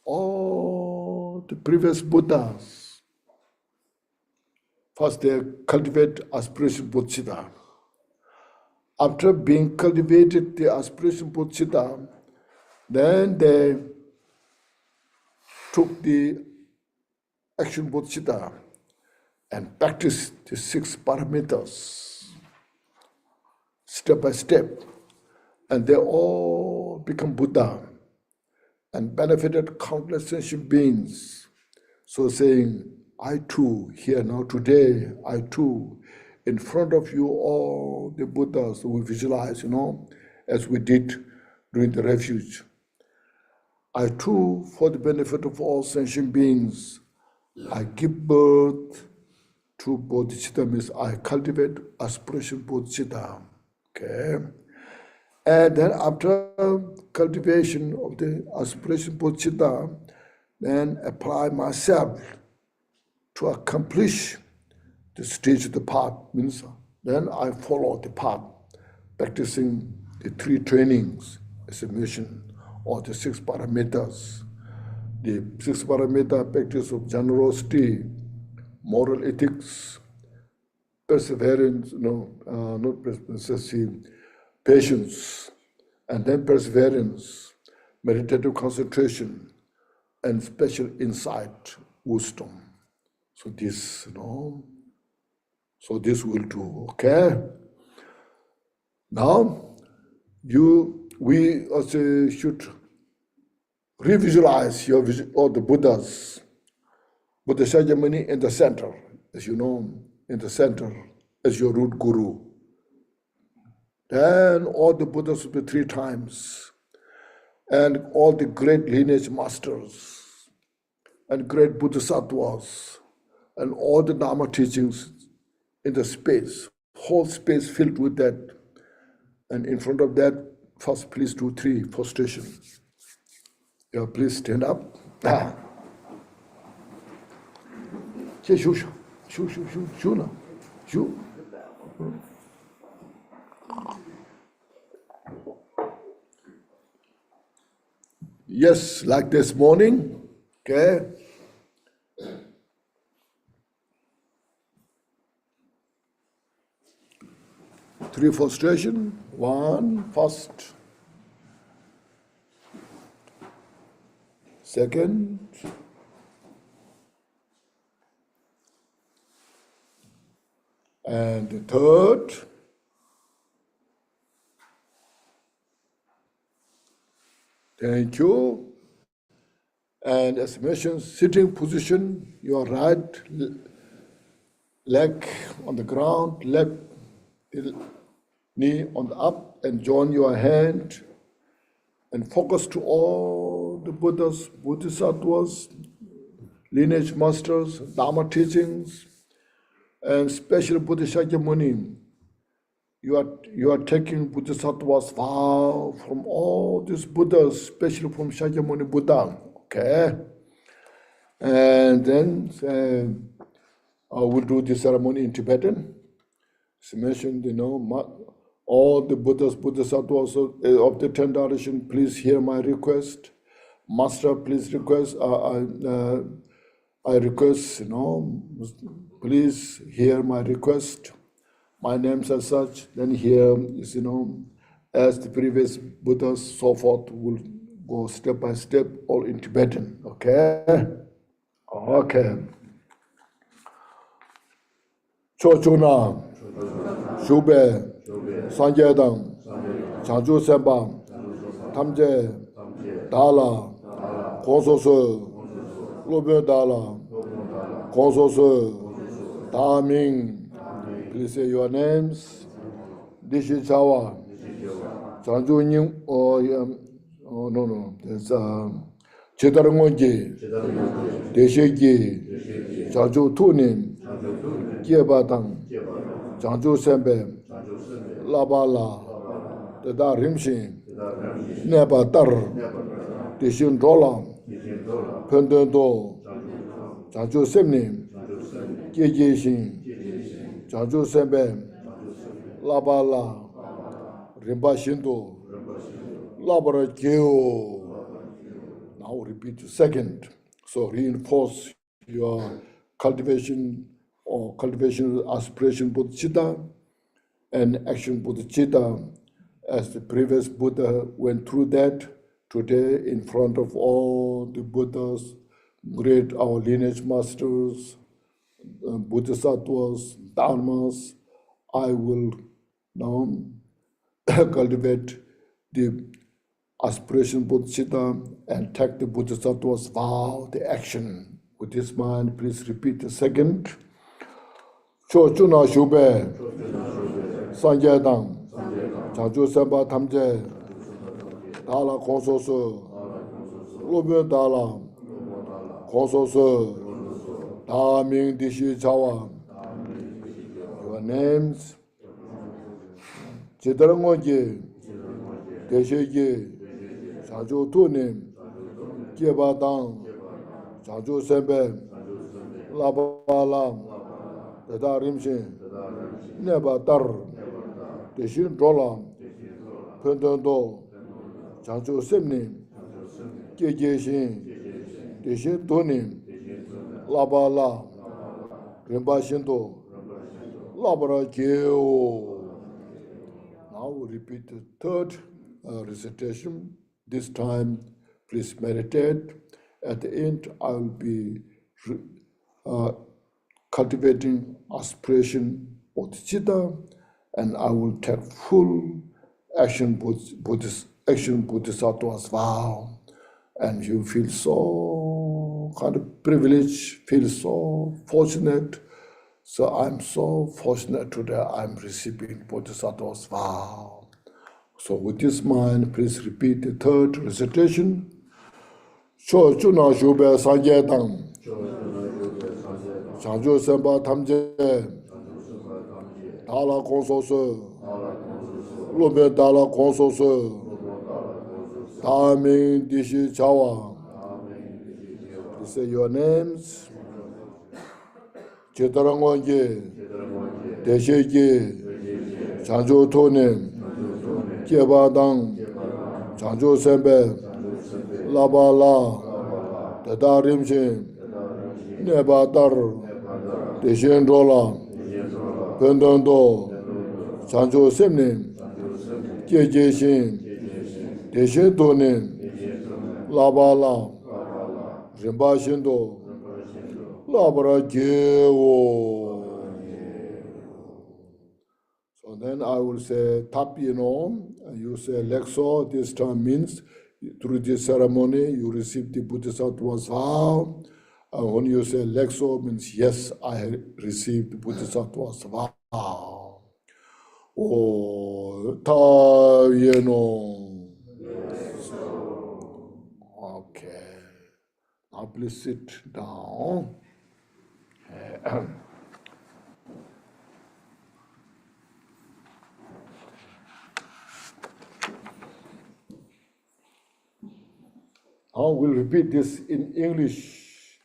All the previous Buddhas, first they cultivate aspiration Bodhicitta. After being cultivated the aspiration Bodhicitta, then they took the action Bodhicitta and practiced the 6 parameters step by step. And they all become Buddha and benefited countless sentient beings. So saying, I too, here now today, I too, in front of you all the Buddhas we visualize, as we did during the Refuge. I too, for the benefit of all sentient beings, I give birth to Bodhicitta, means I cultivate aspiration Bodhicitta. Okay? And then after cultivation of the aspiration Bodhicitta, then apply myself to accomplish the stage of the path, means then I follow the path, practicing the 3 trainings as a mission, or the 6 parameters. The 6 parameter practice of generosity, moral ethics, perseverance, not perseverance, patience, and then perseverance, meditative concentration, and special insight, wisdom. So this, so this will do, okay? Now, we also should revisualize all the Buddhas, Buddha Shakyamuni in the center, as you know, in the center as your root guru. Then all the Buddhas will be 3 times, and all the great lineage masters, and great Bodhisattvas, and all the Dharma teachings in the space, whole space filled with that. And in front of that, first please do 3 prostration. Yeah, please stand up. Yes, like this morning, okay? Three prostration. 1, first. Second. And the third. Thank you. And as mentioned, sitting position, your right leg on the ground, left knee on the up, and join your hand and focus to all the Buddhas, Bodhisattvas, lineage masters, Dharma teachings, and especially Buddha Shakyamuni. You are taking Bodhisattva's vow from all these Buddhas, especially from Shakyamuni Buddha. Okay? And then we'll do the ceremony in Tibetan. As mentioned, all the Buddhas, Bodhisattvas of the 10 direction, please hear my request. Master, please request. I request, please hear my request. My names are such. Then here is, as the previous Buddhas, so forth, will go step by step, all in Tibetan. Okay? Okay. Chochuna, Shube, Sanjedang, Chanju Sembang, Tamje, Dala, Konsosu, Lobe Dala, Konsosu, Daming. Please say your names. Dishi Chawa, Chanju Nying, there's Chedarangonji, Deshegi, Chanju Tunin, Kiebatang, Chanju Sembe, Labala, Teda Rimshin, Nebatar, Deshin Rolam, Pendendo, Chanju Semnim, Kiejishin, Chanju Sembe, Labala, Rinpoche Shinto, Labra Geo. Now repeat the second. So reinforce your cultivation aspiration Bodhicitta and action Bodhicitta. As the previous Buddha went through that, today in front of all the Buddhas, great our lineage masters, Bodhisattvas, Dharmas, I will now cultivate the aspiration Bodhicitta and take the Bodhisattva's vow, the action. With this mind, please repeat the second. Chochuna Shube, Sanjayadang, Chanchu Semba Tamje, Dala Konsoso, Lubyo Dala, Konsoso, Daming Dishi Chawa. Your names, Chidarangoji, Desheji, Chanchu Tunim, Kiebadang, Chanchu Sembe, Labala, Dada Rimshin, Nebatar, Deshin Rola, Pendando, Chanchu Semni, Kijeshin, Deshin Tunim, Labala, Rinpoche, Labra Geo. Now we repeat the third recitation. This time, please meditate. At the end, I will be cultivating aspiration Bodhicitta, and I will take full action Bodhisattva's vow. And you feel so kind of privileged, feel so fortunate. So I'm so fortunate today I'm receiving Bodhisattva's vow. So with this mind, please repeat the third recitation. Cho chuna shube sanje dang. Chanchu semba tamje. Dala konso se. Lube dala konso se. Daming dishi chawa. Please say your names. Chidarangonji, Desheji, Chanchu Tonim, Kiebadang, Chanchu Sembe, Labala, Dada Rimshin, Nebatar, Deshin Rola, Pendando, Chanchu Semni, Kijeshin, Deshin Tonim, Labala, Rinpoche, Labra Geo. So then I will say Tapino, and you say Lexo. This term means through this ceremony you receive the Bodhisattva's vow. And when you say Lexo, means yes, I received the Bodhisattva's vow. Oh, Tayeno. Okay. Now please sit down. Now we'll repeat this in English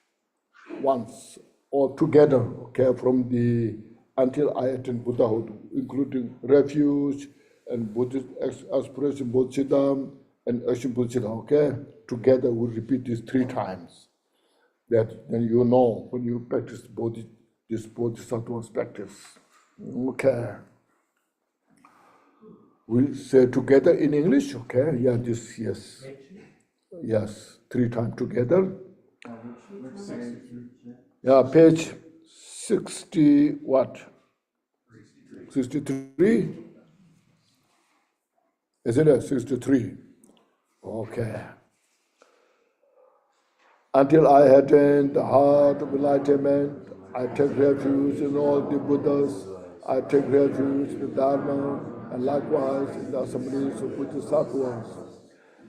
once or together, okay, from the until I attain Buddhahood, including refuge and Buddhist aspiration Bodhicitta and action Bodhicitta, okay? Together we'll repeat this 3 times. That then you know when you practice this Bodhisattva's practice. Okay. We say together in English, okay? Yeah, this, yes. Yes, 3 times together. Yeah, page 60, what? 63? Isn't it? 63. Okay. Until I attain the heart of enlightenment, I take refuge in all the Buddhas, I take refuge in the Dharma, and likewise in the assemblies of Bodhisattvas.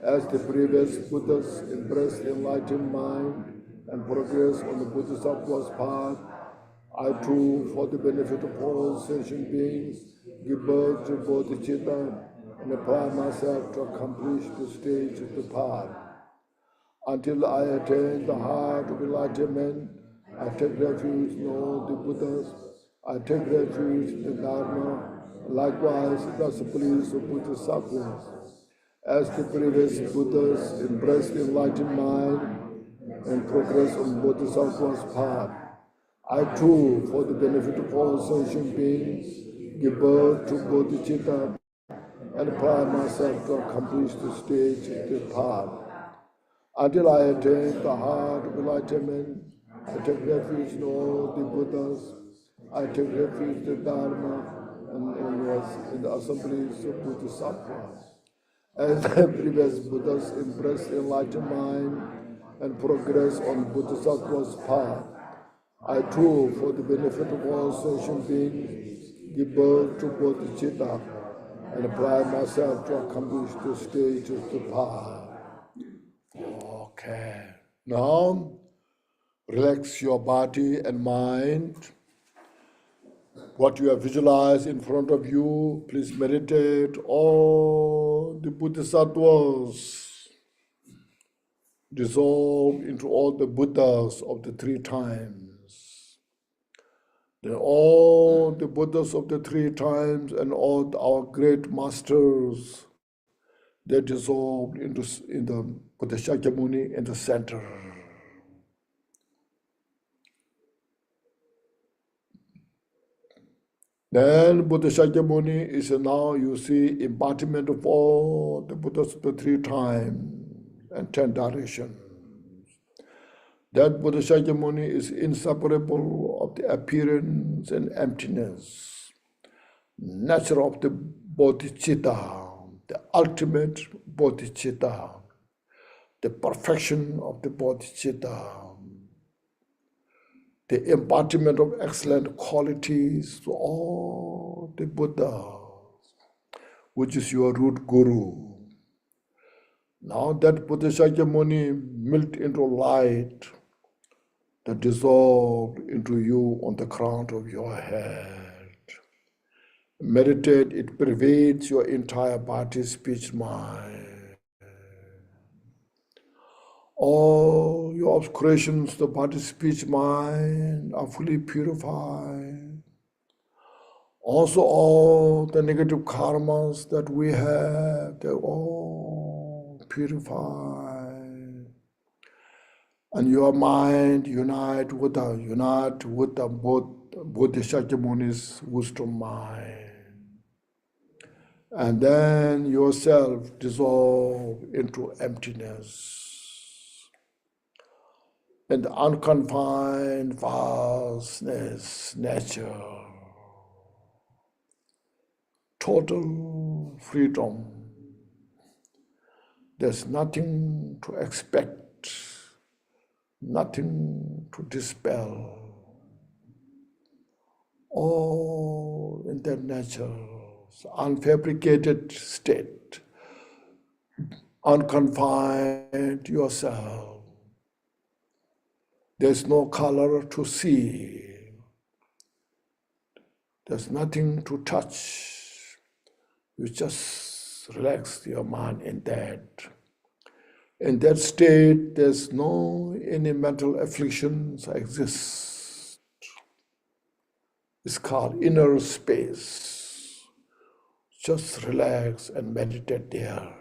As the previous Buddhas embraced the enlightened mind and progress on the Bodhisattva's path, I too, for the benefit of all sentient beings, give birth to Bodhicitta and apply myself to accomplish the stage of the path. Until I attain the heart of enlightenment, I take refuge in all the Buddhas, I take refuge in the Dharma, likewise in the assemblies of Bodhisattvas. as the previous Buddhas embraced the enlightened mind and progress on Bodhisattva's path, I too, for the benefit of all sentient beings, give birth to Bodhicitta and apply myself to accomplish the stage, the path. Until I attain the heart of enlightenment, I take refuge in all the Buddhas. I take refuge in the Dharma and in the assemblies of Bodhisattvas. As the previous Buddhas embrace the enlightened mind and progress on Bodhisattva's path, I too, for the benefit of all sentient beings, give birth to Bodhicitta and apply myself to accomplish the stage of the path. Okay. Now, relax your body and mind. What you have visualized in front of you, please meditate all the Bodhisattvas dissolve into all the Buddhas of the three times. Then all the Buddhas of the three times and all our great masters, they dissolved in the Buddha Shakyamuni in the center. Then Buddha Shakyamuni is now, you see, embodiment of all the Buddhas of the three times and 10 directions. That Buddha Shakyamuni is inseparable of the appearance and emptiness, nature of the Bodhicitta, the ultimate Bodhicitta, the perfection of the Bodhicitta, the embodiment of excellent qualities to all the Buddhas, which is your root guru. Now that Buddha Shakyamuni melted into light that dissolved into you on the crown of your head. Meditate, it pervades your entire body, speech, mind. All your obscurations, the body, speech, mind are fully purified. Also, all the negative karmas that we have, they're all purified. And your mind unite with the Buddha Shakyamuni's wisdom mind. And then yourself dissolve into emptiness. And the unconfined vastness, nature, total freedom. There's nothing to expect, nothing to dispel. All in that nature, unfabricated state, unconfined yourself. There's no color to see. There's nothing to touch. You just relax your mind in that. In that state, there's no any mental afflictions exist. It's called inner space. Just relax and meditate there.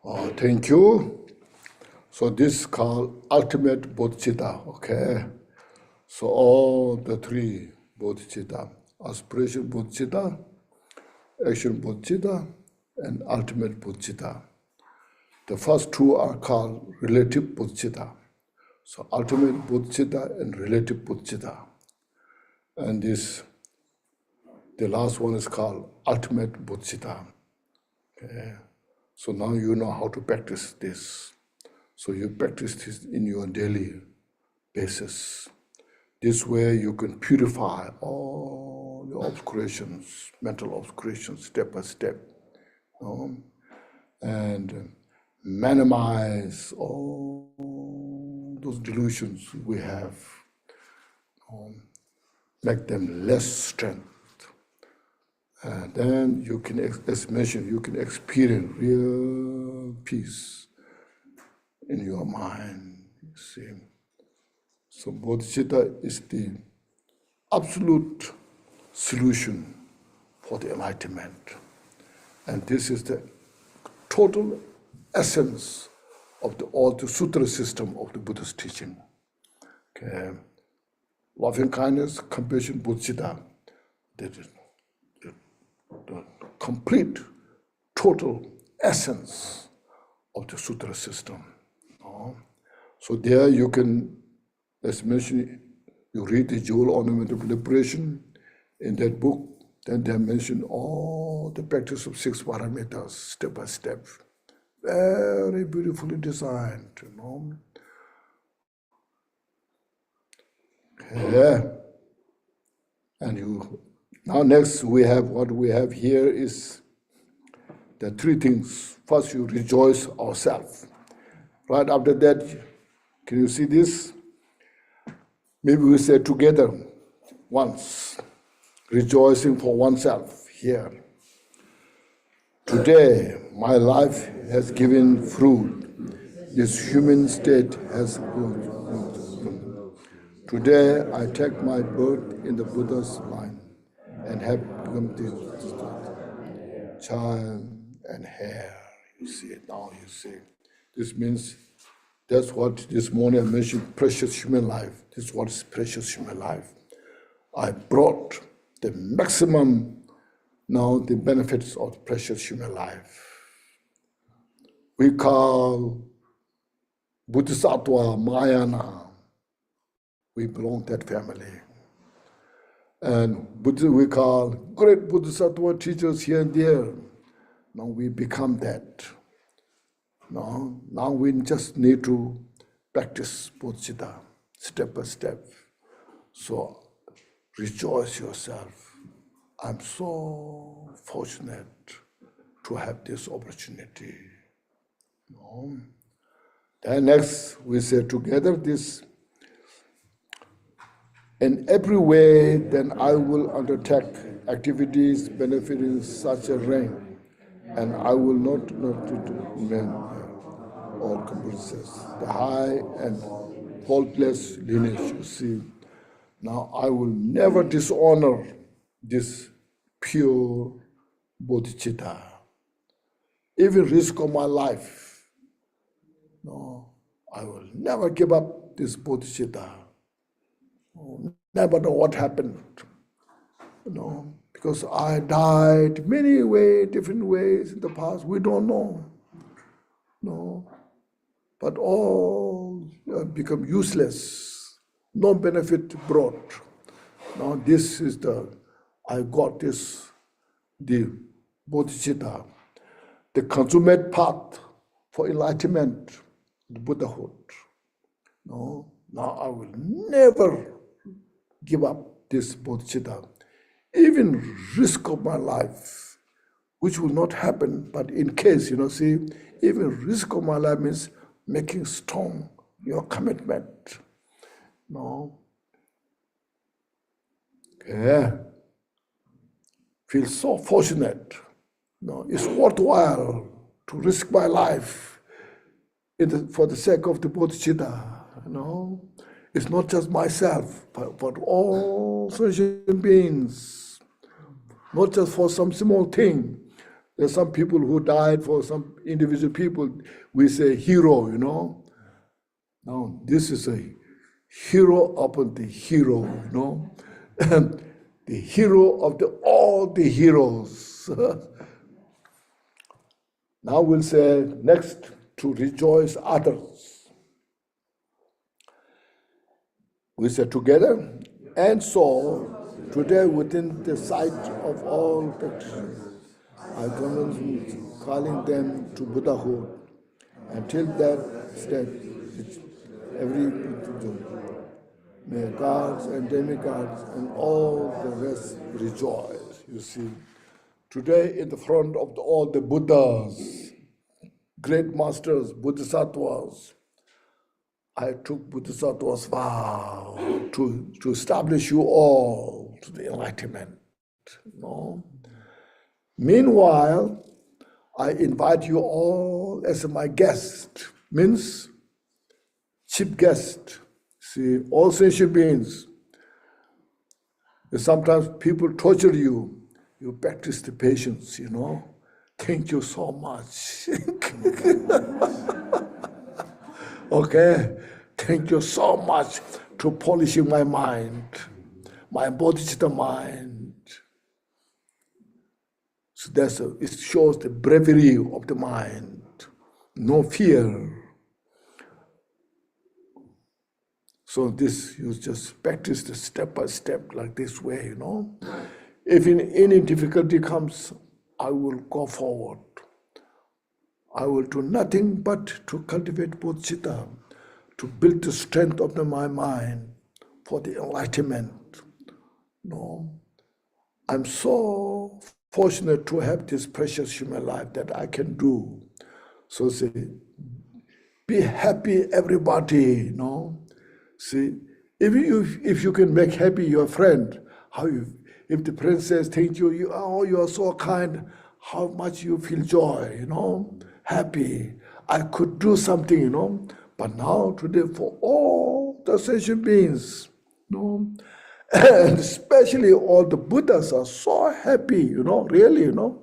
Thank you. So this is called ultimate bodhicitta, okay? So all the three bodhicitta, aspiration bodhicitta, action bodhicitta, and ultimate bodhicitta. The first two are called relative bodhicitta. So ultimate bodhicitta and relative bodhicitta. And the last one is called ultimate bodhicitta. Okay? So now you know how to practice this. So you practice this in your daily basis. This way you can purify all the obscurations, mental obscurations, step by step, and minimize all those delusions we have, make them less strength. And then you can, as mentioned, you can experience real peace in your mind, you see. So Bodhicitta is the absolute solution for the enlightenment. And this is the total essence of all the sutra system of the Buddha's teaching. Okay. Loving kindness, compassion, Bodhicitta, the complete, total essence of the sutra system. So there you can, as mentioned, you read the Jewel Ornament of Liberation in that book, then they mention all the practice of 6 paramitas, step by step. Very beautifully designed, Yeah. And now next we have, what we have here is the three things. First, you rejoice ourselves. Right after that, can you see this? Maybe we say together once, rejoicing for oneself here. Today, my life has given fruit. This human state has good. Today, I take my birth in the Buddha's line and have become this child and hair. You see it now, you see. This means that's what this morning I mentioned, precious human life. This is what is precious human life. I brought the maximum, now the benefits of precious human life. We call Bodhisattva Mahayana. We belong to that family. And we call great Bodhisattva teachers here and there. Now we become that. Now we just need to practice Bodhicitta step by step. So rejoice yourself. I'm so fortunate to have this opportunity. Then next we say together this, in every way then I will undertake activities benefiting such a rank, and I will not to men or compulses the high and faultless lineage, you see. Now I will never dishonor this pure bodhicitta, even risk of my life. No, I will never give up this bodhicitta. Never know what happened. Because I died many ways, different ways in the past. We don't know. No, but all become useless. No benefit brought. Now this is I got this, the bodhicitta, the consummate path for enlightenment, the Buddhahood. No, now I will never give up this bodhicitta, even risk of my life, which will not happen, but in case, see, even risk of my life means making strong your commitment. No. Yeah. Feel so fortunate. No, it's worthwhile to risk my life for the sake of the bodhicitta. It's not just myself, but all sentient beings. Not just for some small thing, There's some people who died for some individual people. We say hero, you know. Now, this is a hero upon the hero, you know. The hero of all the heroes. Now we'll say next, to rejoice others. We say together, and so today within the sight of all practitioners, I commence calling them to Buddhahood. Until that step, every may gods and demigods and all the rest rejoice. You see, today in the front of all the Buddhas, great masters, Bodhisattvas, I took Bodhisattva's vow to establish you all to the enlightenment. No? Meanwhile, I invite you all as my guest, means chief guest. See, all sentient beings. Sometimes people torture you. You practice the patience, you know. Thank you so much. Okay, thank you so much to polishing my mind, my Bodhicitta mind. So it shows the bravery of the mind, no fear. So this, you just practice the step by step like this way, you know. If any difficulty comes, I will go forward. I will do nothing but to cultivate Bodhicitta, to build the strength of my mind for the enlightenment. No, I'm so fortunate to have this precious human life that I can do. So say, be happy, everybody. No, see, if you can make happy your friend, if the friend says thank you, you are so kind, how much you feel joy, you know, happy. I could do something, you know, but now today for all the sentient beings, you know, and especially all the Buddhas are so happy, you know, really, you know,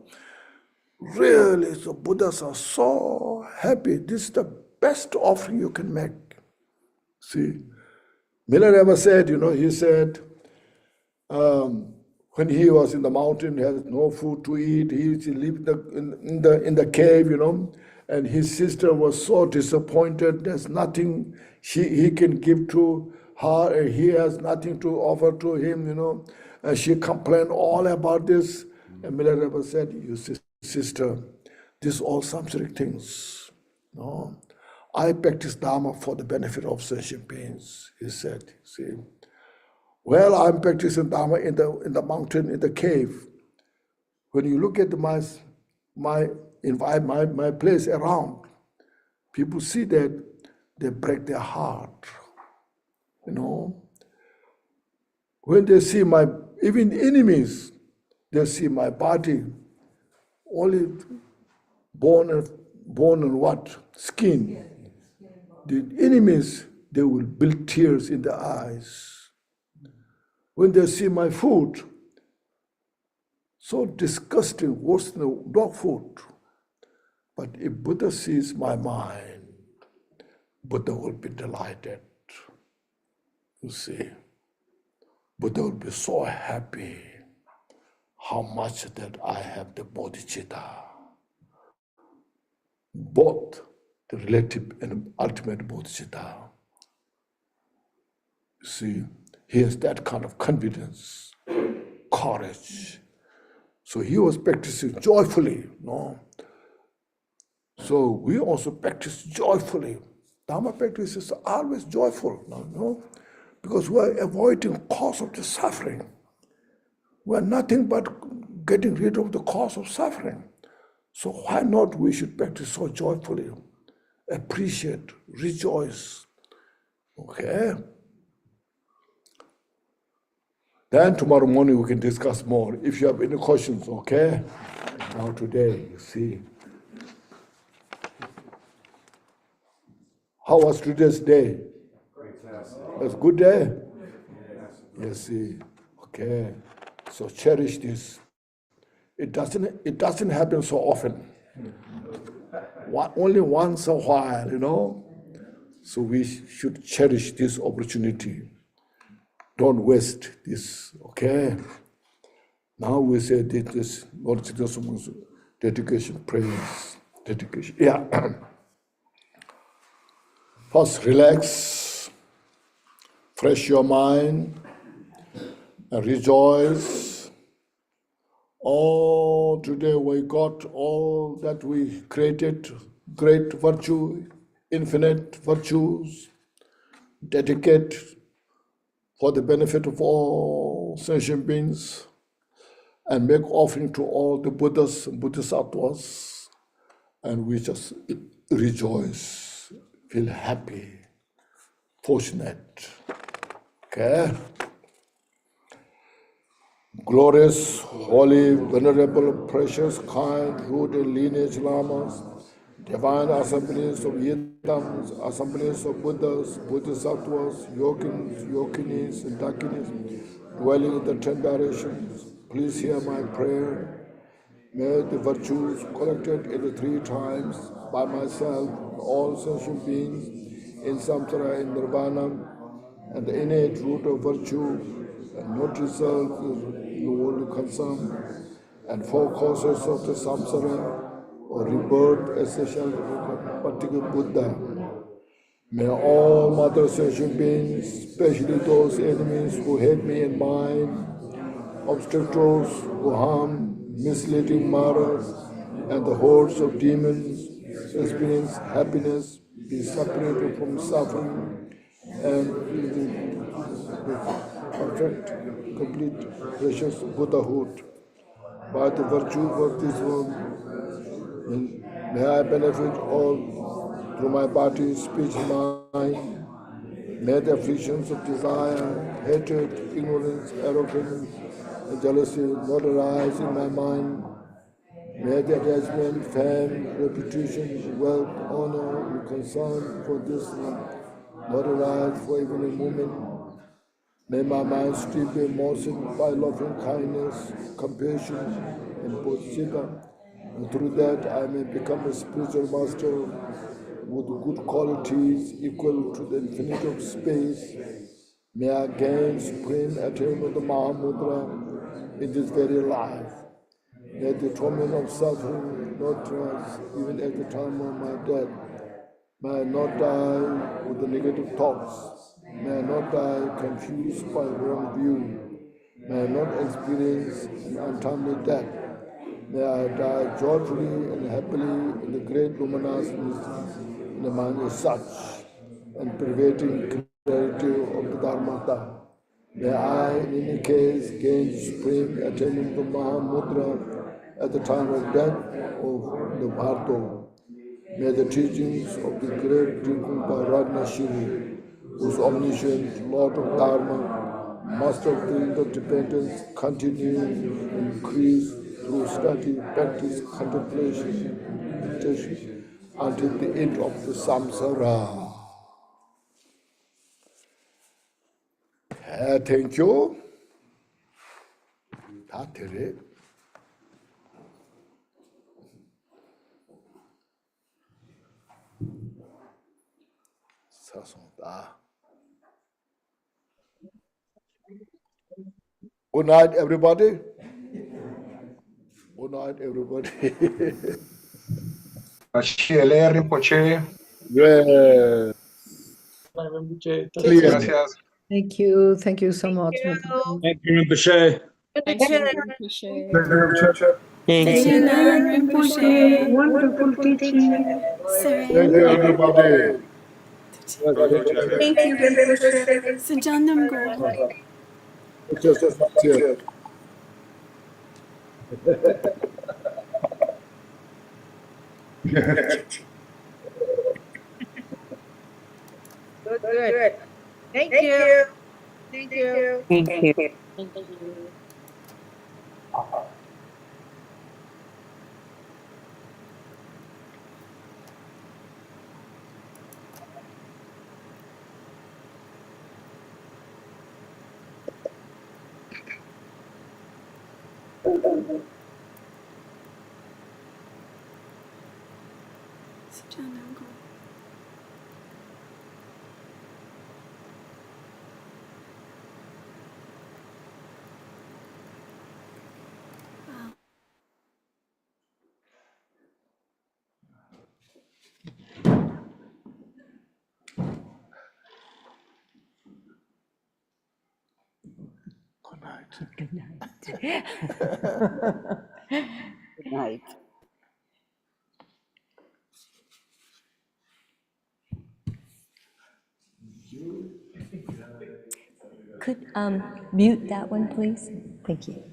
really, the Buddhas are so happy. This is the best offering you can make. See, Milarepa said, you know, he said, when he was in the mountain, he had no food to eat. He lived in the cave, you know, and his sister was so disappointed. There's nothing he can give to her, and he has nothing to offer to him, you know. And she complained all about this. And Milarepa said, you sister, this is all samsaric things. No, I practice Dharma for the benefit of sentient beings, he said. See. Well, I'm practicing Dharma in the mountain, in the cave. When you look at my place around, people see that, they break their heart. You know, when they see even enemies, they see my body only bone and what? Skin. The enemies, they will build tears in their eyes. When they see my food, so disgusting, worse than dog food. But if Buddha sees my mind, Buddha will be delighted. You see, Buddha will be so happy how much that I have the Bodhicitta, both the relative and ultimate Bodhicitta. You see, he has that kind of confidence, courage. So he was practicing joyfully, no? So we also practice joyfully. Dharma practice is always joyful, no? Because we are avoiding cause of the suffering. We are nothing but getting rid of the cause of suffering. So why not we should practice so joyfully? Appreciate, rejoice, okay? Then tomorrow morning we can discuss more. If you have any questions, okay? Now today, you see. How was today's day? It was a good day? You see, okay. So cherish this it doesn't happen so often. Only once a while, you know. So we should cherish this opportunity. Don't waste this, okay? Now we say this Bodhicitta dedication, praise, dedication. Yeah. First, relax, fresh your mind, and rejoice. Oh, today we got all that we created, great virtue, infinite virtues, dedicate for the benefit of all sentient beings, and make offering to all the Buddhas and Bodhisattvas, and we just rejoice, feel happy, fortunate. Okay? Glorious, holy, venerable, precious, kind, root and lineage lamas, divine assemblies of yidams, assemblies of Buddhas, Bodhisattvas, yogins, yoginis, and dakinis, dwelling in the 10 directions, please hear my prayer. May the virtues collected in the 3 times by myself and all sentient beings in samsara and nirvana, and the innate root of virtue, and not result in the world concern, and 4 causes of the samsara, or rebirth, essential particular Buddha. May all mother sentient beings, especially those enemies who hate me and mine, obstacles who harm, misleading martyrs, and the hordes of demons experience happiness, be separated from suffering, and perfect, complete, precious Buddhahood. By the virtue of this one, may I benefit all through my body, speech, mind. May the afflictions of desire, hatred, ignorance, arrogance, and jealousy not arise in my mind. May the attachment, fame, reputation, wealth, honor, and concern for this not arise for even a moment. May my mind still be moistened by loving kindness, compassion, and bodhicitta, and through that I may become a spiritual master with good qualities equal to the infinity of space. May I gain supreme attainment of the Mahamudra in this very life. May the torment of suffering not rise even at the time of my death. May I not die with the negative thoughts. May I not die confused by wrong view. May I not experience an untimely death. May I die joyfully and happily in the great luminosity in the mind as such, and pervading clarity of the Dharmata. May I, in any case, gain supreme attainment of Mahamudra at the time of death of the Bharto. May the teachings of the great Rinpoche Ratnashiri, whose omniscient Lord of Dharma, Master of the interdependence, continue and increase through study, practice, contemplation, and meditation until the end of the samsara. Thank you. Good night, everybody. Good night, everybody. Gracias, Rinpoche. Yeah. Clear. Gracias. Thank you. Thank you so much. Thank you, Rinpoche. Thank you. Srinan Rinpoche, Wonderful teaching. Thank you, everybody. Thank you, Rinpoche. Sajandam Go. Just, Good. Thank you. Thank you. Thank you. Good night. Good night. Could mute that one, please? Thank you.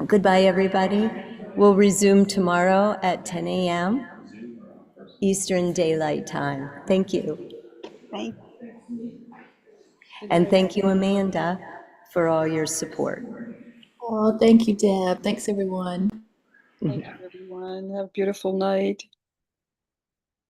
Goodbye, everybody. We'll resume tomorrow at 10 a.m. Eastern Daylight Time. Thank you. Thank And thank you, Amanda, for all your support. Oh, thank you, Deb. Thanks, everyone. you, everyone. Have a beautiful night.